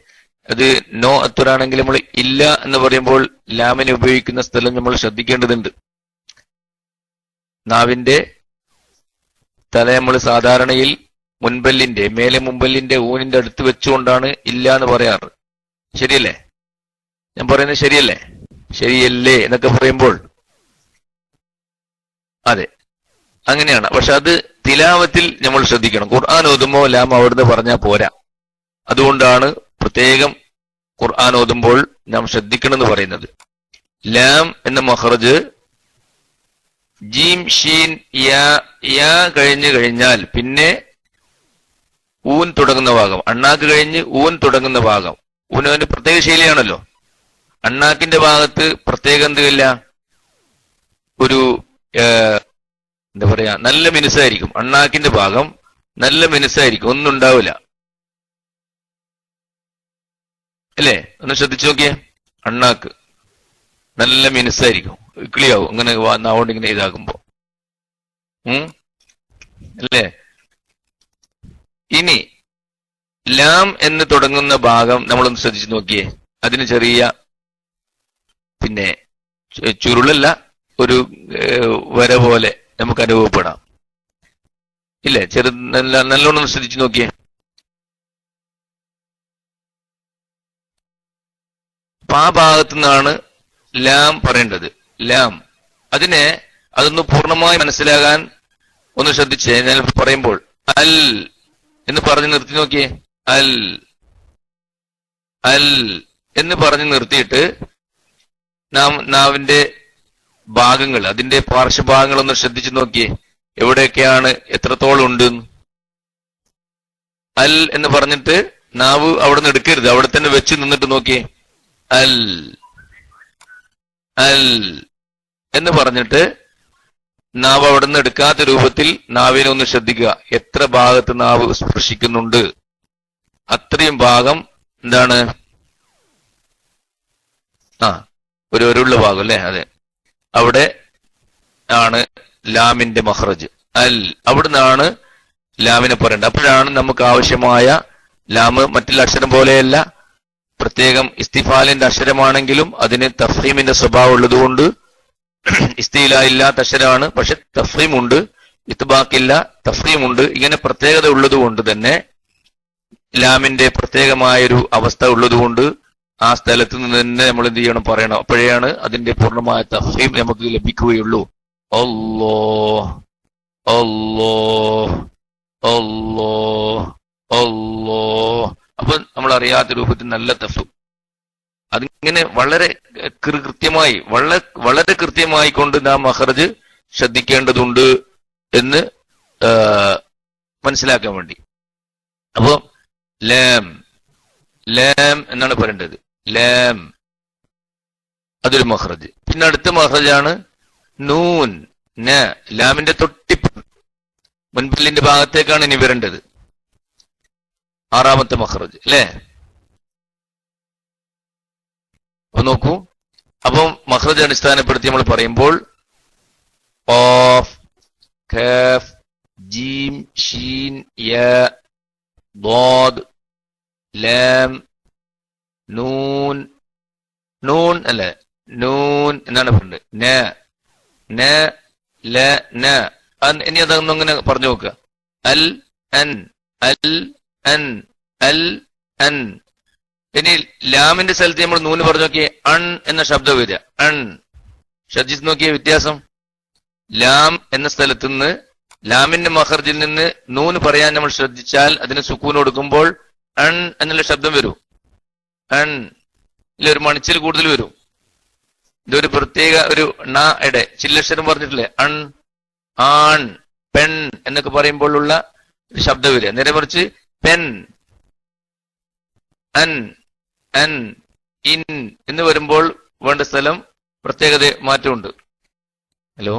അത് നോ അത്തുറാണെങ്കിൽ നമ്മൾ ഇല്ല എന്ന് പറയുമ്പോൾ ലാമിനെ ഉപയോഗിക്കുന്ന സ്ഥലം നമ്മൾ ശ്രദ്ധിക്കേണ്ടതുണ്ട്. നാവിന്റെ തല നമ്മൾ സാധാരണയിൽ മുൻപല്ലിന്റെ മേലെ മുമ്പല്ലിന്റെ ഊനിന്റെ അടുത്ത് വെച്ചുകൊണ്ടാണ് ഇല്ല എന്ന് പറയാറ്. ശരിയല്ലേ? ഞാൻ പറയുന്നത് ശരിയല്ലേ? ശരിയല്ലേ എന്നൊക്കെ പറയുമ്പോൾ അതെ അങ്ങനെയാണ്. പക്ഷെ അത് തിലാവത്തിൽ നമ്മൾ ശ്രദ്ധിക്കണം. ഖുർആൻ ഓതുമ്പോൾ ലാം അവിടുന്ന് പറഞ്ഞാൽ പോരാ. അതുകൊണ്ടാണ് പ്രത്യേകം ഖുർആൻ ഓതുമ്പോൾ നാം ശ്രദ്ധിക്കണം എന്ന് പറയുന്നത്. ലാം എന്ന മഖ്റജ് ജീം ഷീൻ യാ കഴിഞ്ഞു കഴിഞ്ഞാൽ പിന്നെ ഊൻ തുടങ്ങുന്ന ഭാഗം, അണ്ണാക്ക് കഴിഞ്ഞ് ഊൻ തുടങ്ങുന്ന ഭാഗം, ഊനവന് പ്രത്യേക ശൈലിയാണല്ലോ. അണ്ണാക്കിന്റെ ഭാഗത്ത് പ്രത്യേകം എന്തില്ല, ഒരു എന്താ പറയാ, നല്ല മിനുസായിരിക്കും. അണ്ണാക്കിന്റെ ഭാഗം നല്ല മിനുസായിരിക്കും, ഒന്നും ഉണ്ടാവില്ല അല്ലേ? ഒന്ന് ശ്രദ്ധിച്ചു നോക്കിയേ. അണ്ണാക്ക് നല്ല മിനുസായിരിക്കും, കിളിയാവും അങ്ങനെ നാവോണ്ട് ഇങ്ങനെ ഇതാകുമ്പോ അല്ലേ? ഇനി ലാം എന്ന് തുടങ്ങുന്ന ഭാഗം നമ്മളൊന്ന് ശ്രദ്ധിച്ചു നോക്കിയേ. അതിന് ചെറിയ പിന്നെ ചുരുളല്ല, ഒരു വര പോലെ നമുക്ക് അനുഭവപ്പെടാം ഇല്ലേ? നല്ലോണം ശ്രദ്ധിച്ചു നോക്കിയേ. അപ്പൊ ആ ഭാഗത്തു നിന്നാണ് ലാം പറയേണ്ടത്. ലാം അതൊന്ന് പൂർണ്ണമായി മനസ്സിലാകാൻ ഒന്ന് ശ്രദ്ധിച്ചേ. ഞാൻ പറയുമ്പോൾ അൽ എന്ന് പറഞ്ഞു നിർത്തി നോക്കിയേ. അൽ അൽ എന്ന് പറഞ്ഞു നിർത്തിയിട്ട് നാവിന്റെ ഭാഗങ്ങൾ, അതിന്റെ പാർശ്വഭാഗങ്ങൾ ഒന്ന് ശ്രദ്ധിച്ചു നോക്കിയേ. എവിടെയൊക്കെയാണ്, എത്രത്തോളം ഉണ്ട്. അൽ എന്ന് പറഞ്ഞിട്ട് നാവ് അവിടെ നിന്ന് എടുക്കരുത്, അവിടെ തന്നെ വെച്ച് നിന്നിട്ട് നോക്കിയേ. അൽ അൽ എന്ന് പറഞ്ഞിട്ട് നാവ് അവിടെ നിന്ന് എടുക്കാത്ത രൂപത്തിൽ നാവിനെ ഒന്ന് ശ്രദ്ധിക്കുക. എത്ര ഭാഗത്ത് നാവ് സ്പർശിക്കുന്നുണ്ട്, അത്രയും ഭാഗം എന്താണ്, ഒരു ഒരുള്ള ഭാഗം അല്ലെ? അതെ, അവിടെ ആണ് ലാമിന്റെ മഖ്റജ്. അൽ, അവിടുന്നാണ് ലാമിനെ പറയേണ്ടത്. അപ്പോഴാണ് നമുക്ക് ആവശ്യമായ ലാമ്. മറ്റുള്ള അക്ഷരം പോലെയല്ല, പ്രത്യേകം ഇസ്തിഫാലിന്റെ അക്ഷരമാണെങ്കിലും അതിന് തഫ്ഹീമിന്റെ സ്വഭാവം ഉള്ളതുകൊണ്ട് ഇസ്തില ഇല്ലാത്ത അക്ഷരമാണ്, പക്ഷെ തഫ്ഹീമുണ്ട്. ഇത്ബാക്കില്ല, തഫ്ഹീമുണ്ട്. ഇങ്ങനെ പ്രത്യേകത ഉള്ളതുകൊണ്ട് തന്നെ ലാമിന്റെ പ്രത്യേകമായൊരു അവസ്ഥ ഉള്ളതുകൊണ്ട് ആ സ്ഥലത്ത് നിന്ന് തന്നെ നമ്മൾ എന്ത് ചെയ്യണം, പറയണം. അപ്പോഴാണ് അതിന്റെ പൂർണ്ണമായ തഫ്ഹീം നമുക്ക് ലഭിക്കുകയുള്ളൂ. അല്ലോ അല്ലോ അല്ലോ അല്ലോ. അപ്പൊ നമ്മൾ അറിയാത്ത രൂപത്തിൽ നല്ല തഫ്ഹീം, അതിങ്ങനെ വളരെ കൃത്യമായി, വളരെ കൃത്യമായി കൊണ്ട് നാം മഖ്റജ് ശ്രദ്ധിക്കേണ്ടതുണ്ട് എന്ന് മനസ്സിലാക്കാൻ വേണ്ടി. അപ്പോ ലാം ലാം എന്നാണ് പറയേണ്ടത്. ലാം അതൊരു മഖ്റജ്. പിന്നെ അടുത്ത മഖ്റജാണ് നൂൻ. ലാമിന്റെ തൊട്ടിപ്പ് മുൻപല്ലിന്റെ ഭാഗത്തേക്കാണ് ഇനി വരേണ്ടത്. ആറാമത്തെ മഖ്റജ് അല്ലേ? അപ്പൊ നോക്കൂ. അപ്പം മഖ്റജ് അടിസ്ഥാനപ്പെടുത്തി നമ്മൾ പറയുമ്പോൾ ഖാഫ്, കാഫ്, ജീം, ഷീൻ, യാ, ളാദ്, ലാം, നൂൻ. നൂൻ അല്ലെ? നൂൻ എന്നാണ് പറയുന്നത്. ന, ല, ന. ഇനി അതൊന്നും അങ്ങനെ പറഞ്ഞു നോക്കുക. അൽ, അൻ, അൽ, അൻ, അൽ, അൻ. ഇനി ലാമിന്റെ സ്ഥലത്ത് നമ്മൾ നൂന് പറഞ്ഞു നോക്കിയേ. അൺ എന്ന ശബ്ദം വരിക. അൺ. ശ്രദ്ധിച്ച് നോക്കിയ വ്യത്യാസം. ലാം എന്ന സ്ഥലത്ത് നിന്ന്, ലാമിന്റെ മഖ്റജിൽ നിന്ന് നൂന് പറയാൻ നമ്മൾ ശ്രദ്ധിച്ചാൽ അതിന് സുക്കൂൻ കൊടുക്കുമ്പോൾ അൺ എന്നുള്ള ശബ്ദം വരും. അൺ ഇല്ല, ഒരു മണിച്ചിൽ കൂടുതൽ വരും. ഇതൊരു പ്രത്യേക ഒരു യുടെ ചില്ലക്ഷരം പറഞ്ഞിട്ടില്ലേ? അൺ, ആൺ, പെൺ എന്നൊക്കെ പറയുമ്പോഴുള്ള ഒരു ശബ്ദം വരിക. നേരെ മറിച്ച് പെൻ, അൻ, അൻ, ഇൻ എന്ന് വരുമ്പോൾ വേണ്ട സ്ഥലം പ്രത്യേകത മാറ്റമുണ്ട്. ഹലോ,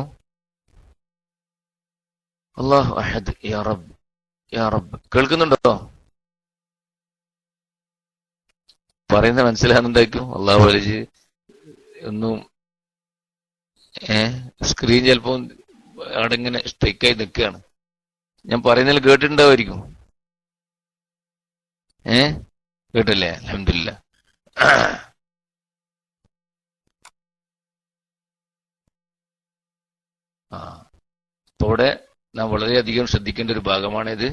അല്ലാഹു അഹദ് യാ റബ്ബ് യാ റബ്ബ്. കേൾക്കുന്നുണ്ടോ? പറയുന്ന മനസ്സിലാകുന്നുണ്ടായിരിക്കും. അല്ലാഹു വലിച്ച് ഒന്നും സ്ക്രീൻ ചിലപ്പോ അവിടെ ഇങ്ങനെ സ്ട്രൈക്കായി നിൽക്കുകയാണ്. ഞാൻ പറയുന്നതിൽ കേട്ടിട്ടുണ്ടാവുമായിരിക്കും. കേട്ടില്ലേ? അൽഹംദുലില്ലാ. അപ്പൊ ഇവിടെ നാം വളരെയധികം ശ്രദ്ധിക്കേണ്ട ഒരു ഭാഗമാണിത്.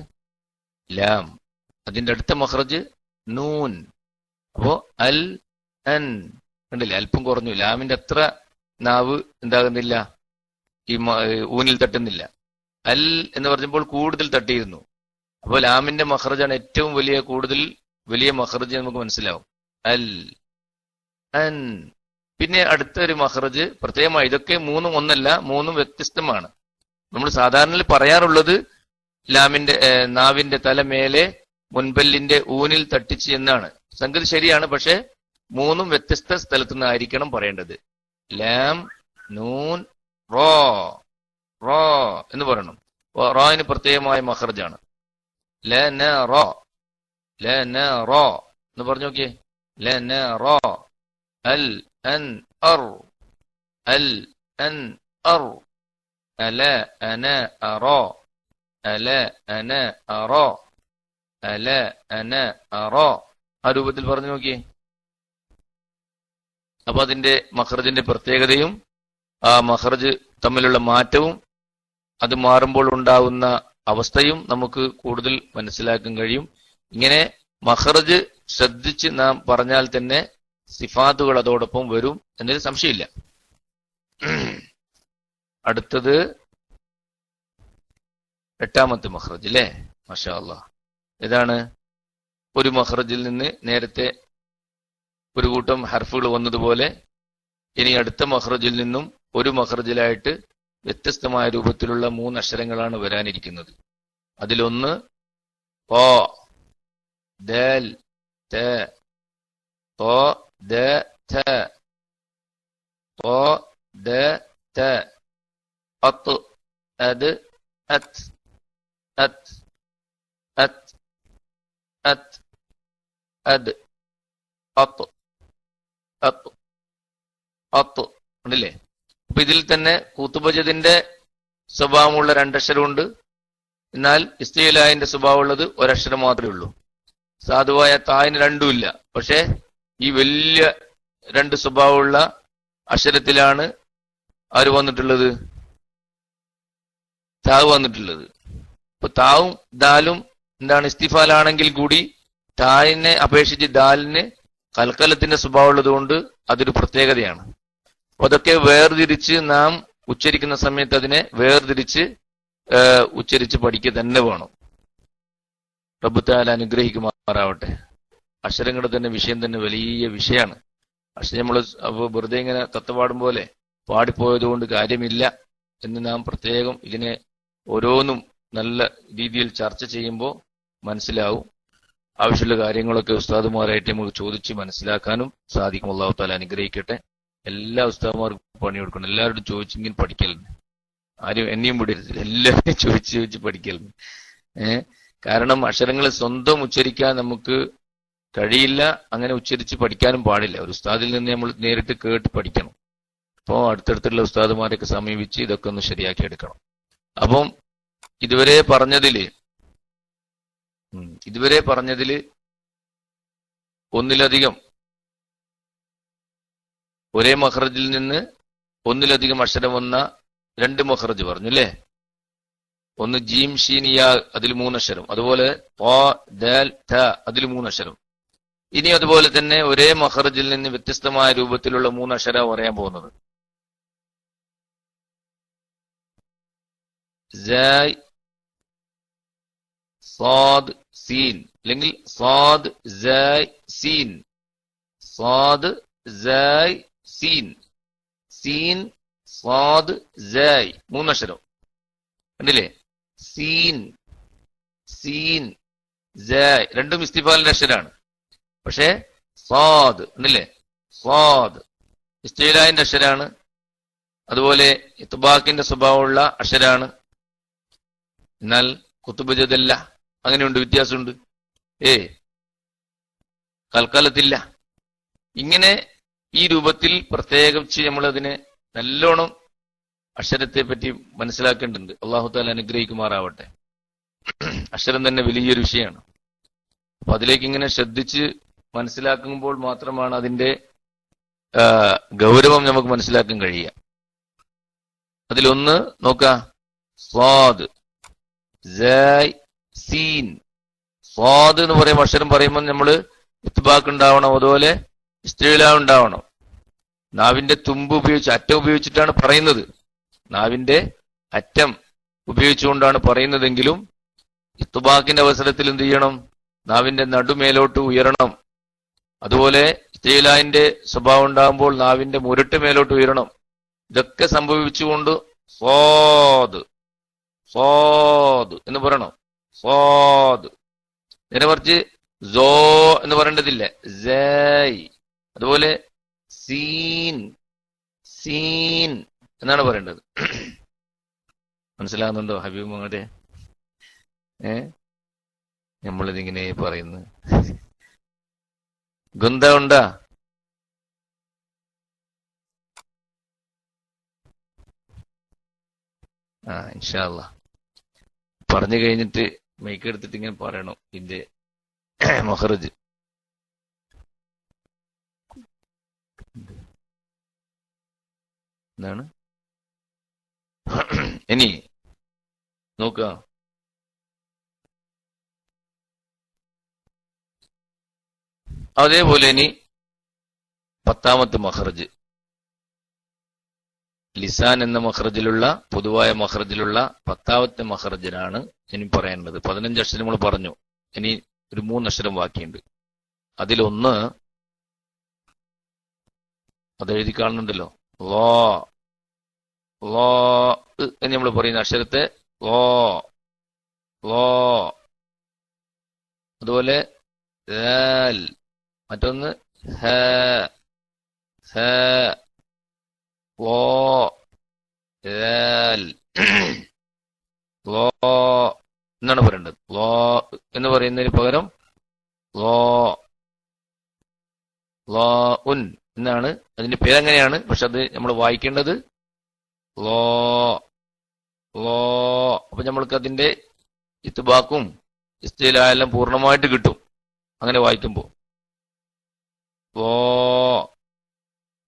ലാം. അതിന്റെ അടുത്ത മഖ്റജ് നൂൻ. അപ്പോ അൽ അൻ കണ്ടില്ലേ, അല്പം കുറഞ്ഞു. ലാമിന്റെ അത്ര നാവ് എന്താകുന്നില്ല, ഈ ഊനിൽ തട്ടുന്നില്ല. അൽ എന്ന് പറഞ്ഞപ്പോൾ കൂടുതൽ തട്ടിയിരുന്നു. അപ്പൊ ലാമിന്റെ മഖ്റജാണ് ഏറ്റവും കൂടുതൽ വലിയ മഖ്റജ് നമുക്ക് മനസ്സിലാവും. അൽ അൻ. പിന്നെ അടുത്ത ഒരു മഖ്റജ് പ്രത്യേകമായി, ഇതൊക്കെ മൂന്നും ഒന്നല്ല, മൂന്നും വ്യത്യസ്തമാണ്. നമ്മൾ സാധാരണ പറയാറുള്ളത് ലാമിന്റെ നാവിന്റെ തല മേലെ മുൻപല്ലിന്റെ ഊനിൽ തട്ടിച്ച് എന്നാണ്. സംഗതി ശരിയാണ്, പക്ഷെ മൂന്നും വ്യത്യസ്ത സ്ഥലത്തു നിന്നായിരിക്കണം പറയേണ്ടത്. ലാം, നൂൻ, റോ. റോ എന്ന് പറയണം. റോയിന് പ്രത്യേകമായ മഖ്റജാണ്. ല ന റോ, ല ന റോ എന്ന് പറഞ്ഞു നോക്കിയേ. ല ന റോ. അൽ അൻ അർ, അൽ അൻ അർ. അല അന അറോ, അല അന അറോ, അല അന അറോ. ആ രൂപത്തിൽ പറഞ്ഞു നോക്കിയേ. അപ്പൊ അതിന്റെ മഖ്റജിന്റെ പ്രത്യേകതയും ആ മഖ്റജ് തമ്മിലുള്ള മാറ്റവും അത് മാറുമ്പോൾ ഉണ്ടാവുന്ന അവസ്ഥയും നമുക്ക് കൂടുതൽ മനസ്സിലാക്കാൻ കഴിയും. ഇങ്ങനെ മഖ്റജ് ശ്രദ്ധിച്ച് നാം പറഞ്ഞാൽ തന്നെ സിഫാത്തുകൾ അതോടൊപ്പം വരും എന്നതിൽ സംശയമില്ല. അടുത്തത് 8ാമത്തെ മഖ്റജ് അല്ലേ? മാഷാ അല്ലാഹ്. ഇതാണ് ഒരു മഖ്റജിൽ നിന്ന് നേരത്തെ ഒരു കൂട്ടം ഹർഫുകൾ വന്നതുപോലെ ഇനി അടുത്ത മഖ്റജിൽ നിന്നും ഒരു മഖ്റജിലായിട്ട് വ്യത്യസ്തമായ രൂപത്തിലുള്ള 3 അക്ഷരങ്ങളാണ് വരാനിരിക്കുന്നത്. അതിലൊന്ന് ഖ, ദാൽ, ത. ഖ, ദ, ത. ഖ, ദ, ത. അത്ത്, അദ്, അത്ത്, അത്ത്, അത്ത്, അത്ത്, അദ്, അത്ത്, അത്ത്, അത്ത്. ഉണ്ടല്ലേ? അപ്പൊ ഇതിൽ തന്നെ കൂത്തുബജദിന്റെ സ്വഭാവമുള്ള 2 അക്ഷരമുണ്ട്. എന്നാൽ ഇസ്തിലാഹിന്റെ സ്വഭാവമുള്ളത് ഒരക്ഷരം മാത്രമേ ഉള്ളൂ. സാധുവായ തായിന് രണ്ടുമില്ല. പക്ഷെ ഈ വലിയ 2 സ്വഭാവമുള്ള അക്ഷരത്തിലാണ് ആര് വന്നിട്ടുള്ളത്? താവ് വന്നിട്ടുള്ളത്. ഇപ്പൊ താവും ദാലും എന്താണ് ഇസ്തിഫാലാണെങ്കിൽ കൂടി തായിനെ അപേക്ഷിച്ച് ദാലിന് കൽക്കലത്തിന്റെ സ്വഭാവമുള്ളത് കൊണ്ട് അതൊരു പ്രത്യേകതയാണ്. അപ്പൊ അതൊക്കെ വേർതിരിച്ച് നാം ഉച്ചരിക്കുന്ന സമയത്ത് അതിനെ വേർതിരിച്ച് ഉച്ചരിച്ച് പഠിക്കുക തന്നെ വേണം. റബ്ബ് തആല അനുഗ്രഹിക്കുമാറാവട്ടെ. അക്ഷരങ്ങളുടെ തന്നെ വിഷയം തന്നെ വലിയ വിഷയമാണ്. അക്ഷരം നമ്മൾ വെറുതെ ഇങ്ങനെ തത്വപാടും പോലെ പാടിപ്പോയത് കൊണ്ട് കാര്യമില്ല എന്ന് നാം പ്രത്യേകം ഇതിനെ ഓരോന്നും നല്ല രീതിയിൽ ചർച്ച ചെയ്യുമ്പോൾ മനസ്സിലാവും. ആവശ്യമുള്ള കാര്യങ്ങളൊക്കെ ഉസ്താദുമാരായിട്ട് നമുക്ക് ചോദിച്ച് മനസ്സിലാക്കാനും സാധിക്കും. അല്ലാഹു തആല അനുഗ്രഹിക്കട്ടെ. എല്ലാ ഉസ്താദുമാർക്കും പണിയെടുക്കണം. എല്ലാവരോടും ചോദിച്ചെങ്കിൽ പഠിക്കലുണ്ട്. ആരും എന്നെയും വിടരുത്. എല്ലാവരും ചോദിച്ച് പഠിക്കലുണ്ട്. കാരണം അക്ഷരങ്ങൾ സ്വന്തം ഉച്ചരിക്കാൻ നമുക്ക് കഴിയില്ല. അങ്ങനെ ഉച്ചരിച്ച് പഠിക്കാനും പാടില്ല. ഒരു ഉസ്താദിൽ നിന്ന് നമ്മൾ നേരിട്ട് കേട്ട് പഠിക്കണം. അപ്പോൾ അടുത്തടുത്തുള്ള ഉസ്താദുമാരെയൊക്കെ സമീപിച്ച് ഇതൊക്കെ ഒന്ന് ശരിയാക്കി എടുക്കണം. അപ്പം ഇതുവരെ പറഞ്ഞതില് ഒന്നിലധികം ഒരേ മഖ്റജിൽ നിന്ന് ഒന്നിലധികം അക്ഷരം വന്ന 2 മഖ്റജ് പറഞ്ഞു അല്ലേ? ഒന്ന് ജീം ഷീൻ യാ, അതിൽ 3 അക്ഷരം. അതുപോലെ ഖ, ദാൽ, ത, അതിൽ 3 അക്ഷരം. ഇനി അതുപോലെ തന്നെ ഒരേ മഖ്റജിൽ നിന്ന് വ്യത്യസ്തമായ രൂപത്തിലുള്ള 3 അക്ഷരം പറയാൻ പോകുന്നത്. സായ്, സാദ്, സീൻ, അല്ലെങ്കിൽ സാദ്, സായ്, സീൻ. സാദ്, സായ്, സീൻ. സീൻ, സാദ്, സായ്. 3 അക്ഷരം കണ്ടില്ലേ? സീൻ, സീൻ, സായ്. രണ്ടും ഇസ്തിഫാലിന്റെ അക്ഷരാണ്. പക്ഷേ സാദ് ഉണ്ടല്ലേ? സാദ് ഇസ്തിലാഹിന്റെ അക്ഷരാണ്. അതുപോലെ ഇത്ബാഖിന്റെ സ്വഭാവമുള്ള അക്ഷരാണ്. എന്നാൽ കുത്തുബജദല്ല. അങ്ങനെയുണ്ട്, വ്യത്യാസമുണ്ട്. കൽക്കാലത്തില്ല. ഇങ്ങനെ ഈ രൂപത്തിൽ പ്രത്യേകിച്ച് നമ്മൾ അതിനെ നല്ലോണം അക്ഷരത്തെ പറ്റി മനസ്സിലാക്കേണ്ടതുണ്ട്. അല്ലാഹു തആല അനുഗ്രഹിക്കുമാറാവട്ടെ. അക്ഷരം തന്നെ വലിയൊരു വിഷയമാണ്. അപ്പൊ അതിലേക്ക് ഇങ്ങനെ ശ്രദ്ധിച്ച് മനസ്സിലാക്കുമ്പോൾ മാത്രമാണ് അതിന്റെ ഗൗരവം നമുക്ക് മനസ്സിലാക്കാൻ കഴിയുക. അതിലൊന്ന് നോക്കാം. സ്വാദ്, സായ്, സീൻ. സ്വാദ് എന്ന് പറയുമ്പോൾ അക്ഷരം പറയുമ്പോൾ നമ്മൾ ഇത്ബാക്ക് ഉണ്ടാവണം, അതുപോലെ ഇസ്തിലാ ഉണ്ടാവണം. നാവിന്റെ തുമ്പ് ഉപയോഗിച്ച് അറ്റം ഉപയോഗിച്ചിട്ടാണ് പറയുന്നത്, നാവിന്റെ അറ്റം ഉപയോഗിച്ചുകൊണ്ടാണ് പറയുന്നതെങ്കിലും ഇത്ബാക്കിന്റെ അവസരത്തിൽ എന്ത് ചെയ്യണം? നാവിന്റെ നടുമേലോട്ട് ഉയരണം. അതുപോലെ ഇസ്തിലാന്റെ സ്വഭാവം ഉണ്ടാകുമ്പോൾ നാവിന്റെ മുരട്ട് മേലോട്ട് ഉയരണം. ഇതൊക്കെ സംഭവിച്ചുകൊണ്ട് സ്വാദ് സ്വാദ് എന്ന് പറയണം. സ്വാദ്. നേരെ മറിച്ച് സോ എന്ന് പറയേണ്ടതില്ല, സൈ. അതുപോലെ സീൻ സീൻ എന്നാണ് പറയേണ്ടത്. മനസ്സിലാകുന്നുണ്ടോ ഹബീബ് മുഹമ്മദേ? നമ്മളിതിങ്ങനെ പറയുന്നു. ഗുന്ത ഉണ്ടാ? ഇൻഷാ അല്ലാഹ് പറഞ്ഞു കഴിഞ്ഞിട്ട് മൈക്കെടുത്തിട്ട് ഇങ്ങനെ പറയണം ഇതിന്റെ മഖ്റജ്. എന്താണ് ഇനി നോക്കുക. അതേപോലെ ഇനി 10ാമത്തെ മഖ്റജ്, ലിസാൻ എന്ന മഖ്റജിലുള്ള, പൊതുവായ മഖ്റജിലുള്ള 10ാമത്തെ മഖ്റജിനാണ് ഇനി പറയേണ്ടത്. 15 അക്ഷരങ്ങൾ പറഞ്ഞു, ഇനി ഒരു 3 അക്ഷരം ബാക്കിയുണ്ട്. അതിലൊന്ന് അതെഴുതി കാണുന്നുണ്ടല്ലോ, ലോ. ലോ എന്ന് നമ്മൾ പറയുന്ന അക്ഷരത്തെ ലോ ലോ. അതുപോലെ മറ്റൊന്ന് ഹ ഹ ലോ ലോ എന്നാണ് പറയേണ്ടത്. ലോ എന്ന് പറയുന്നതിന് പകരം ലോ ലോ ഉൻ എന്നാണ് അതിന്റെ പേരങ്ങനെയാണ്. പക്ഷെ അത് നമ്മൾ വായിക്കേണ്ടത് ലോ ലോ. അപ്പൊ നമ്മൾക്ക് അതിന്റെ ഇത്ബാക്കും ഇസ്തിലായെല്ലാം പൂർണ്ണമായിട്ട് കിട്ടും അങ്ങനെ വായിക്കുമ്പോ. ലോ.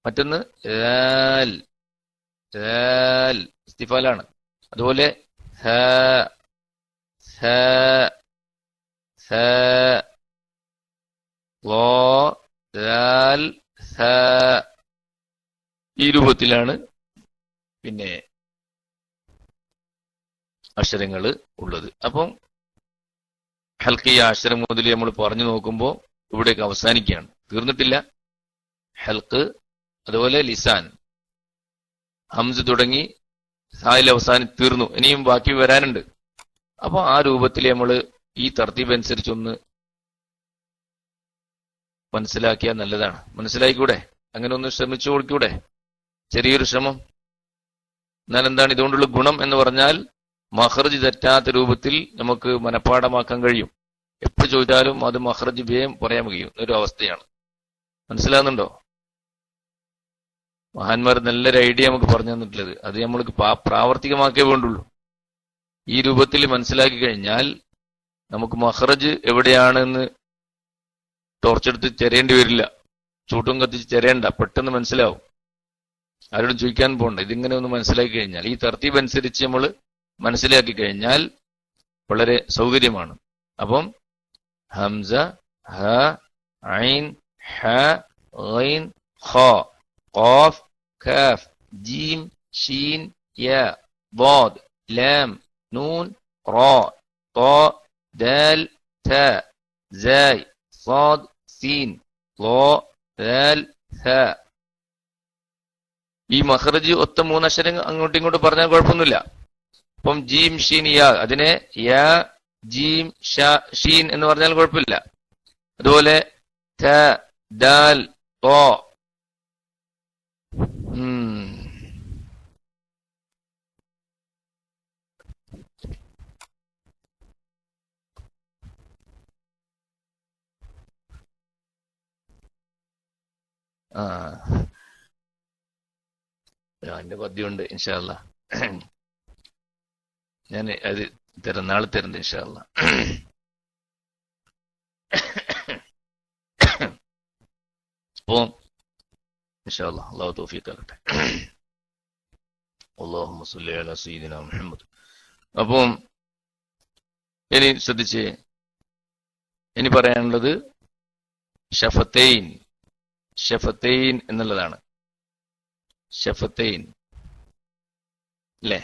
മറ്റൊന്ന് ഇസ്തിഫാലാണ്. അതുപോലെ ഹ ഹ ഹ ലോ ഹ. ഈ രൂപത്തിലാണ് പിന്നെ അക്ഷരങ്ങൾ ഉള്ളത്. അപ്പം ഹൽക്കിയ അക്ഷരം മുതൽ നമ്മൾ പറഞ്ഞു നോക്കുമ്പോൾ ഇവിടേക്ക് അവസാനിക്കുകയാണ്, തീർന്നിട്ടില്ല. ഹൽക്ക്, അതുപോലെ ലിസാൻ, ഹംസ് തുടങ്ങി സായിൽ അവസാനം തീർന്നു. ഇനിയും ബാക്കി വരാനുണ്ട്. അപ്പൊ ആ രൂപത്തിൽ നമ്മൾ ഈ തർത്തീബ് അനുസരിച്ചൊന്ന് മനസ്സിലാക്കിയാൽ നല്ലതാണ്. മനസ്സിലായിക്കൂടെ? അങ്ങനെ ഒന്ന് ശ്രമിച്ചു കൊടുക്കൂടെ? ചെറിയൊരു ശ്രമം. എന്നാൽ എന്താണ് ഇതുകൊണ്ടുള്ള ഗുണം എന്ന് പറഞ്ഞാൽ, മഖ്റജ് തെറ്റാത്ത രൂപത്തിൽ നമുക്ക് മനഃപ്പാഠമാക്കാൻ കഴിയും. എപ്പോൾ ചോദിച്ചാലും അത് മഖ്റജ് വേഗം പറയാൻ കഴിയും ഒരു അവസ്ഥയാണ്. മനസ്സിലാകുന്നുണ്ടോ? മഹാന്മാർ നല്ലൊരു ഐഡിയ നമുക്ക് പറഞ്ഞു തന്നിട്ടുള്ളത്. അത് നമ്മൾക്ക് പ്രാവർത്തികമാക്കേ വേണ്ടുള്ളൂ. ഈ രൂപത്തിൽ മനസ്സിലാക്കി കഴിഞ്ഞാൽ നമുക്ക് മഖ്റജ് എവിടെയാണെന്ന് ടോർച്ചെടുത്ത് ചെരേണ്ടി വരില്ല, ചൂട്ടും കത്തിച്ച് ചെരേണ്ട, പെട്ടെന്ന് മനസ്സിലാവും. ആരോടും ചോദിക്കാൻ പോകണ്ട. ഇതിങ്ങനെ ഒന്ന് മനസ്സിലാക്കി കഴിഞ്ഞാൽ, ഈ തർത്തീബ് അനുസരിച്ച് നമ്മൾ മനസ്സിലാക്കി കഴിഞ്ഞാൽ വളരെ സൗകര്യമാണ്. അപ്പം ഹംസ, ഹ, ഐൻ, ഹ, ഗൈൻ, ഖ, ഖാഫ്, കാഫ്, ജീം, ഷീൻ, യ, ضاد, ലാം, നൂൻ, റാ, ത, ദാൽ, ത, സായ്, صاد, സീൻ, ള, ദാൽ, ഹ. ഈ മഖ്റജ് ഒത്ത 3 അക്ഷരങ്ങൾ അങ്ങോട്ടും ഇങ്ങോട്ടും പറഞ്ഞാൽ കുഴപ്പമൊന്നുമില്ല. അപ്പം ജീം, ഷീൻ, യ, അതിനെ യ, ജീം, ഷീൻ എന്ന് പറഞ്ഞാൽ കുഴപ്പമില്ല. അതുപോലെ ത, ദാൽ, ത. എന്റെ പദ്യമുണ്ട് ഇൻഷാ അല്ലാഹ്. ഞാൻ അത് തരാം, നാളെ തരുന്നുണ്ട് ഇൻഷാ അല്ലാഹ്. അപ്പോ ഇൻഷാ അല്ലാഹ് അല്ലാഹു തൗഫീഖ് ആകട്ടെ. അല്ലാഹുമ്മ സ്വല്ലി അലാ സയ്യിദിനാ മുഹമ്മദ്. അപ്പം ഇനി ശ്രദ്ധിച്ചേ, ഇനി പറയാനുള്ളത് ഷഫത്തൈൻ. ഷഫത്തൈൻ എന്നുള്ളതാണ്. ഷഫത്തൈൻ അല്ലേ?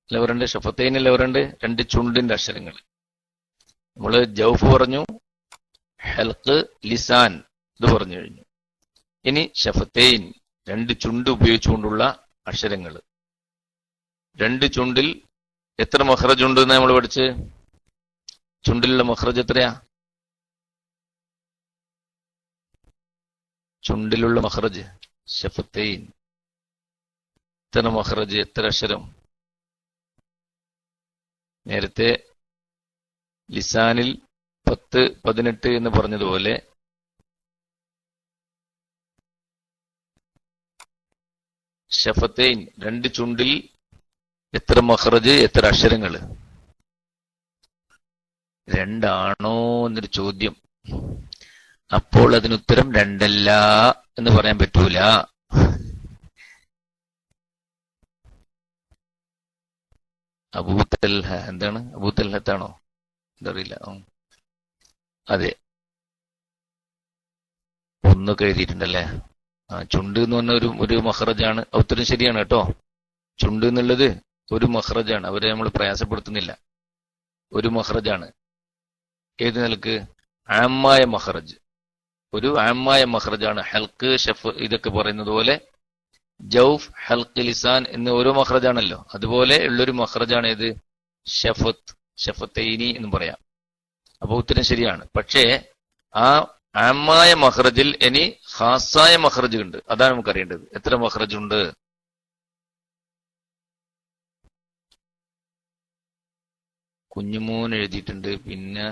ലവറുണ്ട്, ഷഫത്തൈൻ ലവറുണ്ട്, രണ്ട് ചുണ്ടിന്റെ അക്ഷരങ്ങൾ. നമ്മള് ജൗഫ് പറഞ്ഞു, ഹൽക്ക്, ലിസാൻ ഇത് പറഞ്ഞു കഴിഞ്ഞു. ഇനി ഷഫത്തൈൻ, രണ്ട് ചുണ്ട് ഉപയോഗിച്ചുകൊണ്ടുള്ള അക്ഷരങ്ങൾ. രണ്ട് ചുണ്ടിൽ എത്ര മഖ്റജ് ഉണ്ട് എന്ന് നമ്മൾ പഠിച്ച്? ചുണ്ടിലുള്ള മഖ്റജ് എത്രയാ? ചുണ്ടിലുള്ള മഖ്റജ് ഷഫത്തൈൻ എത്ര മഖ്റജ്, എത്ര അക്ഷരം? നേരത്തെ ലിസാനിൽ 10, 18 എന്ന് പറഞ്ഞതുപോലെ ഷഫത്തൈൻ രണ്ട് ചുണ്ടിൽ എത്ര മഖ്റജ്, എത്ര അക്ഷരങ്ങൾ? രണ്ടാണോ എന്നൊരു ചോദ്യം. അപ്പോൾ അതിനുത്തരം രണ്ടല്ല എന്ന് പറയാൻ പറ്റൂല. അബൂതൽഹ എന്താണ്? അബൂതൽഹത്താണോ? എന്തറിയില്ല. അതെ, ഒന്നൊക്കെ എഴുതിയിട്ടുണ്ടല്ലേ. ചുണ്ട് എന്ന് പറഞ്ഞ ഒരു മഖ്റജാണ്. ഉത്തരം ശരിയാണ് കേട്ടോ. ചുണ്ട് എന്നുള്ളത് ഒരു മഖ്റജാണ്. അവരെ നമ്മൾ പ്രയാസപ്പെടുത്തുന്നില്ല. ഒരു മഖ്റജാണ്. ഏത് നിലക്ക്? ആമായ മഖ്റജ്. ഒരു ആമായ മഖ്റജാണ്. ഹൽക്ക്, ഷഫ് ഇതൊക്കെ പറയുന്നത് പോലെ ജൗഫ്, ഹൽക്ക്, ലിസാൻ എന്ന് ഓരോ മഖ്റജാണല്ലോ. അതുപോലെ ഉള്ളൊരു മഖ്റജാണ് ഏത്? ഷഫത്ത്, ഷഫത്തൈനി എന്ന് പറയാം. അപ്പൊ ഉത്തരം ശരിയാണ്. പക്ഷേ ആ ആമായ മഖ്റജിൽ ഇനി ഖാസായ മഖ്റജ് ഉണ്ട്. അതാണ് നമുക്ക് അറിയേണ്ടത്. എത്ര മഖ്റജ് ഉണ്ട്? കുഞ്ഞുമോൻ എഴുതിയിട്ടുണ്ട്. പിന്നെ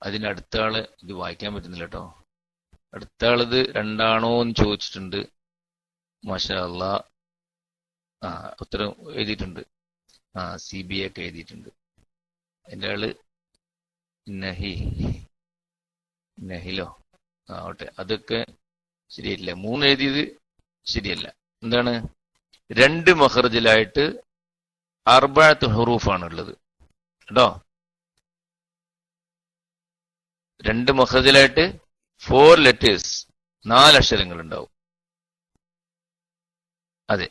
അതിനടുത്ത ആള് ഇത് വായിക്കാൻ പറ്റുന്നില്ല കേട്ടോ. അടുത്ത ആളിത് രണ്ടാണോ എന്ന് ചോദിച്ചിട്ടുണ്ട്. മാഷാ അല്ലാ. ഉത്തരം എഴുതിയിട്ടുണ്ട്. CBA ഒക്കെ എഴുതിയിട്ടുണ്ട്. എന്റെ ആള് നഹിലോ ആവട്ടെ, അതൊക്കെ ശരിയല്ല. 3 എഴുതിയത് ശരിയല്ല. എന്താണ്? 2 മഖ്റജിലായിട്ട് 4 ഹുറൂഫാണ് ഉള്ളത് കേട്ടോ. 2 മഖ്റജിലായിട്ട് 4 ലെറ്റേഴ്സ്, 4 അക്ഷരങ്ങൾ ഉണ്ടാവും. അതെ.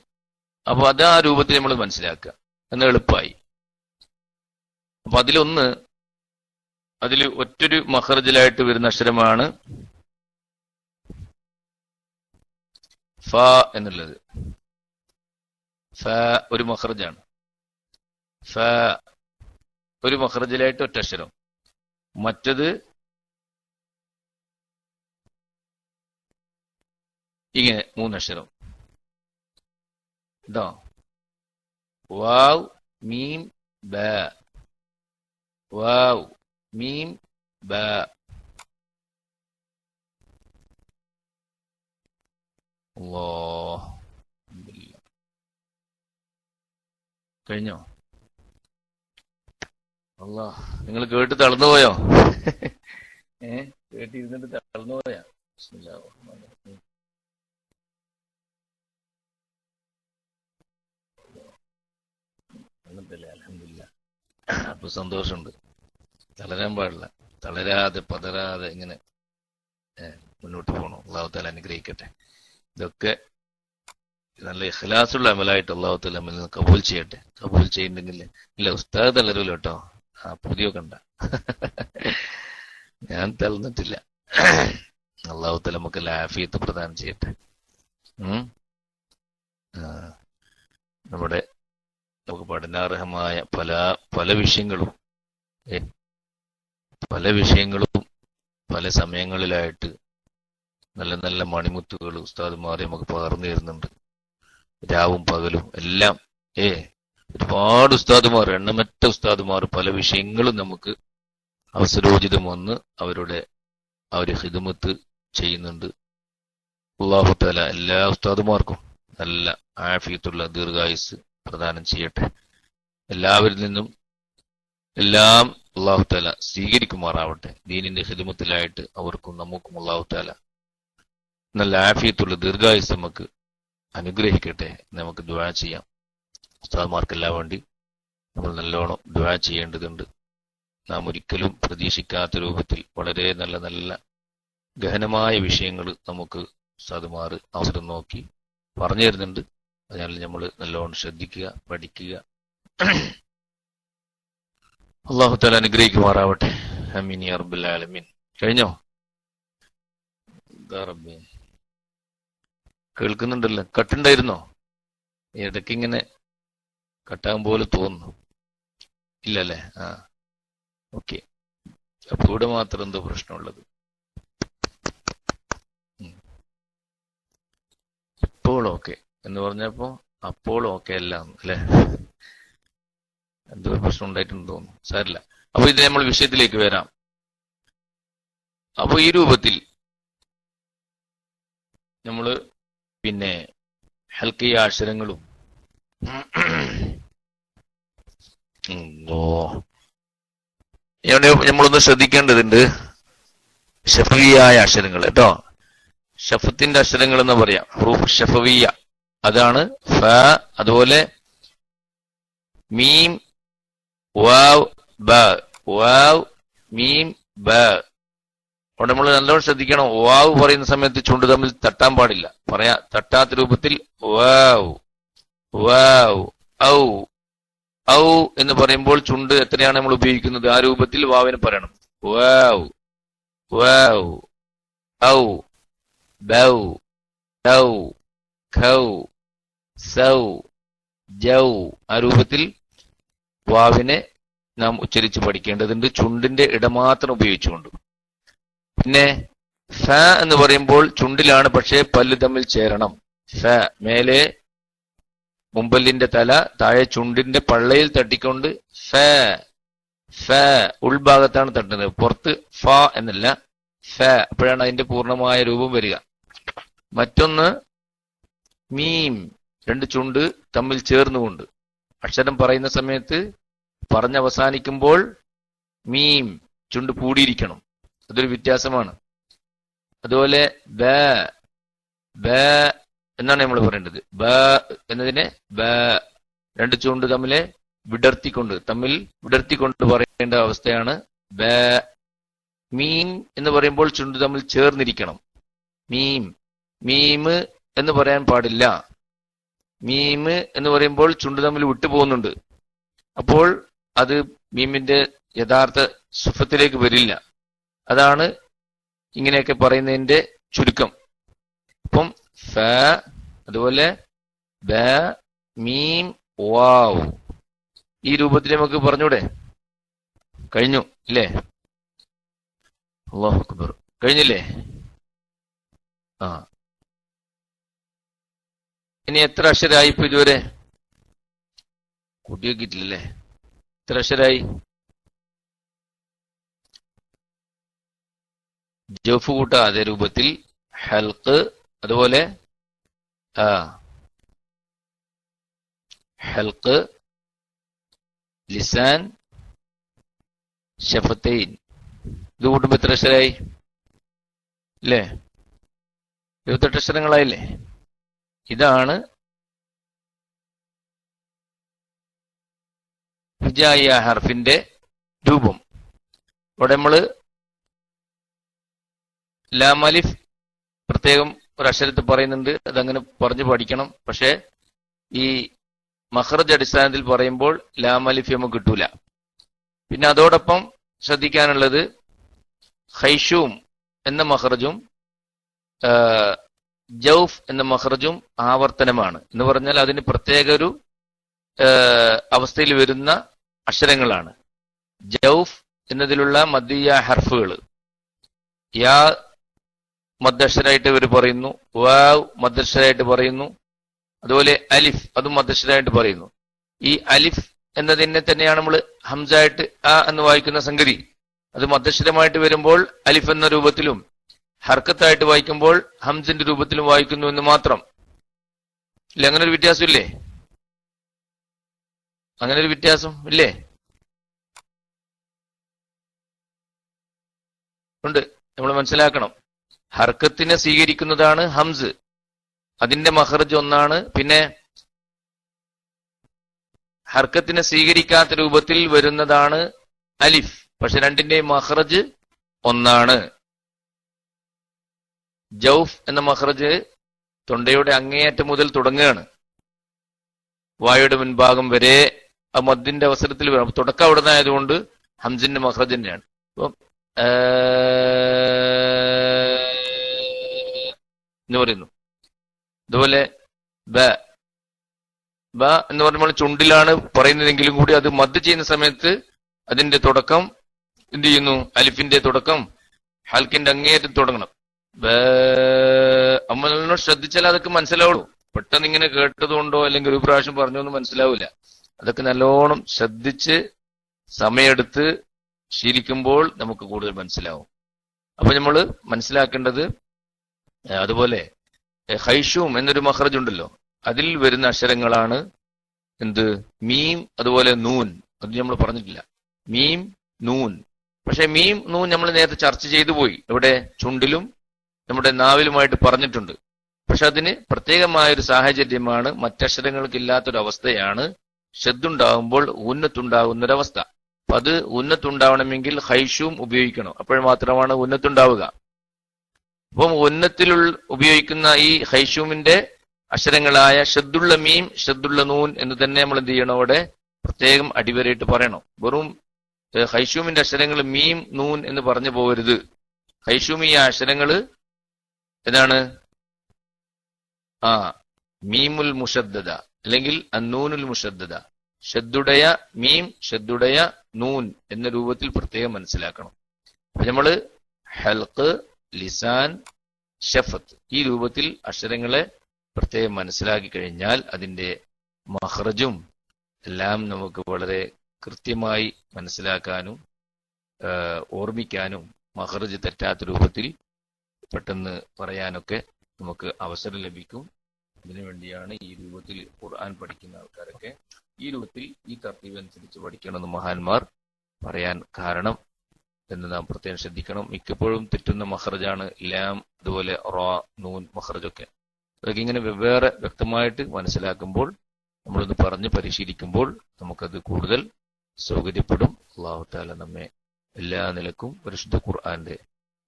അപ്പൊ അത് ആ രൂപത്തിൽ നമ്മൾ മനസ്സിലാക്കുക എന്ന് എളുപ്പമായി. അപ്പൊ അതിൽ ഒറ്റൊരു മഖ്റജിലായിട്ട് വരുന്ന അക്ഷരമാണ് ഫ എന്നുള്ളത്. ഫ ഒരു മഖ്റജാണ്. ഫ ഒരു മഖ്റജിലായിട്ട് ഒറ്റ അക്ഷരം. മറ്റത് ഇങ്ങനെ 3 അക്ഷരം. ഇതാ വാവ്, മീം, ബ. വാവ്, മീം, ബ. അല്ലാഹ്. കഴിഞ്ഞോ? അല്ലാഹ്, നിങ്ങൾ കേട്ട് തളർന്നുപോയോ? കേട്ടിരുന്നിട്ട് തളർന്നുപോയാ? അൽഹംദുലില്ലാ. അപ്പൊ സന്തോഷമുണ്ട്. തളരാൻ പാടില്ല. തളരാതെ പതരാതെ ഇങ്ങനെ മുന്നോട്ട് പോകണം. അല്ലാഹു തആല അനുഗ്രഹിക്കട്ടെ. ഇതൊക്കെ നല്ല ഇഖ്ലാസുള്ള അമലായിട്ട് അല്ലാഹു തആല നമ്മിൽ നിന്ന് കബൂൽ ചെയ്യട്ടെ. കബൂൽ ചെയ്യുന്നുണ്ടെങ്കിൽ ഇല്ല ഉസ്താദ് തളരൂല കേട്ടോ. പുതിയ കണ്ട ഞാൻ തളർന്നിട്ടില്ല. അല്ലാഹു തആല നമുക്ക് ആഫിയത്ത് പ്രദാനം ചെയ്യട്ടെ. നമ്മുടെ നമുക്ക് പഠനാർഹമായ പല വിഷയങ്ങളും പല സമയങ്ങളിലായിട്ട് നല്ല നല്ല മണിമുത്തുകൾ ഉസ്താദുമാരെ നമുക്ക് പകർന്നു തരുന്നുണ്ട്. രാവും പകലും എല്ലാം ഒരുപാട് ഉസ്താദുമാർ, എണ്ണമറ്റ ഉസ്താദുമാർ പല വിഷയങ്ങളും നമുക്ക് അവസരോചിതം വന്ന് അവരുടെ ആ ഒരു ഖിദ്മത്ത് ചെയ്യുന്നുണ്ട്. അല്ലാഹു തആല എല്ലാ ഉസ്താദുമാർക്കും നല്ല ആഫിയത്തുള്ള ദീർഘായുസ് പ്രദാനം ചെയ്യട്ടെ. എല്ലാവരിൽ നിന്നും എല്ലാം അല്ലാഹു തആല സ്വീകരിക്കുമാറാവട്ടെ. ദീനിന്റെ ഖിദ്മത്തിലായിട്ട് അവർക്കും നമുക്കും അല്ലാഹു തആല നല്ല ആഫിയത്തുള്ള ദീർഘായുസ് നമുക്ക് അനുഗ്രഹിക്കട്ടെ. നമുക്ക് ദുആ ചെയ്യാം. ഉസ്താദ്മാർക്കെല്ലാം വേണ്ടി നമ്മൾ നല്ലോണം ദുആ ചെയ്യേണ്ടതുണ്ട്. നാം ഒരിക്കലും പ്രതീക്ഷിക്കാത്ത രൂപത്തിൽ വളരെ നല്ല നല്ല ഗഹനമായ വിഷയങ്ങൾ നമുക്ക് ഉസ്താദ്മാർ അവസരം നോക്കി പറഞ്ഞു തരുന്നുണ്ട്. അതിനാൽ നമ്മൾ നല്ലോണം ശ്രദ്ധിക്കുക, പഠിക്കുക. അല്ലാഹു തആല അനുഗ്രഹിക്കുമാറാവട്ടെ. ആമീൻ യാ റബ്ബൽ ആലമീൻ. കഴിഞ്ഞോ? റബ്ബേ, കേൾക്കുന്നുണ്ടല്ലോ. കട്ടുണ്ടായിരുന്നോ? ഇടയ്ക്കിങ്ങനെ കട്ടാൻ പോലെ തോന്നുന്നു. ഇല്ലല്ലേ? ആ, ഓക്കെ. അപ്പൊ ഇവിടെ മാത്രം എന്തോ പ്രശ്നമുള്ളത്. ഇപ്പോൾ ഓക്കെ എന്ന് പറഞ്ഞപ്പോ അപ്പോൾ ഓക്കെ അല്ല അല്ലെ? എന്തോ പ്രശ്നം ഉണ്ടായിട്ടുണ്ടെന്ന് തോന്നുന്നു. സാരില്ല. അപ്പൊ ഇത് നമ്മൾ വിഷയത്തിലേക്ക് വരാം. അപ്പൊ ഈ രൂപത്തിൽ നമ്മള് പിന്നെ ഹൽക്കിയ അക്ഷരങ്ങളും നമ്മളൊന്ന് ശ്രദ്ധിക്കേണ്ടതുണ്ട്. ഷഫവിയായ അക്ഷരങ്ങൾ കേട്ടോ. ഷഫത്തിന്റെ അക്ഷരങ്ങൾ എന്ന് പറയാം. ഹുറൂഫ് ഷഫവിയ, അതാണ് ഫ, അതുപോലെ മീം, വാവ്, ബ. വാവ്, മീം, ബ. അവിടെ നമ്മൾ നല്ലോണം ശ്രദ്ധിക്കണം. വാവ് പറയുന്ന സമയത്ത് ചുണ്ട് തമ്മിൽ തട്ടാൻ പാടില്ല. തട്ടാത്ത രൂപത്തിൽ വാവ്, വാവ്, ഔ. ഔ എന്ന് പറയുമ്പോൾ ചുണ്ട് എത്രയാണ് നമ്മൾ ഉപയോഗിക്കുന്നത് ആ രൂപത്തിൽ വാവിനെ പറയണം. വാവ്, വാവ്, ഔ, ബൗ, ഔ, ഖൗ, സൗ, ജൗ. ആ രൂപത്തിൽ വാവിനെ നാം ഉച്ചരിച്ച് പഠിക്കേണ്ടതുണ്ട്, ചുണ്ടിന്റെ ഇടമാത്രം ഉപയോഗിച്ചുകൊണ്ട്. പിന്നെ ഫ എന്ന് പറയുമ്പോൾ ചുണ്ടിലാണ്, പക്ഷേ പല്ല് തമ്മിൽ ചേരണം. ഫ മേലെ മുമ്പല്ലിന്റെ തല, താഴെ ചുണ്ടിന്റെ പള്ളയിൽ തട്ടിക്കൊണ്ട് ഫ. ഫ ഉൾഭാഗത്താണ് തട്ടുന്നത്, പുറത്ത് ഫ എന്നല്ല, ഫ. അപ്പോഴാണ് അതിന്റെ പൂർണ്ണമായ രൂപം വരിക. മറ്റൊന്ന് മീം, രണ്ട് ചുണ്ട് തമ്മിൽ ചേർന്നുകൊണ്ട് അക്ഷരം പറയുന്ന സമയത്ത് പറഞ്ഞവസാനിക്കുമ്പോൾ മീം ചുണ്ട് പൂടിയിരിക്കണം. അതൊരു വ്യത്യാസമാണ്. അതുപോലെ ബ, ബ എന്നാണ് നമ്മൾ പറയേണ്ടത്. ബ എന്നതിനെ ബ, രണ്ട് ചുണ്ട് തമ്മിൽ വിടർത്തിക്കൊണ്ട് പറയേണ്ട അവസ്ഥയാണ് ബ. മീം എന്ന് പറയുമ്പോൾ ചുണ്ട് തമ്മിൽ ചേർന്നിരിക്കണം. മീം, മീമ് എന്ന് പറയാൻ പാടില്ല. മീമ് എന്ന് പറയുമ്പോൾ ചുണ്ട് തമ്മിൽ വിട്ടുപോകുന്നുണ്ട്. അപ്പോൾ അത് മീമിന്റെ യഥാർത്ഥ സുഫത്തിലേക്ക് വരില്ല. അതാണ് ഇങ്ങനെയൊക്കെ പറയുന്നതിന്റെ ചുരുക്കം. അപ്പം ഫ, അതുപോലെ ബ, മീം, വാവ്. ഈ രൂപത്തിൽ നമുക്ക് പറഞ്ഞൂടെ? കഴിഞ്ഞു ഇല്ലേ? അല്ലാഹു അക്ബർ. കഴിഞ്ഞില്ലേ? ആ, ഇനി എത്ര അക്ഷരായി ഇപ്പൊ ഇതുവരെ? കൂട്ടിവെക്കിട്ടില്ലല്ലേ? എത്ര അക്ഷരായി? ജൗഫ് കൂട്ട അതേ രൂപത്തിൽ ഹൽക്ക്, അതുപോലെ ഹൽക്ക്, ലിസാൻ, ഷഫത്തൈൻ. ഇത് കൂട്ടുമ്പോ എത്ര അക്ഷരായി? അല്ലേ? 28 അക്ഷരങ്ങളായില്ലേ? ഇതാണ് ഹിജായിയ ഹർഫിന്റെ രൂപം. ഇവിടെ നമ്മള് ലാം അലിഫ് പ്രത്യേകം ഒരു അക്ഷരത്തിൽ പറയുന്നുണ്ട്, അതങ്ങനെ പറഞ്ഞു പഠിക്കണം. പക്ഷെ ഈ മഖ്റജ് അടിസ്ഥാനത്തിൽ പറയുമ്പോൾ ലാം അലിഫ് നമുക്ക് കിട്ടൂല. പിന്നെ അതോടൊപ്പം ശ്രദ്ധിക്കാനുള്ളത് ഖൈഷൂം എന്ന മഖ്റജും ജൗഫ് എന്ന മഖ്റജും ആവർത്തനമാണ്. എന്ന് പറഞ്ഞാൽ അതിന് പ്രത്യേക ഒരു അവസ്ഥയിൽ വരുന്ന അക്ഷരങ്ങളാണ്. ജൗഫ് എന്നതിലുള്ള മദ്ദിയ ഹർഫുകൾ, യാ മദ്ദക്ഷരായിട്ട് ഇവർ പറയുന്നു, വാവ് മദ്ദക്ഷരായിട്ട് പറയുന്നു, അതുപോലെ അലിഫ് അതും മദ്ദക്ഷരായിട്ട് പറയുന്നു. ഈ അലിഫ് എന്നതിനെ തന്നെയാണ് നമ്മൾ ഹംസായിട്ട് ആ എന്ന് വായിക്കുന്ന സംഗതി. അത് മദ്ദക്ഷരമായിട്ട് വരുമ്പോൾ അലിഫ് എന്ന രൂപത്തിലും ഹർക്കത്തായിട്ട് വായിക്കുമ്പോൾ ഹംസിന്റെ രൂപത്തിലും വായിക്കുന്നു എന്ന് മാത്രം. ഇല്ല, അങ്ങനെ ഒരു വ്യത്യാസം ഇല്ലേ? അങ്ങനെ ഒരു വ്യത്യാസം ഇല്ലേ? ഉണ്ട്. നമ്മൾ മനസ്സിലാക്കണം. ഹർക്കത്തിനെ സ്വീകരിക്കുന്നതാണ് ഹംസ്, അതിന്റെ മഖ്റജ് ഒന്നാണ്. പിന്നെ ഹർക്കത്തിനെ സ്വീകരിക്കാത്ത രൂപത്തിൽ വരുന്നതാണ് അലിഫ്. പക്ഷെ രണ്ടിന്റെയും മഖ്റജ് ഒന്നാണ്. ജൗഫ് എന്ന മഖ്റജ് തൊണ്ടയുടെ അങ്ങേയറ്റം മുതൽ തുടങ്ങുകയാണ്, വായുടെ മുൻഭാഗം വരെ. ആ മദ്ദിന്റെ അവസരത്തിൽ വരും. തുടക്കം അവിടെ നിന്നായതുകൊണ്ട് ഹംസിന്റെ മഖ്റജ് തന്നെയാണ്. അപ്പം എന്ന് പറയുന്നു. അതുപോലെ ബ ബ എന്ന് പറയുമ്പോൾ ചുണ്ടിലാണ് പറയുന്നതെങ്കിലും കൂടി അത് മദ് ചെയ്യുന്ന സമയത്ത് അതിന്റെ തുടക്കം എന്ത് ചെയ്യുന്നു? അലിഫിന്റെ തുടക്കം ഹൽക്കിന്റെ അങ്ങേയറ്റം തുടങ്ങണം. നമ്മൾ ശ്രദ്ധിച്ചാൽ അതൊക്കെ മനസ്സിലാവുള്ളൂ. പെട്ടെന്ന് ഇങ്ങനെ കേട്ടതുകൊണ്ടോ അല്ലെങ്കിൽ ഒരു പ്രാവശ്യം പറഞ്ഞൊന്നും മനസ്സിലാവില്ല. അതൊക്കെ നല്ലോണം ശ്രദ്ധിച്ച് സമയെടുത്ത് ശീലിക്കുമ്പോൾ നമുക്ക് കൂടുതൽ മനസ്സിലാവും. അപ്പൊ നമ്മൾ മനസ്സിലാക്കേണ്ടത്, അതുപോലെ ഖൈഷൂം എന്നൊരു മഖ്റജ് ഉണ്ടല്ലോ, അതിൽ വരുന്ന അക്ഷരങ്ങളാണ് എന്ത്? മീം, അതുപോലെ നൂൻ. അത് നമ്മൾ പറഞ്ഞിട്ടില്ല, മീം നൂൻ. പക്ഷെ മീം നൂൻ നമ്മൾ നേരത്തെ ചർച്ച ചെയ്തു പോയി. ഇവിടെ ചുണ്ടിലും നമ്മുടെ നാവിലുമായിട്ട് പറഞ്ഞിട്ടുണ്ട്. പക്ഷെ അതിന് പ്രത്യേകമായൊരു സാഹചര്യമാണ്, മറ്റക്ഷരങ്ങൾക്കില്ലാത്തൊരവസ്ഥയാണ് ഷദ്ദുണ്ടാകുമ്പോൾ ഉന്നത്തുണ്ടാകുന്നൊരവസ്ഥ. അപ്പൊ അത് ഉന്നത്തുണ്ടാവണമെങ്കിൽ ഖൈഷൂം ഉപയോഗിക്കണം. അപ്പോൾ മാത്രമാണ് ഉന്നത്തുണ്ടാവുക. അപ്പം ഉന്നത്തിൽ ഉപയോഗിക്കുന്ന ഈ ഖൈഷൂമിന്റെ അക്ഷരങ്ങളായ ഷദ്ദുള്ള മീം, ഷദ്ദുള്ള നൂൻ എന്ന് തന്നെ നമ്മൾ എന്ത് ചെയ്യണം? അവിടെ പ്രത്യേകം അടിവരയിട്ട് പറയണം. വെറും ഖൈഷൂമിന്റെ അക്ഷരങ്ങൾ മീം നൂൻ എന്ന് പറഞ്ഞു പോകരുത്. ഖൈഷൂമിയ അക്ഷരങ്ങള് ഏതാണ്? മീമുൽ മുഷദ്ദദ അല്ലെങ്കിൽ അന്നൂനുൽ മുഷദ്ദദ. ഷദ്ദുടയ മീം, ഷദ്ദുടയ നൂൻ എന്ന രൂപത്തിൽ പ്രത്യേകം മനസ്സിലാക്കണം. അപ്പൊ നമ്മള് ഹൽഖ്, ലിസാൻ, ഷഫത്ത് ഈ രൂപത്തിൽ അക്ഷരങ്ങളെ പ്രത്യേകം മനസ്സിലാക്കി കഴിഞ്ഞാൽ അതിന്റെ മഖ്റജും എല്ലാം നമുക്ക് വളരെ കൃത്യമായി മനസ്സിലാക്കാനും ഓർമ്മിക്കാനും മഖ്റജ് തെറ്റാത്ത രൂപത്തിൽ പെട്ടെന്ന് പറയാനൊക്കെ നമുക്ക് അവസരം ലഭിക്കും. അതിനുവേണ്ടിയാണ് ഈ രൂപത്തിൽ ഖുർആൻ പഠിക്കുന്ന ആൾക്കാരൊക്കെ ഈ രൂപത്തിൽ ഈ തർത്തീബ് അനുസരിച്ച് പഠിക്കണമെന്ന് മഹാന്മാർ പറയാൻ കാരണം എന്ന് നാം പ്രത്യേകം ശ്രദ്ധിക്കണം. മിക്കപ്പോഴും തെറ്റുന്ന മഖ്റജാണ് ലാം, അതുപോലെ റാ, നൂൻ മഖ്റജൊക്കെ. അതൊക്കെ ഇങ്ങനെ വെവ്വേറെ വ്യക്തമായിട്ട് മനസ്സിലാക്കുമ്പോൾ, നമ്മളൊന്ന് പറഞ്ഞ് പരിശീലിക്കുമ്പോൾ നമുക്കത് കൂടുതൽ സൗകര്യപ്പെടും. അല്ലാഹു തആല നമ്മെ എല്ലാ നിലക്കും പരിശുദ്ധ ഖുർആന്റെ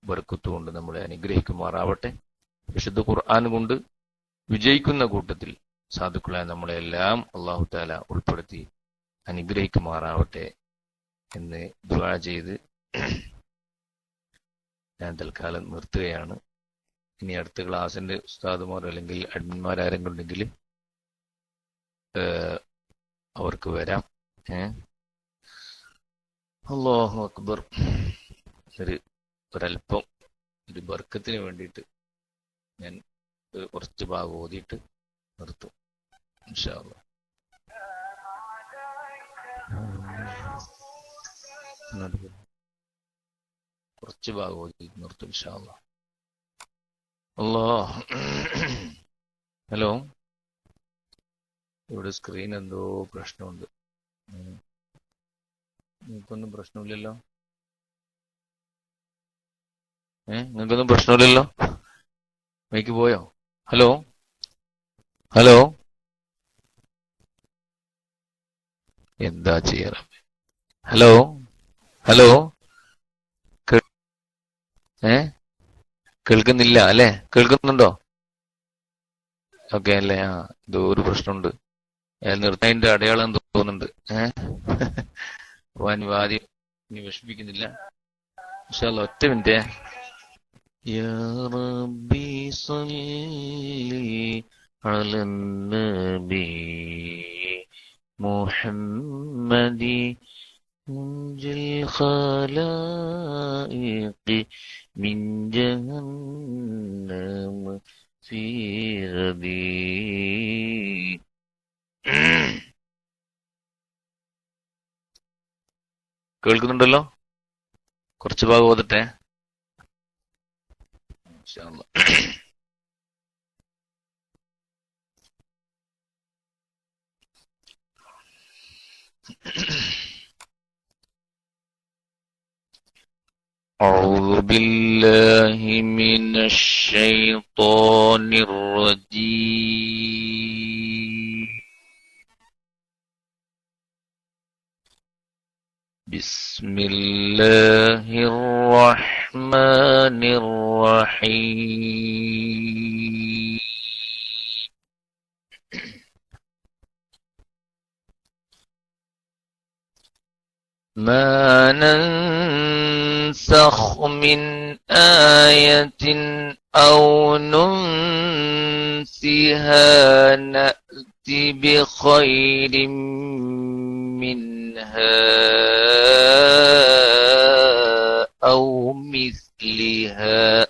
ബർക്കത്ത് കൊണ്ട് നമ്മളെ അനുഗ്രഹിക്കുമാറാവട്ടെ. വിശുദ്ധ ഖുർആൻ കൊണ്ട് വിജയിക്കുന്ന കൂട്ടത്തിൽ സാധുക്കളായ നമ്മളെല്ലാം അല്ലാഹു തആല ഉൾപ്പെടുത്തി അനുഗ്രഹിക്കുമാറാവട്ടെ എന്ന് ദുആ ചെയ്ത് ഞാൻ തൽക്കാലം നിർത്തുകയാണ്. ഇനി അടുത്ത ക്ലാസിന്റെ ഉസ്താദുമാരോ അല്ലെങ്കിൽ അഡ്മിന്മാരാരെങ്കിലും ഉണ്ടെങ്കിൽ അവർക്ക് വരാം. അല്ലാഹു അക്ബർ. ഒരല്പം ഒരു ബർക്കത്തിന് വേണ്ടിയിട്ട് ഞാൻ കുറച്ച് ഭാഗം ഓതിയിട്ട് നിർത്തും ഇൻഷാ അല്ലാഹ്. കുറച്ച് ഭാഗം ഓതി നിർത്തും ഇൻഷാ അല്ലാഹ്. അല്ലാഹ്. ഹലോ, ഇവിടെ സ്ക്രീൻ എന്തോ പ്രശ്നമുണ്ട്. നിങ്ങൾക്കൊന്നും പ്രശ്നമില്ലല്ലോ? നിങ്ങൾക്കൊന്നും പ്രശ്നമില്ലല്ലോ? മൈക്ക് പോയോ? ഹലോ ഹലോ, എന്താ ചെയ്യാറ്? ഹലോ ഹലോ, കേൾക്കുന്നില്ല അല്ലെ? കേൾക്കുന്നുണ്ടോ? ഓക്കെ അല്ലേ? എന്തോ ഒരു പ്രശ്നമുണ്ട്. നിർത്തതിന്റെ അടയാളം തോന്നുന്നുണ്ട്. ആദ്യം ഇനി വിഷമിക്കുന്നില്ല. ഇൻഷാ അല്ലാഹ്. ഒറ്റ മിനിറ്റ്. യാ റബ്ബി സല്ലി അലൻ നബി മുഹമ്മദി മുൻജിൽ ഖലായിഖി മിൻ ജഹന്നമ ഫീ ഗദി. കേൾക്കുന്നുണ്ടല്ലോ? കുറച്ച് ഭാഗം ഓതട്ടെ. ഇൻഷാ അല്ലാഹ്. أعوذ بالله من الشيطان الرجيم. بسم الله الرحمن الرحيم ما ننسخ من آية أو ننسها نأت بخير منها أو مثلها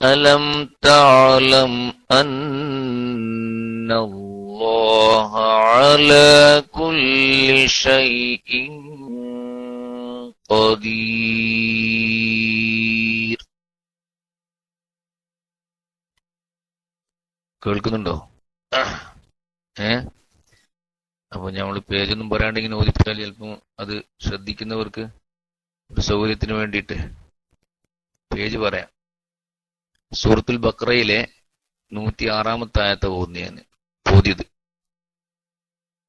ألم تعلم أن الله على كل شيء قدير. കേൾക്കുന്നുണ്ടോ? അപ്പൊ നമ്മൾ പേജൊന്നും പറയാണ്ട് ഇങ്ങനെ ഓദിച്ചാൽ ചിലപ്പോൾ അത് ശ്രദ്ധിക്കുന്നവർക്ക് ഒരു സൗകര്യത്തിന് വേണ്ടിയിട്ട് പേജ് പറയാം. സൂറത്തുൽ ബഖറയിലെ 106-ാമത്തെ ആയത്ത് ഓതിയത്.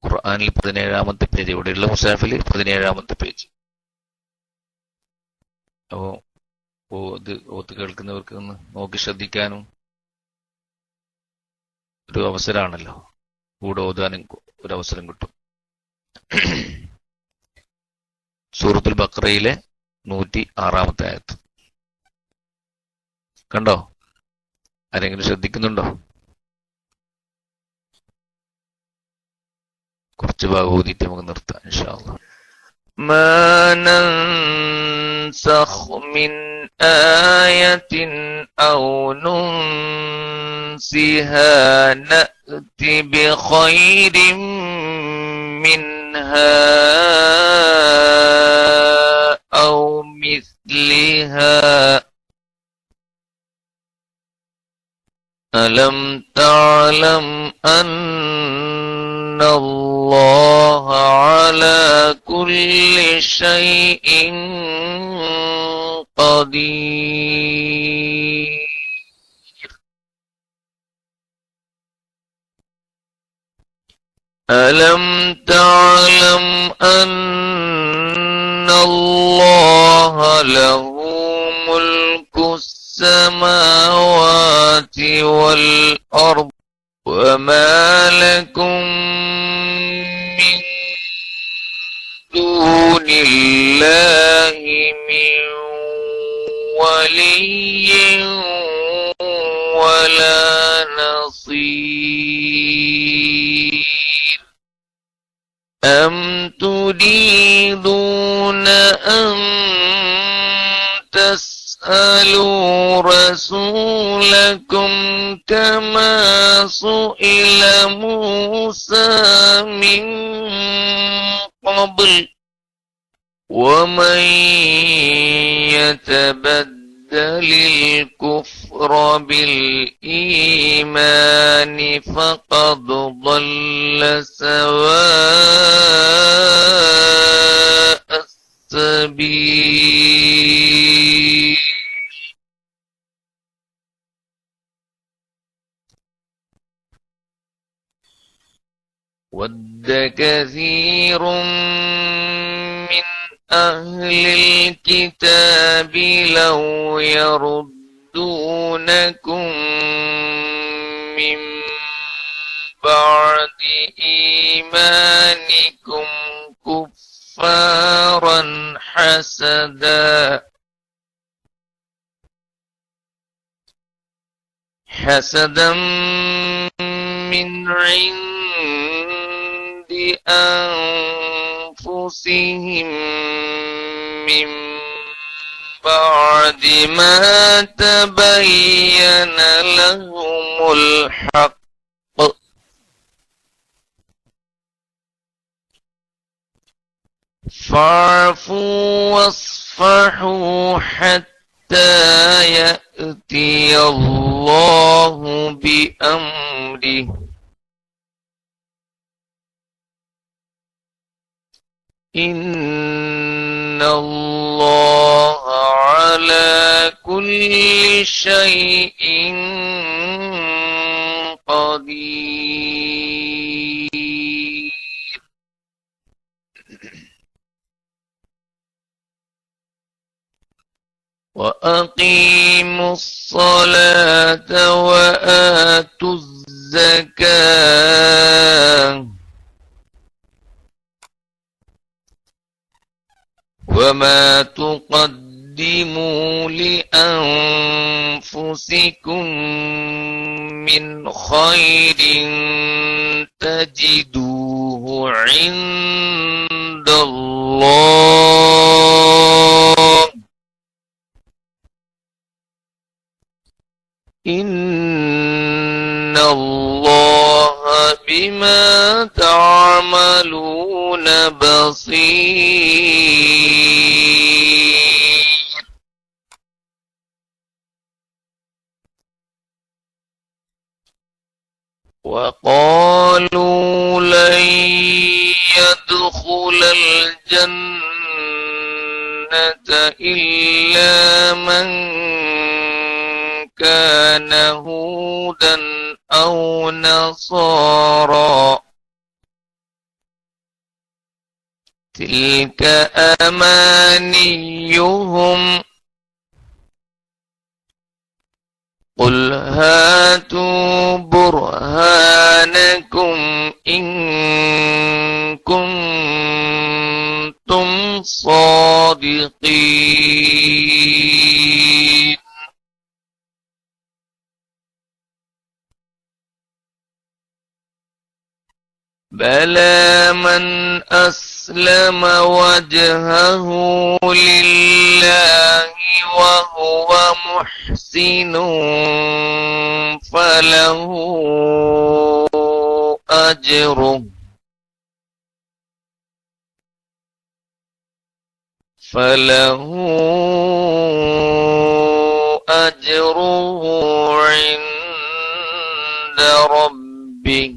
ഖുർആനിൽ 17-ാമത്തെ പേജ്, ഇവിടെയുള്ള മുസാഫിൽ 17-ാമത്തെ പേജ്. അപ്പോ ഇത് ഓത്ത് കേൾക്കുന്നവർക്ക് ഒന്ന് നോക്കി ശ്രദ്ധിക്കാനും ഒരു അവസരമാണല്ലോ, കൂടെ ഓതാനും ഒരു അവസരം കിട്ടും. സൂറത്തുൽ ബഖറയിലെ 106-ാമത്തെ ആയത്ത് കണ്ടോ? ആരെങ്കിലും ശ്രദ്ധിക്കുന്നുണ്ടോ? കുറച്ച് ഭാഗം ഓതിയിട്ട് നമുക്ക് നിർത്താം ഇൻഷാ അല്ലാഹ്. മാ നൻസഖ് മിൻ ആയത്തിൻ ഔ നുൻസിഹാ നഅതി ബിഖൈരിൻ മിൻഹാ ഔ മിസ്ലിഹാ ألم تعلم أن الله على كل شيء قدير. ألم تعلم أن الله له ملك السماوات والأرض وما لكم من دون الله من ولي ولا نصير. أم تريدون أن تسألوا رسولكم كما سئل موسى من قبل ومن يتبدل الكفر بالإيمان فقد ضل سواء السبيل. ود كثير من أهل الكتاب لو يردونكم من بعد إيمانكم كفارا حسدا من عند أنفسهم من بعد ما تبين لهم الحق فاعفوا واصفحوا حتى يأتي الله بأمره إن الله على كل شيء قدير. وأقيموا الصلاة وآتوا الزكاة وما تقدموا لأنفسكم من خير تجدوه عند الله إن الله بما تعملون بصير. وقالوا لن يدخل الجنة إلا من كان هودا أو نصارى تلك أمانيهم قل هاتوا برهانكم إن كنتم صادقين. بلى من أسلم وجهه لله وهو محسن فله أجره عند ربه.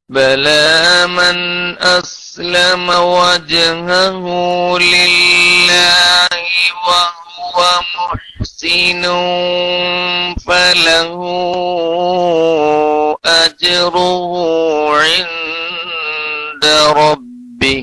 بلى من أسلم وجهه لله وهو محسن فله أجره عند ربه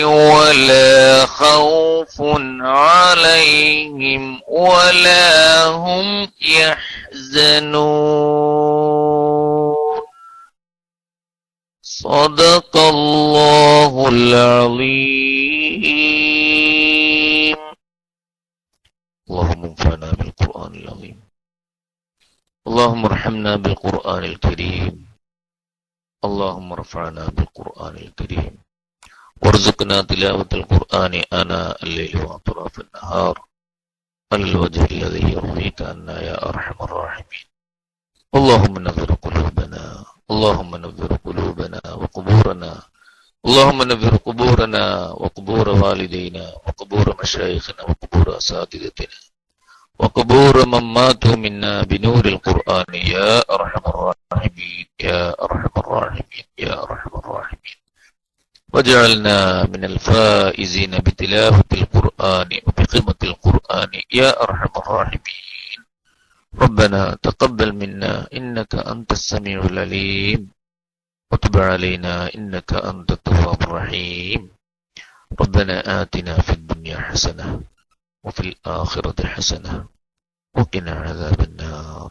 ولا خوف عليهم ولا هم يحزنون. صدق الله العظيم. اللهم انفعنا بالقرآن العظيم. اللهم ارحمنا بالقرآن الكريم. اللهم ارفعنا بالقرآن الكريم وارزقنا تلاوة القرآن آناء الليل وأطراف النهار على الوجه الذي يرضيك عنا يا أرحم الراحمين. اللهم نذر قلوبنا، اللهم نذر قلوبنا وقبورنا، اللهم نذر قبورنا وقبور والدينا وقبور مشايخنا وقبور أساتذتنا وقبور من ماتوا منا بنور القرآن يا أرحم الراحمين يا أرحم الراحمين يا أرحم الراحمين. واجعلنا من الفائزين بتلاوة القرآن وبخدمة القرآن يا أرحم الراحمين. ربنا تقبل منا إنك أنت السميع العليم وتب علينا إنك أنت التواب الرحيم. ربنا آتنا في الدنيا حسنة وفي الآخرة حسنة وقنا عذاب النار.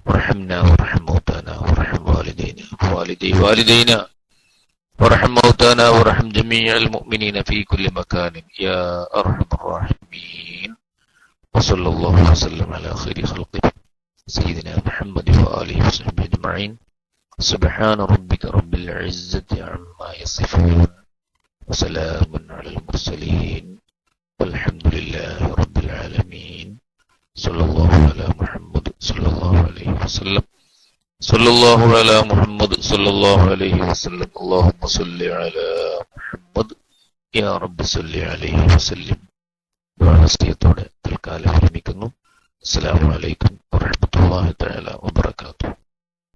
وارحمنا وارحم موتانا وارحم والدينا ووالدي والدينا وارحم موتانا وارحم جميع المؤمنين في كل مكان يا أرحم الراحمين. وصلى الله وسلم على خير خلقه سيدنا محمد وآله وصحبه أجمعين. سبحان ربك رب العزة عما يصفون وسلام على المرسلين والحمد لله رب العالمين. صلى الله على محمد صلى الله عليه وسلم. صلى الله على محمد صلى الله عليه وسلم. اللهم صل على محمد يا رب صل عليه وسلم. ദുആ തൽക്കാലം വിരമിക്കുന്നു. അസ്സലാമു അലൈക്കും വറഹ്മത്തുള്ളാഹി തആല വബറകാതുഹു.